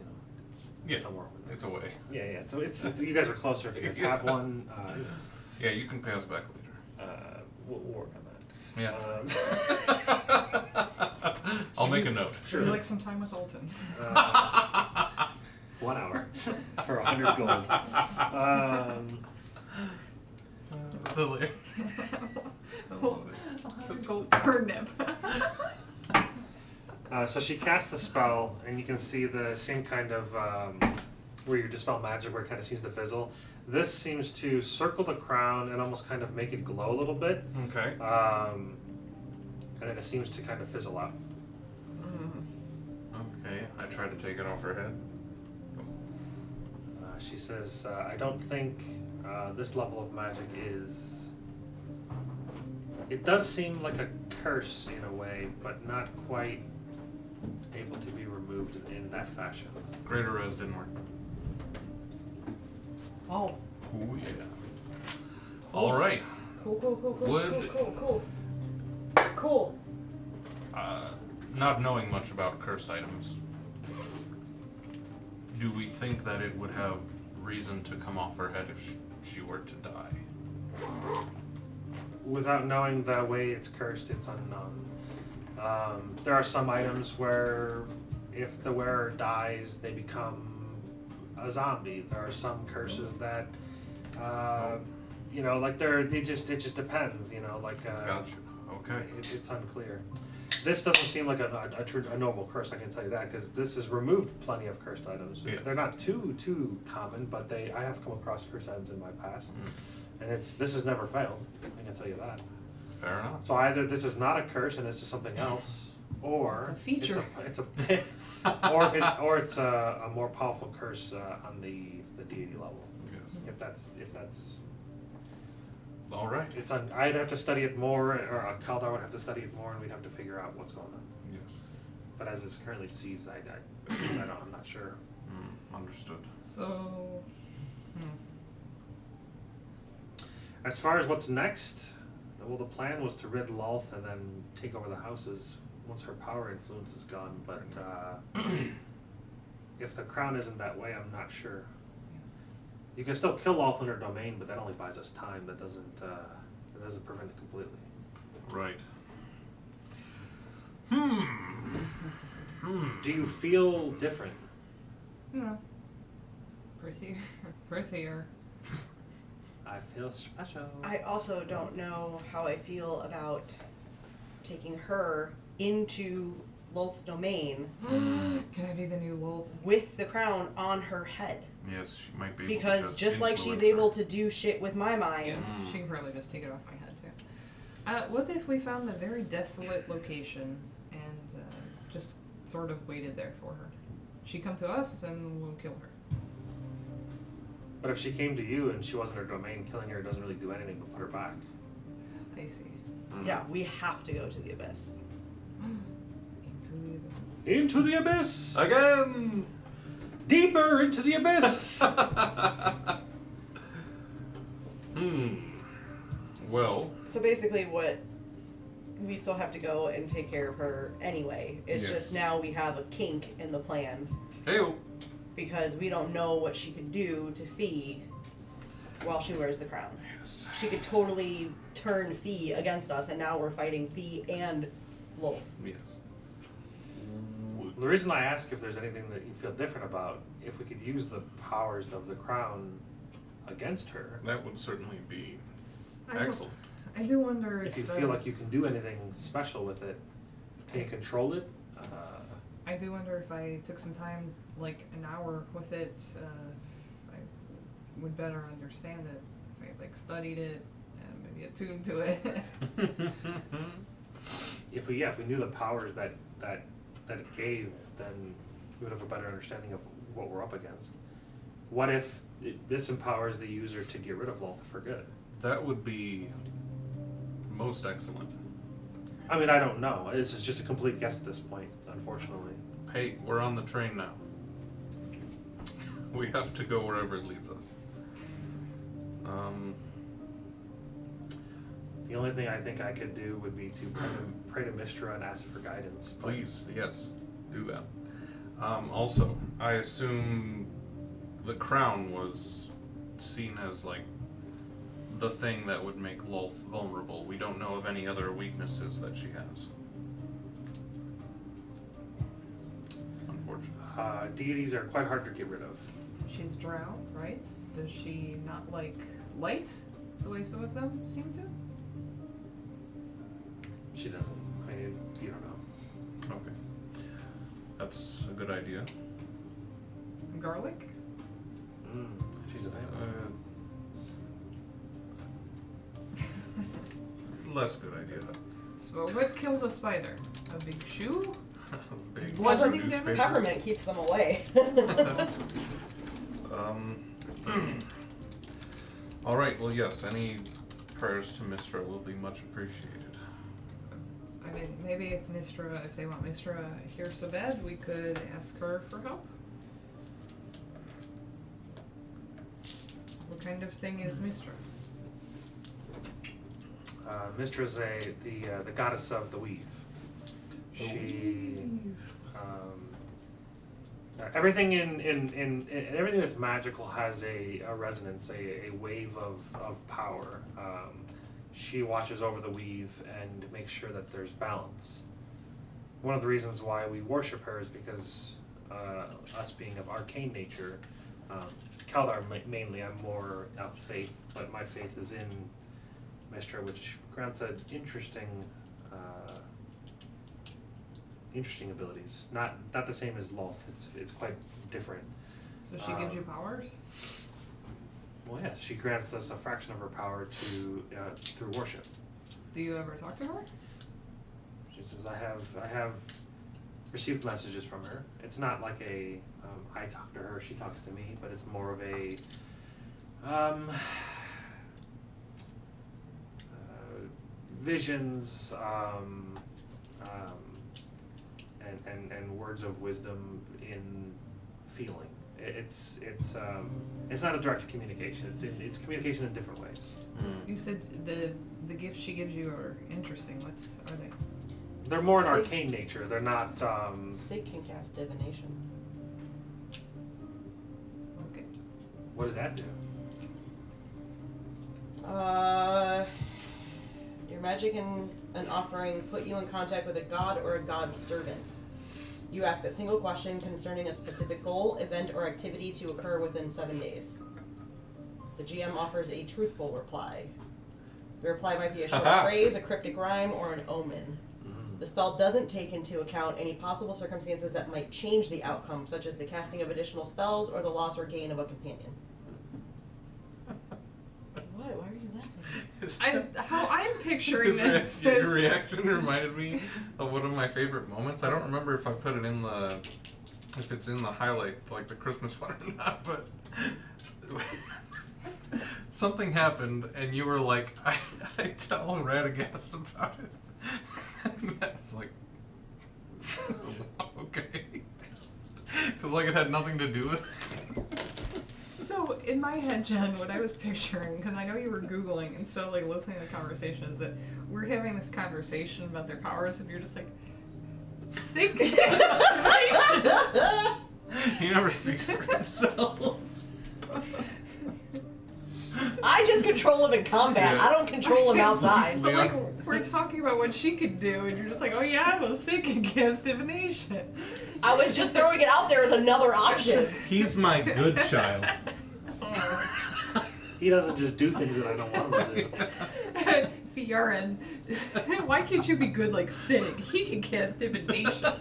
[SPEAKER 1] it's somewhere over there.
[SPEAKER 4] It's away.
[SPEAKER 1] Yeah. So it's you guys are closer if you guys have one.
[SPEAKER 4] Yeah, you can pay us back later.
[SPEAKER 1] We'll work on that.
[SPEAKER 4] Yeah. I'll make a note.
[SPEAKER 2] Would you like some time with Alton?
[SPEAKER 1] 1 hour for 100 gold.
[SPEAKER 2] 100 gold per nib.
[SPEAKER 1] So she casts the spell, and you can see the same kind of where you dispel magic, where it kind of seems to fizzle. This seems to circle the crown and almost kind of make it glow a little bit.
[SPEAKER 4] Okay.
[SPEAKER 1] And then it seems to kind of fizzle out.
[SPEAKER 4] Okay, I try to take it off her head.
[SPEAKER 1] She says, I don't think this level of magic is... It does seem like a curse in a way, but not quite able to be removed in that fashion.
[SPEAKER 4] Greater res didn't work.
[SPEAKER 3] Oh.
[SPEAKER 4] Oh yeah. All right.
[SPEAKER 3] Cool. Cool.
[SPEAKER 4] Not knowing much about cursed items, do we think that it would have reason to come off her head if she were to die?
[SPEAKER 1] Without knowing the way it's cursed, it's unknown. There are some items where if the wearer dies, they become a zombie. There are some curses that, like it just depends,
[SPEAKER 4] Gotcha. Okay.
[SPEAKER 1] It's unclear. This doesn't seem like a normal curse, I can tell you that, because this has removed plenty of cursed items.
[SPEAKER 4] Yes.
[SPEAKER 1] They're not too common, but I have come across cursed items in my past, and this has never failed. I can tell you that.
[SPEAKER 4] Fair enough.
[SPEAKER 1] So either this is not a curse and it's just something else, or
[SPEAKER 2] It's a feature.
[SPEAKER 1] It's or it's a more powerful curse on the deity level.
[SPEAKER 4] Yes.
[SPEAKER 1] If that's
[SPEAKER 4] All right.
[SPEAKER 1] I'd have to study it more, or Kaldar would have to study it more, and we'd have to figure out what's going on.
[SPEAKER 4] Yes.
[SPEAKER 1] But as it's currently seized, I'm not sure.
[SPEAKER 4] Understood.
[SPEAKER 2] So,
[SPEAKER 1] As far as what's next, well, the plan was to rid Lolth and then take over the houses once her power influence is gone. But if the crown isn't that way, I'm not sure. You can still kill Lolth in her domain, but that only buys us time. That doesn't prevent it completely.
[SPEAKER 4] Right.
[SPEAKER 1] Do you feel different?
[SPEAKER 2] no. Prettier.
[SPEAKER 1] I feel special.
[SPEAKER 3] I also don't know how I feel about taking her into Lolth's domain
[SPEAKER 2] Can I be the new wolf?
[SPEAKER 3] with the crown on her head.
[SPEAKER 4] Yes, she might be able
[SPEAKER 3] Because
[SPEAKER 4] to
[SPEAKER 3] just like she's
[SPEAKER 4] influence
[SPEAKER 3] able
[SPEAKER 4] her.
[SPEAKER 3] to do shit with my mind.
[SPEAKER 2] Yeah, she can probably just take it off my head too. What if we found a very desolate location and just sort of waited there for her? She come to us and we'll kill her.
[SPEAKER 1] But if she came to you and she wasn't her domain, killing her doesn't really do anything but put her back.
[SPEAKER 2] I see.
[SPEAKER 3] Yeah, we have to go to the abyss.
[SPEAKER 2] Into the abyss.
[SPEAKER 1] Into the abyss!
[SPEAKER 4] Again!
[SPEAKER 1] Deeper into the abyss.
[SPEAKER 4] Well,
[SPEAKER 3] So basically, what we still have to go and take care of her anyway. It's
[SPEAKER 4] Yes.
[SPEAKER 3] just now we have a kink in the plan
[SPEAKER 4] hey,
[SPEAKER 3] because we don't know what she could do to Fee while she wears the crown.
[SPEAKER 4] yes.
[SPEAKER 3] She could totally turn Fee against us, and now we're fighting Fee and Lolth.
[SPEAKER 4] Yes.
[SPEAKER 1] The reason I ask if there's anything that you feel different about, if we could use the powers of the crown against her,
[SPEAKER 4] That would certainly be
[SPEAKER 2] I
[SPEAKER 4] excellent.
[SPEAKER 2] I do wonder
[SPEAKER 1] if you feel like you can do anything special with it, can you control it?
[SPEAKER 2] I do wonder if I took some time, like an hour with it, I would better understand it. If I like studied it and maybe attuned to it.
[SPEAKER 1] If we knew the powers that it gave, then we would have a better understanding of what we're up against. What if this empowers the user to get rid of Lolth for good?
[SPEAKER 4] That would be most excellent.
[SPEAKER 1] I mean, I don't know. This is just a complete guess at this point, unfortunately.
[SPEAKER 4] Hey, we're on the train now. We have to go wherever it leads us.
[SPEAKER 1] The only thing I think I could do would be to pray to Mistra and ask for guidance. but-
[SPEAKER 4] Please, yes, do that. Also, I assume the crown was seen as like the thing that would make Lolth vulnerable. We don't know of any other weaknesses that she has. Unfortunately.
[SPEAKER 1] Deities are quite hard to get rid of.
[SPEAKER 2] She's drow, right? Does she not like light the way some of them seem to?
[SPEAKER 1] She doesn't. I mean, you don't know.
[SPEAKER 4] Okay. That's a good idea.
[SPEAKER 2] Garlic?
[SPEAKER 1] She's a vampire.
[SPEAKER 4] Less good idea.
[SPEAKER 2] So what kills a spider? A big shoe?
[SPEAKER 4] Big
[SPEAKER 2] Bludgeoning
[SPEAKER 4] newspaper.
[SPEAKER 2] damage?
[SPEAKER 3] Peppermint keeps them away.
[SPEAKER 4] All right. Well, yes. Any prayers to Mistra will be much appreciated.
[SPEAKER 2] I mean, maybe if they want Mistra here so bad, we could ask her for help. What kind of thing is Mistra?
[SPEAKER 1] Mistra's the goddess of the weave. She everything in everything that's magical has a resonance, a wave of power. She watches over the weave and makes sure that there's balance. One of the reasons why we worship her is because us being of arcane nature, Kaldar mainly, I'm more of faith, but my faith is in Mistra, which grants an interesting abilities. Not the same as Lolth. It's quite different.
[SPEAKER 2] So she gives you powers?
[SPEAKER 1] Well, yes, she grants us a fraction of her power to through worship.
[SPEAKER 2] Do you ever talk to her?
[SPEAKER 1] She says, I have received messages from her. It's not like I talk to her, she talks to me, but it's more of a visions and words of wisdom in feeling. It's not a direct communication. It's communication in different ways.
[SPEAKER 2] You said the gifts she gives you are interesting. What are they?
[SPEAKER 1] They're more an arcane nature. They're not.
[SPEAKER 3] Sig can cast divination.
[SPEAKER 2] Okay.
[SPEAKER 1] What does that do?
[SPEAKER 3] Your magic and an offering put you in contact with a god or a god's servant. You ask a single question concerning a specific goal, event, or activity to occur within 7 days. The GM offers a truthful reply. The reply might be a short phrase, a cryptic rhyme, or an omen. The spell doesn't take into account any possible circumstances that might change the outcome, such as the casting of additional spells or the loss or gain of a companion. What? Why are you laughing?
[SPEAKER 2] How I'm picturing this
[SPEAKER 4] Your
[SPEAKER 2] is
[SPEAKER 4] reaction reminded me of one of my favorite moments. I don't remember if I put it in if it's in the highlight, like the Christmas one or not, but something happened and you were like, I tell Radagast about it. And Matt's like, okay. Because like it had nothing to do with.
[SPEAKER 2] So in my head, Jen, what I was picturing, because I know you were Googling and still like listening to the conversation, is that we're having this conversation about their powers, and you're just like, sync concentration.
[SPEAKER 4] He never speaks for himself.
[SPEAKER 3] I just control him in combat.
[SPEAKER 4] Yeah.
[SPEAKER 3] I don't control him outside.
[SPEAKER 2] But like, we're talking about what she could do, and you're just like, oh yeah, I will sync and cast divination.
[SPEAKER 3] I was just throwing it out there as another option.
[SPEAKER 4] He's my good child.
[SPEAKER 1] He doesn't just do things that I don't want him to do.
[SPEAKER 2] Fiorin, why can't you be good like Sig? He can cast divination.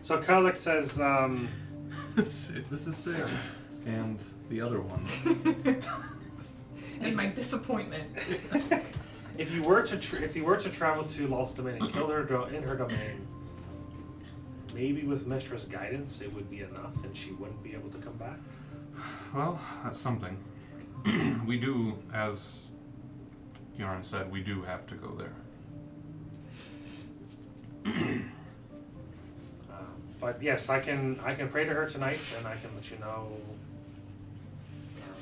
[SPEAKER 1] So Kalik says,
[SPEAKER 4] This is Sig. And the other one.
[SPEAKER 2] And my disappointment.
[SPEAKER 1] if you were to travel to Lost Domain and kill her in her domain, maybe with Mistress guidance it would be enough, and she wouldn't be able to come back.
[SPEAKER 4] Well, that's something. We do, as Bjorn said, we do have to go there.
[SPEAKER 1] But yes, I can pray to her tonight, and I can let you know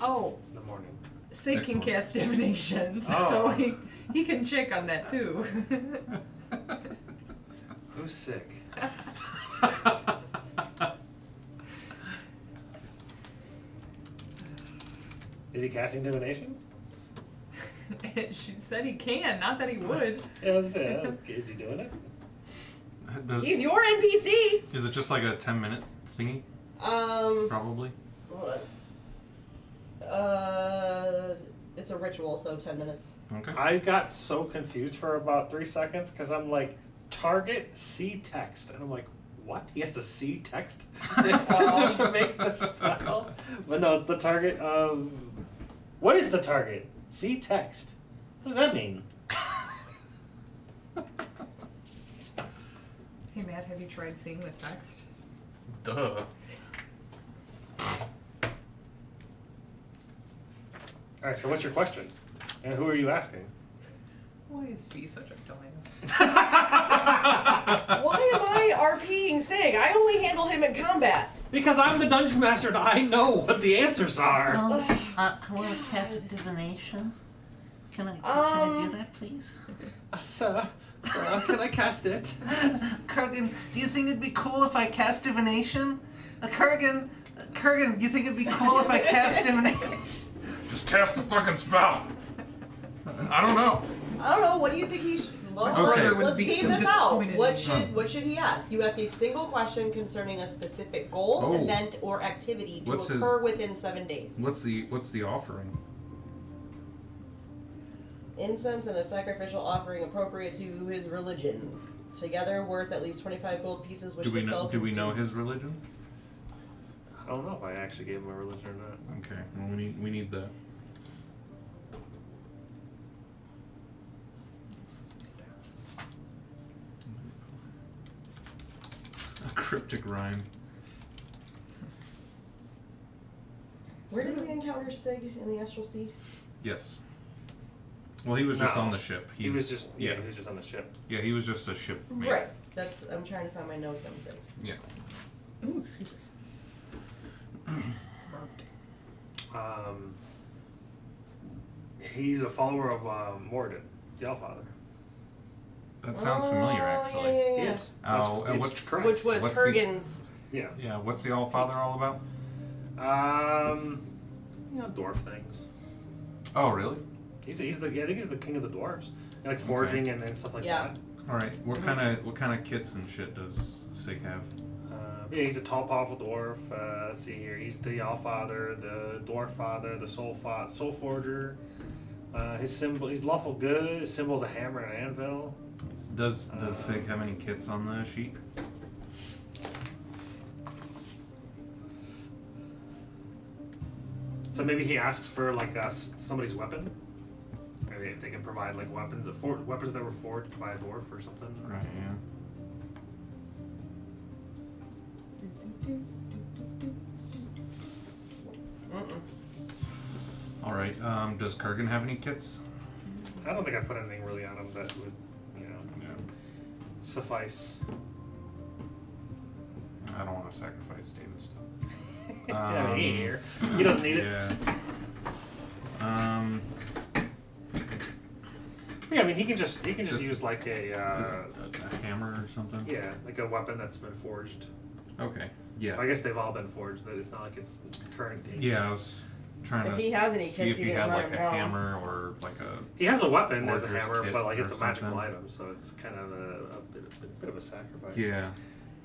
[SPEAKER 2] Oh,
[SPEAKER 1] in the morning.
[SPEAKER 2] Sig can
[SPEAKER 4] Excellent.
[SPEAKER 2] cast divination,
[SPEAKER 1] Oh.
[SPEAKER 2] so he can check on that too.
[SPEAKER 1] Who's sick? Is he casting divination?
[SPEAKER 2] She said he can, not that he would.
[SPEAKER 1] Yeah, is he doing it?
[SPEAKER 3] He's your NPC.
[SPEAKER 4] Is it just like a 10-minute thingy? Probably.
[SPEAKER 3] Hold on. It's a ritual, so 10 minutes.
[SPEAKER 4] Okay.
[SPEAKER 1] I got so confused for about 3 seconds because I'm like, target, see text. And I'm like, what? He has to see text to make the spell? But no, it's the target of... What is the target? See text. What does that mean?
[SPEAKER 2] Hey Matt, have you tried seeing the text?
[SPEAKER 4] Duh.
[SPEAKER 1] Alright, so what's your question? And who are you asking?
[SPEAKER 2] Why is Fee such a dumbass?
[SPEAKER 3] Why am I RPing Sig? I only handle him in combat.
[SPEAKER 1] Because I'm the dungeon master and I know what the answers are.
[SPEAKER 5] I want to cast divination. Can I do that, please?
[SPEAKER 1] Sir, can I cast it?
[SPEAKER 5] Kurgan, do you think it'd be cool if I cast divination? Kurgan, do you think it'd be cool if I cast divination?
[SPEAKER 4] Just cast the fucking spell. I don't know.
[SPEAKER 3] I don't know. What do you think he should? Well,
[SPEAKER 4] Okay.
[SPEAKER 3] let's
[SPEAKER 2] Be
[SPEAKER 3] game
[SPEAKER 2] so
[SPEAKER 3] this out.
[SPEAKER 2] disappointed
[SPEAKER 3] What should he ask? You ask a single question concerning a specific goal,
[SPEAKER 4] Oh.
[SPEAKER 3] event, or activity to
[SPEAKER 4] What's his-
[SPEAKER 3] occur within 7 days.
[SPEAKER 4] What's the offering?
[SPEAKER 3] Incense and a sacrificial offering appropriate to his religion, together worth at least 25 gold pieces. Which
[SPEAKER 4] Do we
[SPEAKER 3] the spell
[SPEAKER 4] know? Do we know his
[SPEAKER 3] consumes.
[SPEAKER 4] religion?
[SPEAKER 1] I don't know if I actually gave him a religion or not.
[SPEAKER 4] Okay. Well, we need that. A cryptic rhyme.
[SPEAKER 3] Where did we encounter Sig in the Astral Sea?
[SPEAKER 4] Yes. Well, he was just
[SPEAKER 1] No.
[SPEAKER 4] on the ship.
[SPEAKER 1] He was just he was just on the ship.
[SPEAKER 4] Yeah, he was just a ship mate.
[SPEAKER 3] Right. That's. I'm trying to find my notes on Sig.
[SPEAKER 4] Yeah.
[SPEAKER 2] Ooh, excuse me.
[SPEAKER 1] He's a follower of Morden, the Allfather.
[SPEAKER 4] That sounds familiar, actually.
[SPEAKER 3] Yeah.
[SPEAKER 1] Yes.
[SPEAKER 4] Oh, and
[SPEAKER 1] It's
[SPEAKER 4] what's
[SPEAKER 1] correct.
[SPEAKER 3] Which was
[SPEAKER 4] What's
[SPEAKER 3] Kurgan's.
[SPEAKER 1] Yeah.
[SPEAKER 4] Yeah, what's the Allfather all about?
[SPEAKER 1] Dwarf things.
[SPEAKER 4] Oh, really?
[SPEAKER 1] I think he's the king of the dwarves. Like forging and stuff like
[SPEAKER 3] Yeah.
[SPEAKER 1] that.
[SPEAKER 4] All right. What kind of kits and shit does Sig have?
[SPEAKER 1] Yeah, he's a tall, powerful dwarf. Let's see here. He's the Allfather, the Dwarf Father, the Soul Forger. His symbol, he's lawful good. His symbol is a hammer and an anvil.
[SPEAKER 4] Does Sig have any kits on the sheet?
[SPEAKER 1] So maybe he asks for like somebody's weapon. Maybe if they can provide like weapons, weapons that were forged by a dwarf or something.
[SPEAKER 4] Right. Yeah.
[SPEAKER 3] Mm-mm.
[SPEAKER 4] All right. Does Kurgan have any kits?
[SPEAKER 1] I don't think I put anything really on him that would, suffice.
[SPEAKER 4] I don't want to sacrifice David's stuff.
[SPEAKER 1] I mean, he ain't here. He doesn't need it.
[SPEAKER 4] Yeah.
[SPEAKER 1] Yeah, I mean, he can just use like
[SPEAKER 4] Is
[SPEAKER 1] a
[SPEAKER 4] it a hammer or something?
[SPEAKER 1] yeah, like a weapon that's been forged.
[SPEAKER 4] Okay. Yeah.
[SPEAKER 1] I guess they've all been forged, but it's not like it's current.
[SPEAKER 4] Yeah, I was trying
[SPEAKER 3] If
[SPEAKER 4] to
[SPEAKER 3] he has any
[SPEAKER 4] see
[SPEAKER 3] kits,
[SPEAKER 4] if
[SPEAKER 3] he
[SPEAKER 4] you
[SPEAKER 3] can
[SPEAKER 4] had
[SPEAKER 3] let
[SPEAKER 4] like
[SPEAKER 3] him
[SPEAKER 4] a
[SPEAKER 3] know.
[SPEAKER 4] hammer or like a.
[SPEAKER 1] He has a weapon as a
[SPEAKER 4] forger's
[SPEAKER 1] hammer,
[SPEAKER 4] kit
[SPEAKER 1] but like it's
[SPEAKER 4] or
[SPEAKER 1] a magical
[SPEAKER 4] something.
[SPEAKER 1] item, so it's kind of a bit of a sacrifice.
[SPEAKER 4] Yeah.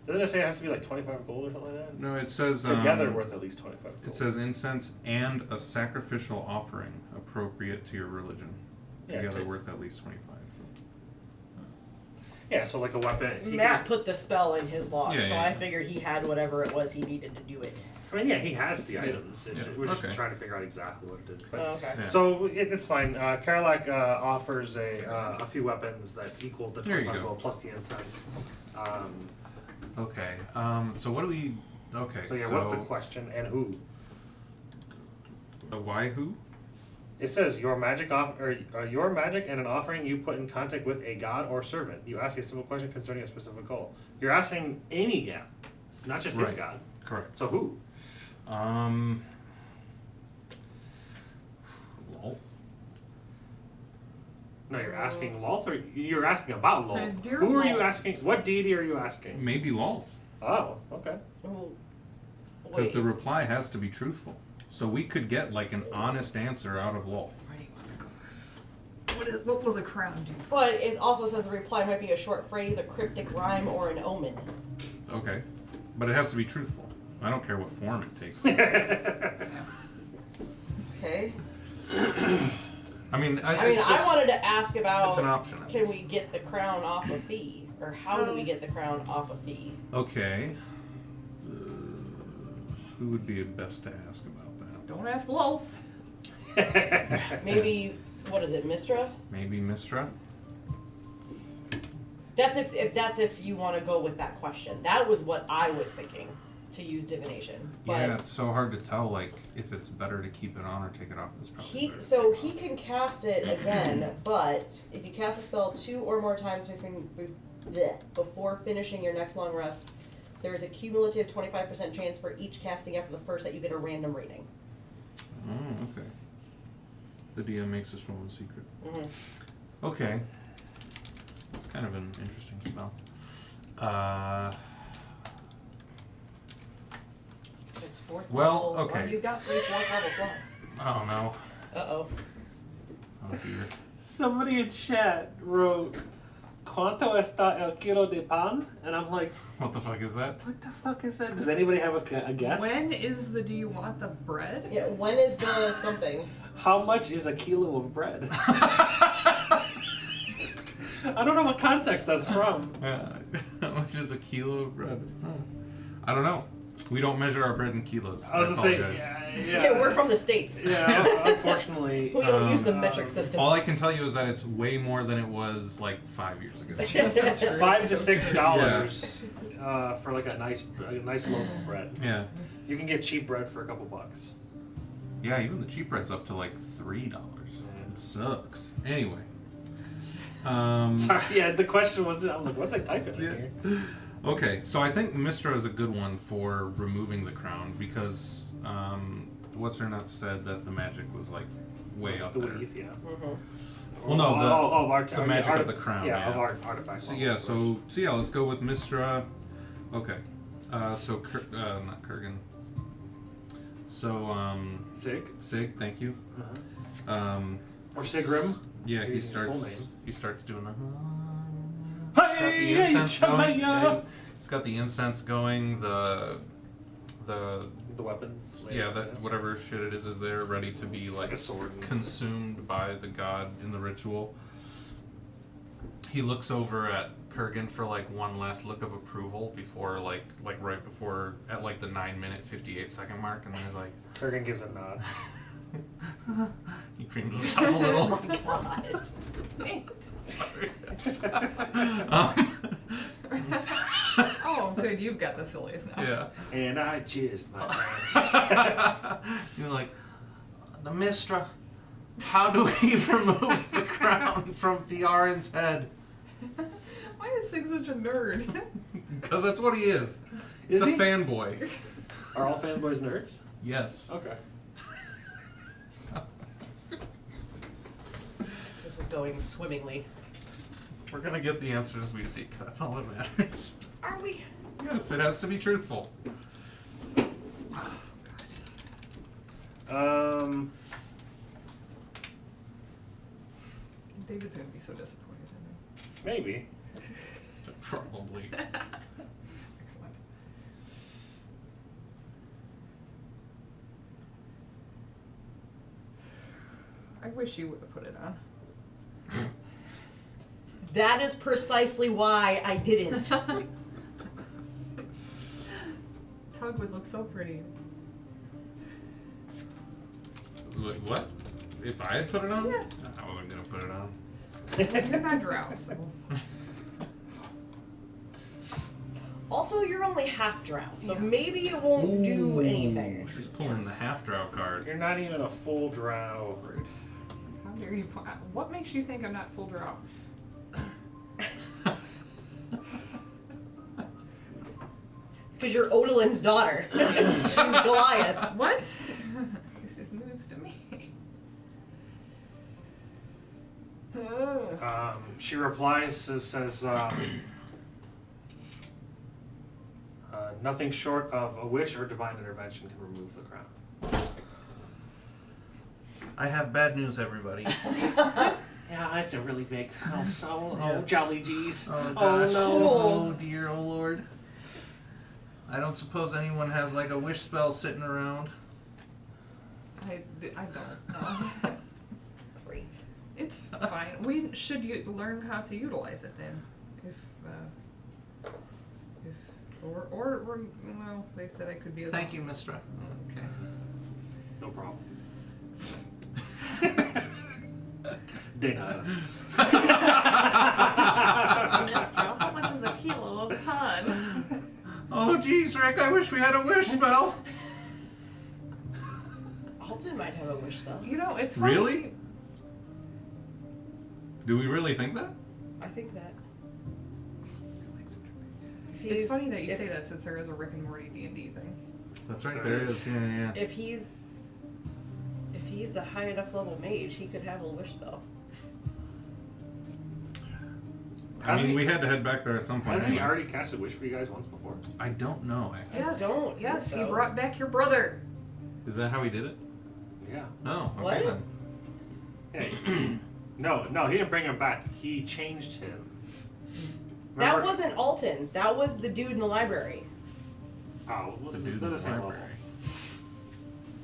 [SPEAKER 1] Doesn't it say it has to be like 25 gold or something like that?
[SPEAKER 4] No, it says
[SPEAKER 1] Together worth at least 25 gold.
[SPEAKER 4] It says incense and a sacrificial offering appropriate to your religion.
[SPEAKER 1] Yeah,
[SPEAKER 4] Together
[SPEAKER 1] to-
[SPEAKER 4] worth at least 25.
[SPEAKER 1] Yeah, so like a weapon.
[SPEAKER 3] Matt put the spell in his log,
[SPEAKER 4] Yeah,
[SPEAKER 3] so
[SPEAKER 4] yeah,
[SPEAKER 3] I
[SPEAKER 4] yeah.
[SPEAKER 3] figured he had whatever it was he needed to do it.
[SPEAKER 1] I mean, yeah, he has the items.
[SPEAKER 4] Yeah.
[SPEAKER 1] We're just
[SPEAKER 4] Okay.
[SPEAKER 1] trying to figure out exactly what it is. But,
[SPEAKER 3] Oh, okay.
[SPEAKER 4] Yeah.
[SPEAKER 1] So it's fine. Karlak offers a few weapons that equal the
[SPEAKER 4] There you
[SPEAKER 1] 25
[SPEAKER 4] go.
[SPEAKER 1] gold plus the incense.
[SPEAKER 4] Okay. So what do we? Okay.
[SPEAKER 1] So yeah, what's the question and who?
[SPEAKER 4] Why who?
[SPEAKER 1] It says your magic your magic and an offering you put in contact with a god or servant. You ask a simple question concerning a specific goal. You're asking any god, not just his
[SPEAKER 4] Right.
[SPEAKER 1] god.
[SPEAKER 4] Correct.
[SPEAKER 1] So who?
[SPEAKER 4] Lol.
[SPEAKER 1] No, you're asking Lolth, or you're asking about Lolth.
[SPEAKER 2] Dear
[SPEAKER 1] Who are you
[SPEAKER 2] Lolth.
[SPEAKER 1] asking? What deity are you asking?
[SPEAKER 4] Maybe Lolth.
[SPEAKER 1] Oh, okay.
[SPEAKER 3] Well,
[SPEAKER 4] Because
[SPEAKER 3] wait.
[SPEAKER 4] the reply has to be truthful. So we could get like an honest answer out of Lolth.
[SPEAKER 2] What will the crown do?
[SPEAKER 3] But it also says the reply might be a short phrase, a cryptic rhyme, or an omen.
[SPEAKER 4] Okay. But it has to be truthful. I don't care what form it takes.
[SPEAKER 3] Okay.
[SPEAKER 4] I mean,
[SPEAKER 3] I wanted to ask about
[SPEAKER 4] it's an option. I
[SPEAKER 3] can
[SPEAKER 4] guess.
[SPEAKER 3] we get the crown off a fee? Or how do we get the crown off a fee?
[SPEAKER 4] Okay. Who would be best to ask about that?
[SPEAKER 2] Don't ask Lolth.
[SPEAKER 3] Maybe, what is it, Mistra?
[SPEAKER 4] Maybe Mistra?
[SPEAKER 3] That's if you want to go with that question. That was what I was thinking, to use divination. But
[SPEAKER 4] Yeah, it's so hard to tell, like, if it's better to keep it on or take it off. It's probably better.
[SPEAKER 3] so he can cast it again, but if you cast a spell 2 or more times before finishing your next long rest, there is a cumulative 25% chance for each casting after the first that you get a random rating.
[SPEAKER 4] Oh, okay. The DM makes this roll in secret.
[SPEAKER 3] Mm-hmm.
[SPEAKER 4] Okay. It's kind of an interesting spell.
[SPEAKER 3] It's 4th
[SPEAKER 4] Well,
[SPEAKER 3] level.
[SPEAKER 4] okay.
[SPEAKER 3] Or he's got 3 4th level slots.
[SPEAKER 4] Oh no.
[SPEAKER 3] Uh-oh.
[SPEAKER 4] Oh dear.
[SPEAKER 1] Somebody in chat wrote, "Cuánto está el kilo de pan?" And I'm like,
[SPEAKER 4] What the fuck is that?
[SPEAKER 1] what the fuck is that? Does anybody have a guess?
[SPEAKER 2] When is the do you want the bread?
[SPEAKER 3] Yeah, when is the something?
[SPEAKER 1] How much is a kilo of bread? I don't know what context that's from.
[SPEAKER 4] How much is a kilo of bread? Huh. I don't know. We don't measure our bread in kilos.
[SPEAKER 1] I was gonna say,
[SPEAKER 4] apologize.
[SPEAKER 3] Yeah, we're from the States.
[SPEAKER 1] Yeah, unfortunately.
[SPEAKER 3] We don't use the metric system.
[SPEAKER 4] All I can tell you is that it's way more than it was like 5 years ago.
[SPEAKER 2] So true.
[SPEAKER 1] $5 to $6 for like a nice loaf of bread.
[SPEAKER 4] Yeah.
[SPEAKER 1] You can get cheap bread for a couple bucks.
[SPEAKER 4] Yeah, even the cheap bread's up to like $3. It sucks. Anyway.
[SPEAKER 1] Sorry, yeah. The question was, I'm like, what are they typing in here?
[SPEAKER 4] Okay, so I think Mistra is a good one for removing the crown because what's her nuts said that the magic was like way up
[SPEAKER 1] The
[SPEAKER 4] there.
[SPEAKER 1] weave, yeah.
[SPEAKER 3] Mm-hmm.
[SPEAKER 4] Well, no,
[SPEAKER 1] the
[SPEAKER 4] magic of the crown.
[SPEAKER 1] Yeah, of artifacts.
[SPEAKER 4] So yeah, so yeah, let's go with Mistra. Okay, so not Kurgan. So Sig, thank you.
[SPEAKER 1] Or Sigrim.
[SPEAKER 4] Yeah, he
[SPEAKER 1] Using his full
[SPEAKER 4] starts.
[SPEAKER 1] name.
[SPEAKER 4] He starts doing the.
[SPEAKER 1] Hey,
[SPEAKER 4] the incense going.
[SPEAKER 1] Shamaya!
[SPEAKER 4] Yeah, he's got the incense going. The
[SPEAKER 1] weapons.
[SPEAKER 4] yeah, that whatever shit it is there, ready to be
[SPEAKER 1] like a sword. And
[SPEAKER 4] consumed by the god in the ritual. He looks over at Kurgan for like one last look of approval before like right before at like the 9-minute 58-second mark, and then he's like,
[SPEAKER 1] Kurgan gives a nod.
[SPEAKER 4] he creams himself a little.
[SPEAKER 3] Oh my god.
[SPEAKER 4] Sorry.
[SPEAKER 2] Oh, good. You've got the silliest now.
[SPEAKER 4] Yeah.
[SPEAKER 1] And I jizzed my pants.
[SPEAKER 4] You're like, the Mistra,
[SPEAKER 5] How do we remove the crown from Fiorin's head?
[SPEAKER 2] Why is Sig such a nerd?
[SPEAKER 4] Because that's what he is. He's
[SPEAKER 1] Is
[SPEAKER 4] a
[SPEAKER 1] he?
[SPEAKER 4] fanboy.
[SPEAKER 1] Are all fanboys nerds?
[SPEAKER 4] Yes.
[SPEAKER 1] Okay.
[SPEAKER 3] This is going swimmingly.
[SPEAKER 4] We're gonna get the answers we seek. That's all that matters.
[SPEAKER 3] Are we?
[SPEAKER 4] Yes, it has to be truthful.
[SPEAKER 2] David's gonna be so disappointed in
[SPEAKER 1] Maybe.
[SPEAKER 4] Probably.
[SPEAKER 2] me. Excellent. I wish you would have put it on.
[SPEAKER 3] That is precisely why I didn't.
[SPEAKER 2] Tug would look so pretty.
[SPEAKER 4] Wait, what? If I had put it on?
[SPEAKER 2] Yeah.
[SPEAKER 4] I wasn't gonna put it on.
[SPEAKER 2] You're not drow, so.
[SPEAKER 3] Also, you're only half drow, so maybe it won't do anything.
[SPEAKER 4] She's pulling the half drow card.
[SPEAKER 1] You're not even a full drow.
[SPEAKER 2] How dare you? What makes you think I'm not full drow?
[SPEAKER 3] Because you're Odolin's daughter. She's Goliath.
[SPEAKER 2] What? This is news to me.
[SPEAKER 1] She replies, says, nothing short of a wish or divine intervention can remove the crown.
[SPEAKER 5] I have bad news, everybody.
[SPEAKER 1] Yeah, that's a really big.
[SPEAKER 5] Yeah.
[SPEAKER 1] Jolly geez.
[SPEAKER 5] Oh gosh.
[SPEAKER 3] no.
[SPEAKER 5] Oh dear, oh lord. I don't suppose anyone has like a wish spell sitting around.
[SPEAKER 2] I don't know.
[SPEAKER 3] Great.
[SPEAKER 2] It's fine. We should learn how to utilize it then. Or well, they said I could be a
[SPEAKER 5] Thank you, Mistra.
[SPEAKER 2] Okay.
[SPEAKER 1] No problem. Dana.
[SPEAKER 2] How much is a kilo of cod?
[SPEAKER 5] Oh geez, Rick, I wish we had a wish spell.
[SPEAKER 3] Alton might have a wish spell.
[SPEAKER 2] You know, it's funny.
[SPEAKER 4] Really? Do we really think that?
[SPEAKER 3] I think that.
[SPEAKER 2] It's funny that you say that since there is a Rick and Morty D&D thing.
[SPEAKER 4] That's right,
[SPEAKER 1] There
[SPEAKER 4] there
[SPEAKER 1] is.
[SPEAKER 4] is. Yeah.
[SPEAKER 3] If he's a high enough level mage, he could have a wish spell.
[SPEAKER 4] I mean, we had to head back there at some point.
[SPEAKER 1] Hasn't he
[SPEAKER 4] Anyway.
[SPEAKER 1] already cast a wish for you guys once before?
[SPEAKER 4] I don't know, actually.
[SPEAKER 2] Yes.
[SPEAKER 3] don't think
[SPEAKER 2] Yes, he
[SPEAKER 3] so.
[SPEAKER 2] brought back your brother.
[SPEAKER 4] Is that how he did it?
[SPEAKER 1] Yeah.
[SPEAKER 4] No. Okay
[SPEAKER 3] What?
[SPEAKER 4] then.
[SPEAKER 1] Yeah. No, he didn't bring him back. He changed him.
[SPEAKER 3] That
[SPEAKER 1] Remember-
[SPEAKER 3] wasn't Alton. That was the dude in the library.
[SPEAKER 1] Oh,
[SPEAKER 4] The dude
[SPEAKER 1] they're
[SPEAKER 4] in
[SPEAKER 1] the
[SPEAKER 4] the
[SPEAKER 1] same level.
[SPEAKER 4] library.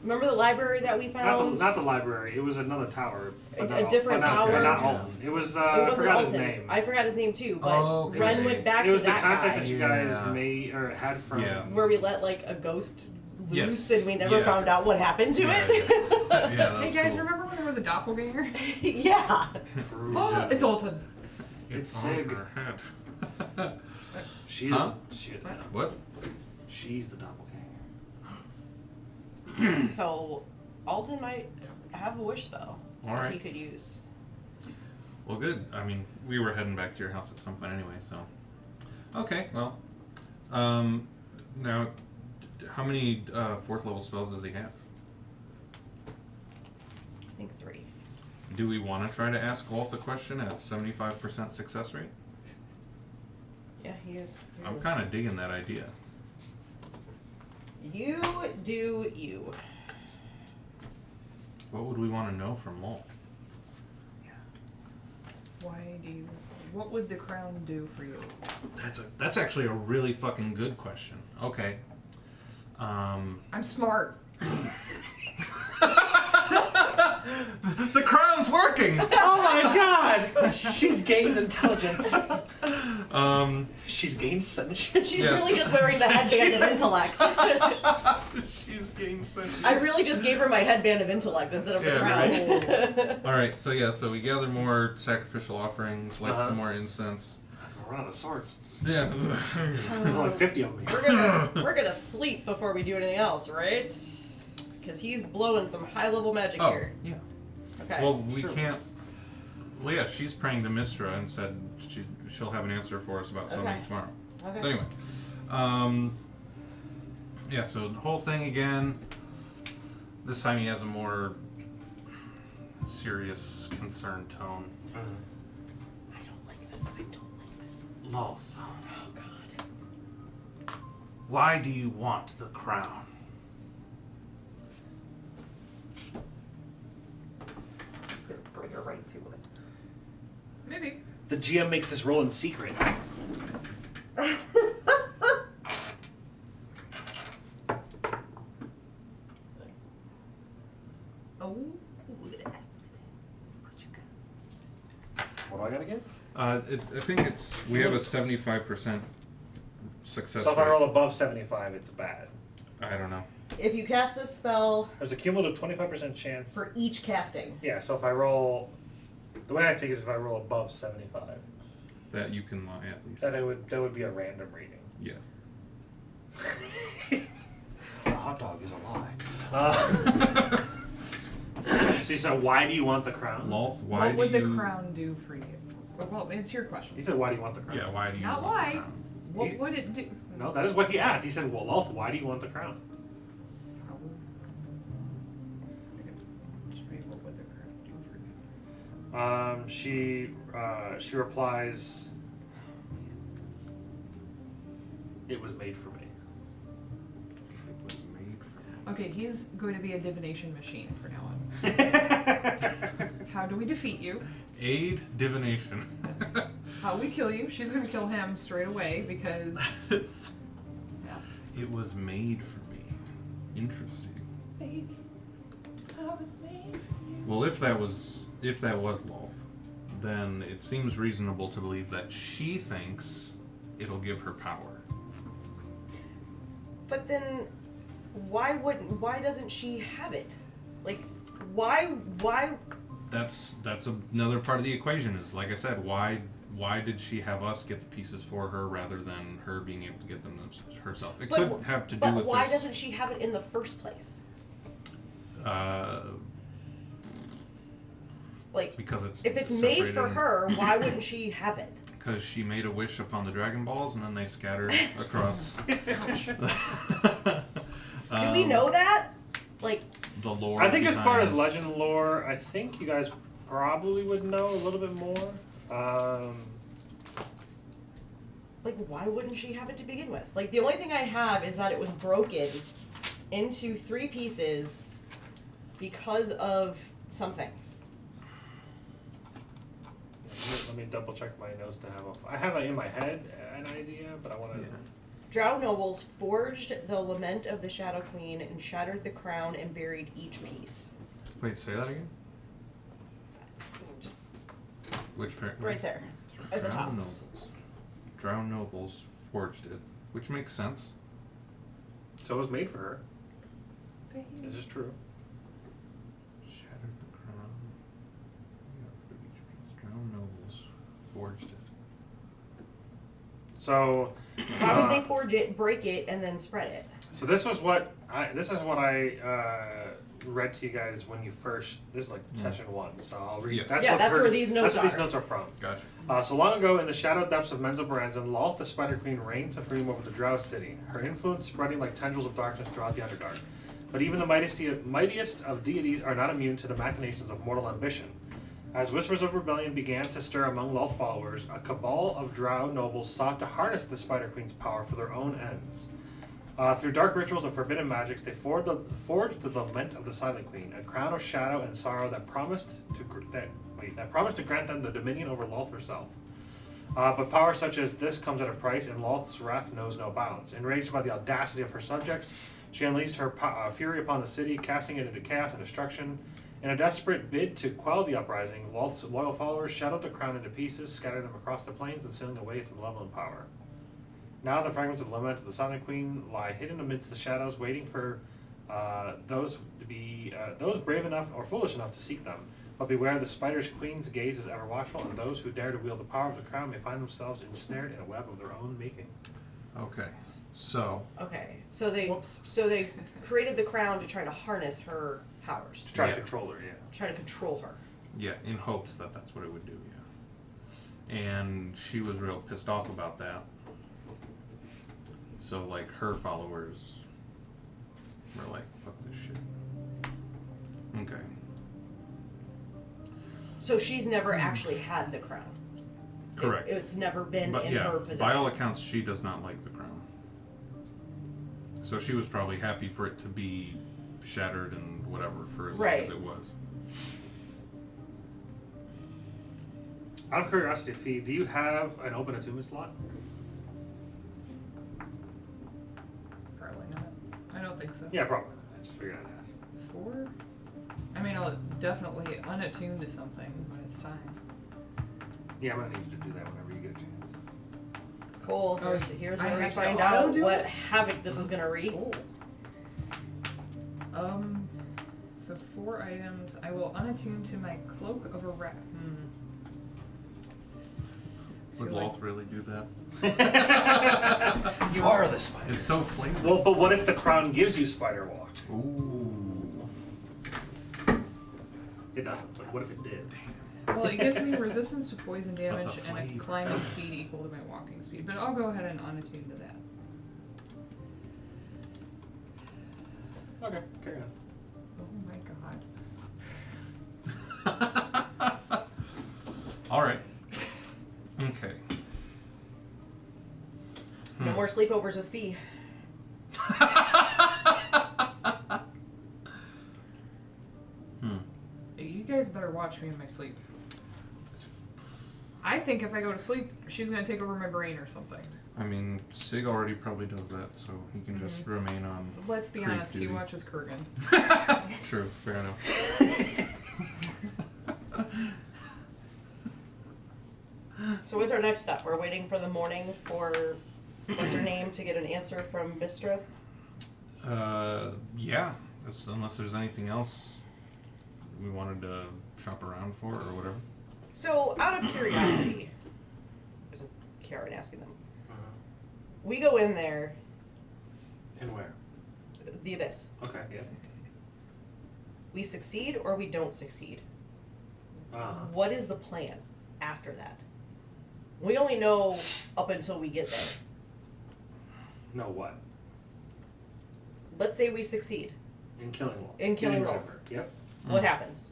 [SPEAKER 3] Remember the library that we found?
[SPEAKER 1] Not the library. It was another tower. but
[SPEAKER 3] A
[SPEAKER 1] not
[SPEAKER 3] different
[SPEAKER 1] but not-
[SPEAKER 3] tower?
[SPEAKER 1] But not
[SPEAKER 4] Yeah.
[SPEAKER 1] Alton. It was.
[SPEAKER 3] It
[SPEAKER 1] I
[SPEAKER 3] wasn't
[SPEAKER 1] forgot
[SPEAKER 3] Alton.
[SPEAKER 1] his name.
[SPEAKER 3] I forgot his name too, but
[SPEAKER 4] Oh, okay.
[SPEAKER 3] Ren went back
[SPEAKER 1] It
[SPEAKER 3] to
[SPEAKER 1] was the
[SPEAKER 3] that
[SPEAKER 1] contact
[SPEAKER 3] guy.
[SPEAKER 1] that you guys
[SPEAKER 4] Yeah.
[SPEAKER 1] made or had from.
[SPEAKER 4] Yeah.
[SPEAKER 3] Where we let like a ghost loose
[SPEAKER 4] Yes.
[SPEAKER 3] and we never
[SPEAKER 4] Yeah.
[SPEAKER 3] found out what happened to
[SPEAKER 4] Yeah,
[SPEAKER 3] it.
[SPEAKER 4] that
[SPEAKER 2] Hey
[SPEAKER 4] was
[SPEAKER 2] guys,
[SPEAKER 4] cool.
[SPEAKER 2] remember when there was a doppelganger?
[SPEAKER 3] Yeah.
[SPEAKER 1] True.
[SPEAKER 2] Oh, it's Alton.
[SPEAKER 1] It's
[SPEAKER 4] on
[SPEAKER 1] Sig.
[SPEAKER 4] her head.
[SPEAKER 1] She's
[SPEAKER 4] Huh? What?
[SPEAKER 1] She's the doppelganger.
[SPEAKER 3] So Alton might have a wish spell
[SPEAKER 4] All
[SPEAKER 3] that
[SPEAKER 4] right.
[SPEAKER 3] he could use.
[SPEAKER 4] Well, good. I mean, we were heading back to your house at some point anyway, so. Okay, well. Now, how many fourth level spells does he have?
[SPEAKER 3] I think 3.
[SPEAKER 4] Do we want to try to ask Walt the question at 75% success rate?
[SPEAKER 3] Yeah, he is.
[SPEAKER 4] I'm kind of digging that idea.
[SPEAKER 3] You do you.
[SPEAKER 4] What would we want to know from Walt?
[SPEAKER 2] What would the crown do for you?
[SPEAKER 4] That's actually a really fucking good question. Okay.
[SPEAKER 2] I'm smart.
[SPEAKER 4] The crown's working.
[SPEAKER 1] Oh my god! She's gained intelligence. She's gained sentient.
[SPEAKER 3] She's
[SPEAKER 4] Yes.
[SPEAKER 3] really just wearing the headband of intellect.
[SPEAKER 4] She's getting sentient.
[SPEAKER 3] I really just gave her my headband of intellect instead of the
[SPEAKER 4] Yeah,
[SPEAKER 3] crown.
[SPEAKER 4] All right, so we gather more sacrificial offerings, light some more incense.
[SPEAKER 1] We're out of swords.
[SPEAKER 4] Yeah.
[SPEAKER 1] There's only 50 of them here.
[SPEAKER 3] we're gonna sleep before we do anything else, right? Because he's blowing some high level magic
[SPEAKER 4] Oh,
[SPEAKER 3] here.
[SPEAKER 4] yeah.
[SPEAKER 3] Okay.
[SPEAKER 4] Well, we
[SPEAKER 1] Sure.
[SPEAKER 4] can't. Well, yeah, she's praying to Mistra and said she'll have an answer for us about something
[SPEAKER 3] Okay.
[SPEAKER 4] tomorrow.
[SPEAKER 3] Okay.
[SPEAKER 4] So anyway, yeah. So the whole thing again. This time he has a more serious, concerned tone.
[SPEAKER 3] I don't like this. I don't like this.
[SPEAKER 4] Loth,
[SPEAKER 3] Oh God.
[SPEAKER 4] why do you want the crown?
[SPEAKER 3] Just gonna bring her right to us.
[SPEAKER 2] Maybe.
[SPEAKER 1] The GM makes this roll in secret.
[SPEAKER 2] Oh.
[SPEAKER 1] What do I gotta get?
[SPEAKER 4] I think it's we have a 75% success
[SPEAKER 1] So if I
[SPEAKER 4] rate.
[SPEAKER 1] roll above 75, it's bad.
[SPEAKER 4] I don't know.
[SPEAKER 3] If you cast this spell
[SPEAKER 1] There's a cumulative 25% chance.
[SPEAKER 3] for each casting,
[SPEAKER 1] Yeah, so if I roll, the way I take it is if I roll above 75,
[SPEAKER 4] That you can lie at least.
[SPEAKER 1] that would be a random reading.
[SPEAKER 4] Yeah.
[SPEAKER 1] A hot dog is a lie. See, so why do you want the crown?
[SPEAKER 4] Loth, why
[SPEAKER 2] What would
[SPEAKER 4] do
[SPEAKER 2] the
[SPEAKER 4] you?
[SPEAKER 2] crown do for you? Well, it's your question.
[SPEAKER 1] He said, why do you want the crown?
[SPEAKER 4] Yeah, why do you
[SPEAKER 2] Not
[SPEAKER 4] want
[SPEAKER 2] why.
[SPEAKER 4] the crown?
[SPEAKER 2] What
[SPEAKER 1] You-
[SPEAKER 2] would it do?
[SPEAKER 1] No, that is what he asked. He said, well, Loth, why do you want the crown?
[SPEAKER 2] What would the crown do for you?
[SPEAKER 1] She replies, it was made for me.
[SPEAKER 4] It was made for me.
[SPEAKER 2] Okay, he's going to be a divination machine from now on. How do we defeat you?
[SPEAKER 4] Aid divination.
[SPEAKER 2] How we kill you? She's going to kill him straight away because. Yeah.
[SPEAKER 4] It was made for me. Interesting.
[SPEAKER 3] baby, I was made for you.
[SPEAKER 4] Well, if that was Loth, then it seems reasonable to believe that she thinks it'll give her power.
[SPEAKER 3] But then, why doesn't she have it? Like, why?
[SPEAKER 4] That's another part of the equation. Is like I said, why did she have us get the pieces for her rather than her being able to get them herself? It could have to do
[SPEAKER 3] But
[SPEAKER 4] with
[SPEAKER 3] why
[SPEAKER 4] this.
[SPEAKER 3] doesn't she have it in the first place? Like,
[SPEAKER 4] Because it's
[SPEAKER 3] if it's made for
[SPEAKER 4] separated.
[SPEAKER 3] her, why wouldn't she have it?
[SPEAKER 4] Because she made a wish upon the Dragon Balls and then they scattered across.
[SPEAKER 3] Do we know that? Like,
[SPEAKER 4] the lore?
[SPEAKER 1] I think as far as
[SPEAKER 4] behind-
[SPEAKER 1] legend lore, I think you guys probably would know a little bit more.
[SPEAKER 3] like, why wouldn't she have it to begin with? Like, the only thing I have is that it was broken into 3 pieces because of something.
[SPEAKER 1] Let me double check my notes to have I have in my head an idea, but I want to.
[SPEAKER 4] Yeah.
[SPEAKER 3] Drow nobles forged the lament of the Shadow Queen and shattered the crown and buried each piece.
[SPEAKER 4] Wait, say that again.
[SPEAKER 3] Just
[SPEAKER 4] Which part?
[SPEAKER 3] right there, at the
[SPEAKER 4] Drow
[SPEAKER 3] top.
[SPEAKER 4] nobles. Drow nobles forged it, which makes sense.
[SPEAKER 1] So it was made for her. This is true.
[SPEAKER 4] Shattered the crown. Yeah, each piece. Drow nobles forged it.
[SPEAKER 1] So.
[SPEAKER 3] How did they forge it, break it, and then spread it?
[SPEAKER 1] So this is what I read to you guys when you first. This is like session 1, so I'll read.
[SPEAKER 4] Yeah.
[SPEAKER 1] That's
[SPEAKER 3] Yeah,
[SPEAKER 1] what
[SPEAKER 3] that's where these notes
[SPEAKER 1] That's what these
[SPEAKER 3] are.
[SPEAKER 1] notes are from.
[SPEAKER 4] Gotcha.
[SPEAKER 1] So long ago, in the shadow depths of Menzoberranzan, Loth the Spider Queen reigned supreme over the Drow city, her influence spreading like tendrils of darkness throughout the Underdark. But even the mightiest of deities are not immune to the machinations of mortal ambition. As whispers of rebellion began to stir among Loth followers, a cabal of Drow nobles sought to harness the Spider Queen's power for their own ends. Through dark rituals and forbidden magics, they forged the lament of the Silent Queen, a crown of shadow and sorrow that promised to grant them the dominion over Loth herself. But power such as this comes at a price, and Loth's wrath knows no bounds. Enraged by the audacity of her subjects, she unleashed her fury upon the city, casting it into chaos and destruction. In a desperate bid to quell the uprising, Loth's loyal followers shattered the crown into pieces, scattered them across the plains, and sealing away its malevolent power. Now the fragments of the lament of the Silent Queen lie hidden amidst the shadows, waiting for those brave enough or foolish enough to seek them. But beware, the Spider's Queen's gaze is ever watchful, and those who dare to wield the power of the crown may find themselves ensnared in a web of their own making.
[SPEAKER 4] Okay. So
[SPEAKER 3] Okay, so they
[SPEAKER 2] Whoops.
[SPEAKER 3] created the crown to try to harness her powers.
[SPEAKER 1] To try
[SPEAKER 4] Yeah.
[SPEAKER 1] to control her, yeah.
[SPEAKER 3] Try to control her.
[SPEAKER 4] Yeah, in hopes that that's what it would do, yeah. And she was real pissed off about that. So, like, her followers were like, fuck this shit. Okay.
[SPEAKER 3] So she's never actually had the crown.
[SPEAKER 4] Correct.
[SPEAKER 3] It's never been
[SPEAKER 4] But
[SPEAKER 3] in
[SPEAKER 4] yeah,
[SPEAKER 3] her possession.
[SPEAKER 4] by all accounts, she does not like the crown. So she was probably happy for it to be shattered and whatever for as long as it was.
[SPEAKER 1] Out of curiosity, Fee, do you have an open attunement slot?
[SPEAKER 2] Probably not. I don't think so.
[SPEAKER 1] Yeah, probably. I just figured I'd ask.
[SPEAKER 2] 4? I mean, I'll definitely unattune to something when it's time.
[SPEAKER 1] Yeah, I'm gonna need you to do that whenever you get a chance.
[SPEAKER 3] Cool.
[SPEAKER 2] Oh,
[SPEAKER 3] Here's
[SPEAKER 2] I
[SPEAKER 3] where we
[SPEAKER 2] have to
[SPEAKER 3] find
[SPEAKER 2] auto
[SPEAKER 3] out
[SPEAKER 2] do
[SPEAKER 3] what
[SPEAKER 2] it?
[SPEAKER 3] havoc this is gonna wreak.
[SPEAKER 2] Cool. So 4 items. I will unattune to my cloak of a rat.
[SPEAKER 4] Would
[SPEAKER 2] Feel like-
[SPEAKER 4] Loth really do that?
[SPEAKER 5] You are the spider.
[SPEAKER 4] It's so flavorful.
[SPEAKER 1] Well, but what if the crown gives you spider walk?
[SPEAKER 4] Ooh.
[SPEAKER 1] It doesn't, but what if it did?
[SPEAKER 2] Well, it gives me resistance to poison
[SPEAKER 4] the
[SPEAKER 2] damage and a
[SPEAKER 4] flavor.
[SPEAKER 2] climbing speed equal to my walking speed. But I'll go ahead and unattune to that.
[SPEAKER 1] Okay, carry on.
[SPEAKER 2] Oh my god.
[SPEAKER 4] All right. Okay.
[SPEAKER 3] No more sleepovers with Fee.
[SPEAKER 2] You guys better watch me in my sleep. I think if I go to sleep, she's gonna take over my brain or something.
[SPEAKER 4] I mean, Sig already probably does that, so he can just remain on.
[SPEAKER 2] Let's be
[SPEAKER 4] Creep
[SPEAKER 2] honest, he
[SPEAKER 4] duty.
[SPEAKER 2] watches Kurgan.
[SPEAKER 4] True, fair enough.
[SPEAKER 3] So what's our next step? We're waiting for the morning for what's her name to get an answer from Bistra.
[SPEAKER 4] Yeah. Unless there's anything else we wanted to shop around for or whatever.
[SPEAKER 3] So out of curiosity, this is Karen asking them. We go in there,
[SPEAKER 1] And where?
[SPEAKER 3] the abyss.
[SPEAKER 1] Okay, yeah.
[SPEAKER 3] We succeed or we don't succeed.
[SPEAKER 1] Uh,
[SPEAKER 3] What is the plan after that? We only know up until we get there.
[SPEAKER 1] no what?
[SPEAKER 3] Let's say we succeed.
[SPEAKER 1] In killing Wolf.
[SPEAKER 3] In killing
[SPEAKER 1] Getting rid
[SPEAKER 3] Wolf.
[SPEAKER 1] of her. Yep.
[SPEAKER 3] What happens?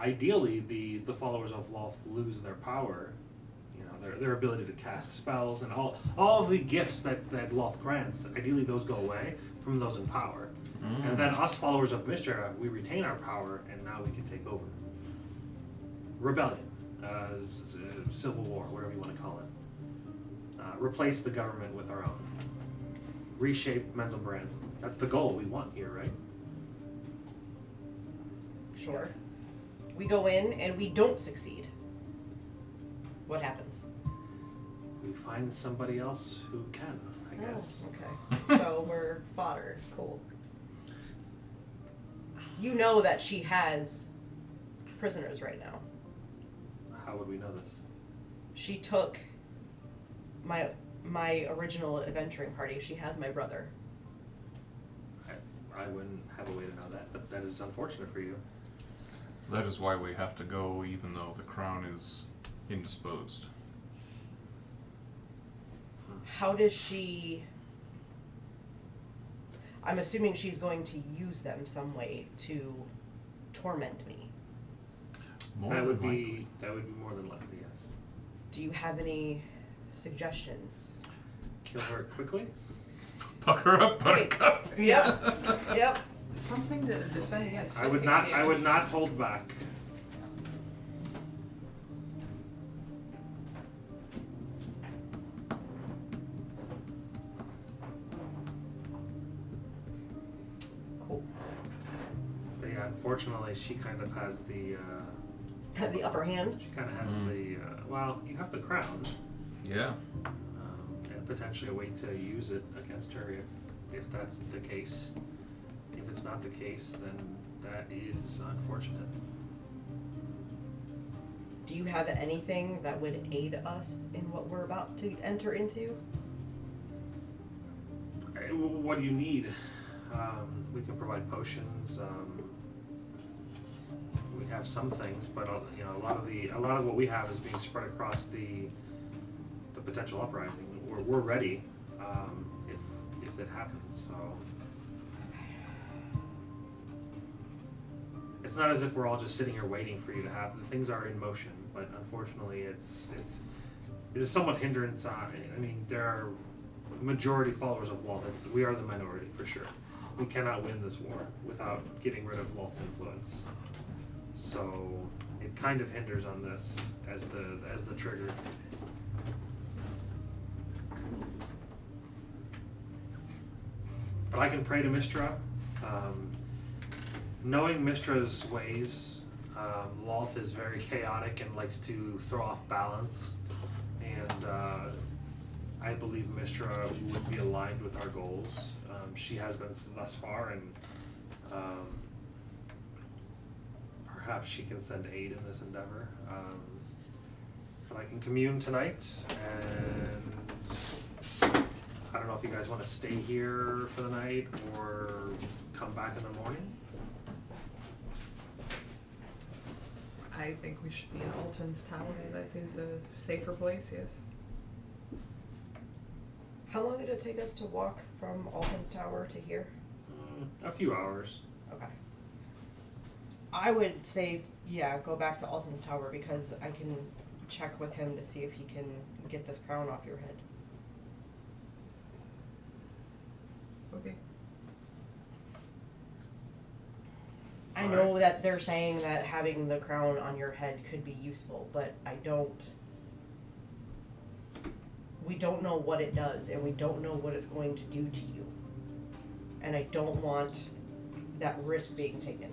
[SPEAKER 1] Ideally, the followers of Loth lose their power, you know, their ability to cast spells and all of the gifts that Loth grants. Ideally, those go away from those in power, and then us followers of Mishra, we retain our power, and now we can take over. Rebellion, civil war, whatever you want to call it. Replace the government with our own. Reshape Menzelbrand. That's the goal we want here, right?
[SPEAKER 3] Sure. We go in and we don't succeed. What happens?
[SPEAKER 1] We find somebody else who can, I guess.
[SPEAKER 3] Oh, okay. So we're fodder. Cool. You know that she has prisoners right now.
[SPEAKER 1] How would we know this?
[SPEAKER 3] She took my original adventuring party. She has my brother.
[SPEAKER 1] I wouldn't have a way to know that, but that is unfortunate for you.
[SPEAKER 4] That is why we have to go, even though the crown is indisposed.
[SPEAKER 3] How does she... I'm assuming she's going to use them some way to torment me.
[SPEAKER 4] More
[SPEAKER 1] That would
[SPEAKER 4] than
[SPEAKER 1] be more than likely, yes.
[SPEAKER 3] Do you have any suggestions?
[SPEAKER 1] Kill her quickly?
[SPEAKER 4] Pucker up, buttercup.
[SPEAKER 3] Yep.
[SPEAKER 2] Something to defend against.
[SPEAKER 1] I would not hold back.
[SPEAKER 3] Cool.
[SPEAKER 1] But yeah, unfortunately, she kind of has the.
[SPEAKER 3] Have the upper hand.
[SPEAKER 1] She kind of has the. Well, you have the crown,
[SPEAKER 4] Yeah.
[SPEAKER 1] and potentially a way to use it against her if that's the case. If it's not the case, then that is unfortunate.
[SPEAKER 3] Do you have anything that would aid us in what we're about to enter into?
[SPEAKER 1] What do you need? We can provide potions. We have some things, but you know, a lot of what we have is being spread across the potential uprising. We're ready if it happens. So it's not as if we're all just sitting here waiting for you to happen. Things are in motion, but unfortunately, it is somewhat hindrance. I mean, there are majority followers of Lolth. We are the minority for sure. We cannot win this war without getting rid of Lolth's influence. So it kind of hinders on this as the trigger. But I can pray to Mistra. Knowing Mistra's ways, Lolth is very chaotic and likes to throw off balance. And I believe Mistra would be aligned with our goals. She has been thus far, and perhaps she can send aid in this endeavor. But I can commune tonight, and I don't know if you guys want to stay here for the night or come back in the morning.
[SPEAKER 2] I think we should be in Alton's tower. That is a safer place, yes.
[SPEAKER 3] How long did it take us to walk from Alton's tower to here?
[SPEAKER 1] A few hours.
[SPEAKER 3] Okay. I would say, yeah, go back to Alton's tower because I can check with him to see if he can get this crown off your head.
[SPEAKER 2] Okay.
[SPEAKER 3] I know that they're saying that having the crown on your head could be useful, but we don't know what it does, and we don't know what it's going to do to you. And I don't want that risk being taken.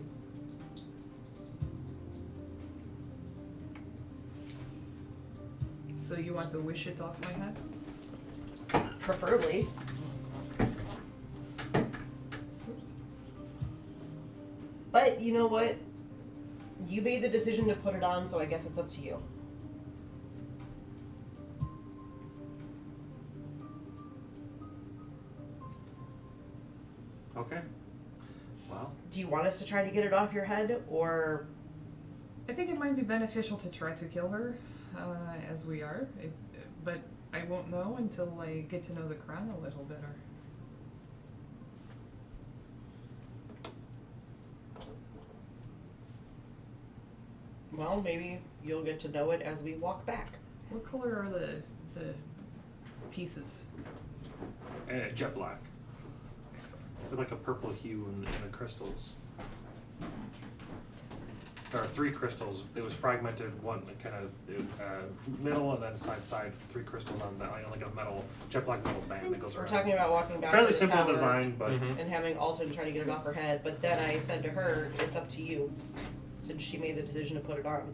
[SPEAKER 2] So you want to wish it off my head?
[SPEAKER 3] Preferably.
[SPEAKER 2] Oops.
[SPEAKER 3] But you know what? You made the decision to put it on, so I guess it's up to you.
[SPEAKER 1] Okay. Well.
[SPEAKER 3] Do you want us to try to get it off your head, or...
[SPEAKER 2] I think it might be beneficial to try to kill her, as we are. But I won't know until I get to know the crown a little better.
[SPEAKER 3] Well, maybe you'll get to know it as we walk back.
[SPEAKER 2] What color are the pieces?
[SPEAKER 1] Jet black. With like a purple hue in the crystals. There are 3 crystals. It was fragmented, one kind of middle and then side, 3 crystals on that, like a metal, jet black metal band that goes
[SPEAKER 3] We're
[SPEAKER 1] around.
[SPEAKER 3] talking about walking back
[SPEAKER 1] Fairly
[SPEAKER 3] to the
[SPEAKER 1] simple
[SPEAKER 3] tower
[SPEAKER 1] design, but
[SPEAKER 3] and having Alton try to get it off her head, but then I said to her, it's up to you, since she made the decision to put it on.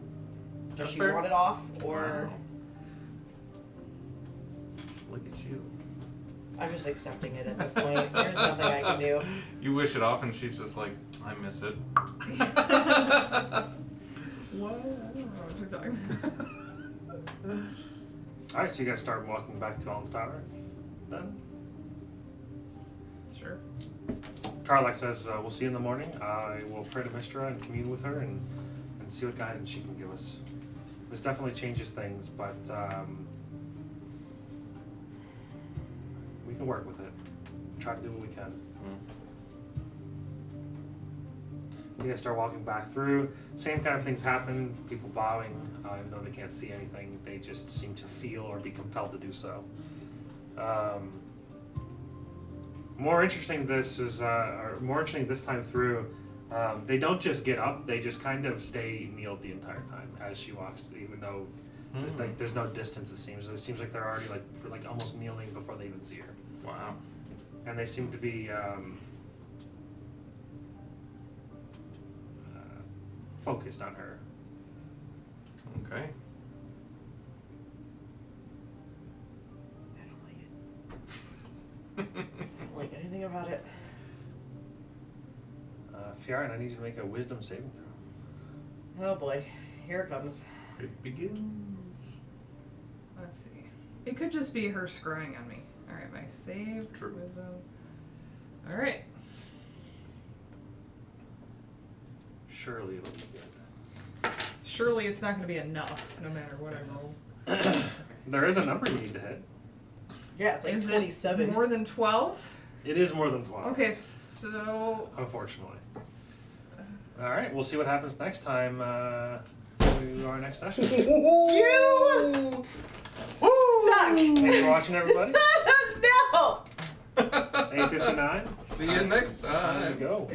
[SPEAKER 3] Does
[SPEAKER 4] That's
[SPEAKER 3] she
[SPEAKER 4] fair.
[SPEAKER 3] want it off, or...
[SPEAKER 1] look at you.
[SPEAKER 3] I'm just accepting it at this point. There's nothing I can do.
[SPEAKER 4] You wish it off, and she's just like, I miss it.
[SPEAKER 2] What? I don't know what you're talking about.
[SPEAKER 1] Alright, so you guys start walking back to Alton's tower then?
[SPEAKER 2] Sure.
[SPEAKER 1] Karlak says, we'll see you in the morning. I will pray to Mistra and commune with her and see what guidance she can give us. This definitely changes things, but we can work with it. Try to do what we can. You guys start walking back through. Same kind of things happen. People bowing, even though they can't see anything. They just seem to feel or be compelled to do so. More interesting this time through. They don't just get up; they just kind of stay kneeled the entire time as she walks, even though there's no distance. It seems like they're already like almost kneeling before they even see her.
[SPEAKER 4] Wow.
[SPEAKER 1] And they seem to be focused on her.
[SPEAKER 4] Okay.
[SPEAKER 3] I don't like anything about it.
[SPEAKER 1] Fjarn, I need you to make a wisdom saving throw.
[SPEAKER 3] Oh boy, here it comes.
[SPEAKER 4] It begins.
[SPEAKER 2] Let's see. It could just be her scrying on me. Alright, my save.
[SPEAKER 4] True.
[SPEAKER 2] Wisdom. Alright.
[SPEAKER 1] surely it'll be good.
[SPEAKER 2] Surely it's not going to be enough, no matter what I roll.
[SPEAKER 1] There is a number you need to hit.
[SPEAKER 3] Yeah, it's like
[SPEAKER 2] Is
[SPEAKER 3] 27.
[SPEAKER 2] it more than 12?
[SPEAKER 1] It is more than 12.
[SPEAKER 2] Okay, so...
[SPEAKER 1] Unfortunately. Alright, we'll see what happens next time to our next session.
[SPEAKER 3] You suck!
[SPEAKER 1] Thanks for watching, everybody.
[SPEAKER 3] No!
[SPEAKER 1] 8:59.
[SPEAKER 4] See you next
[SPEAKER 1] Time to
[SPEAKER 4] time.
[SPEAKER 1] go.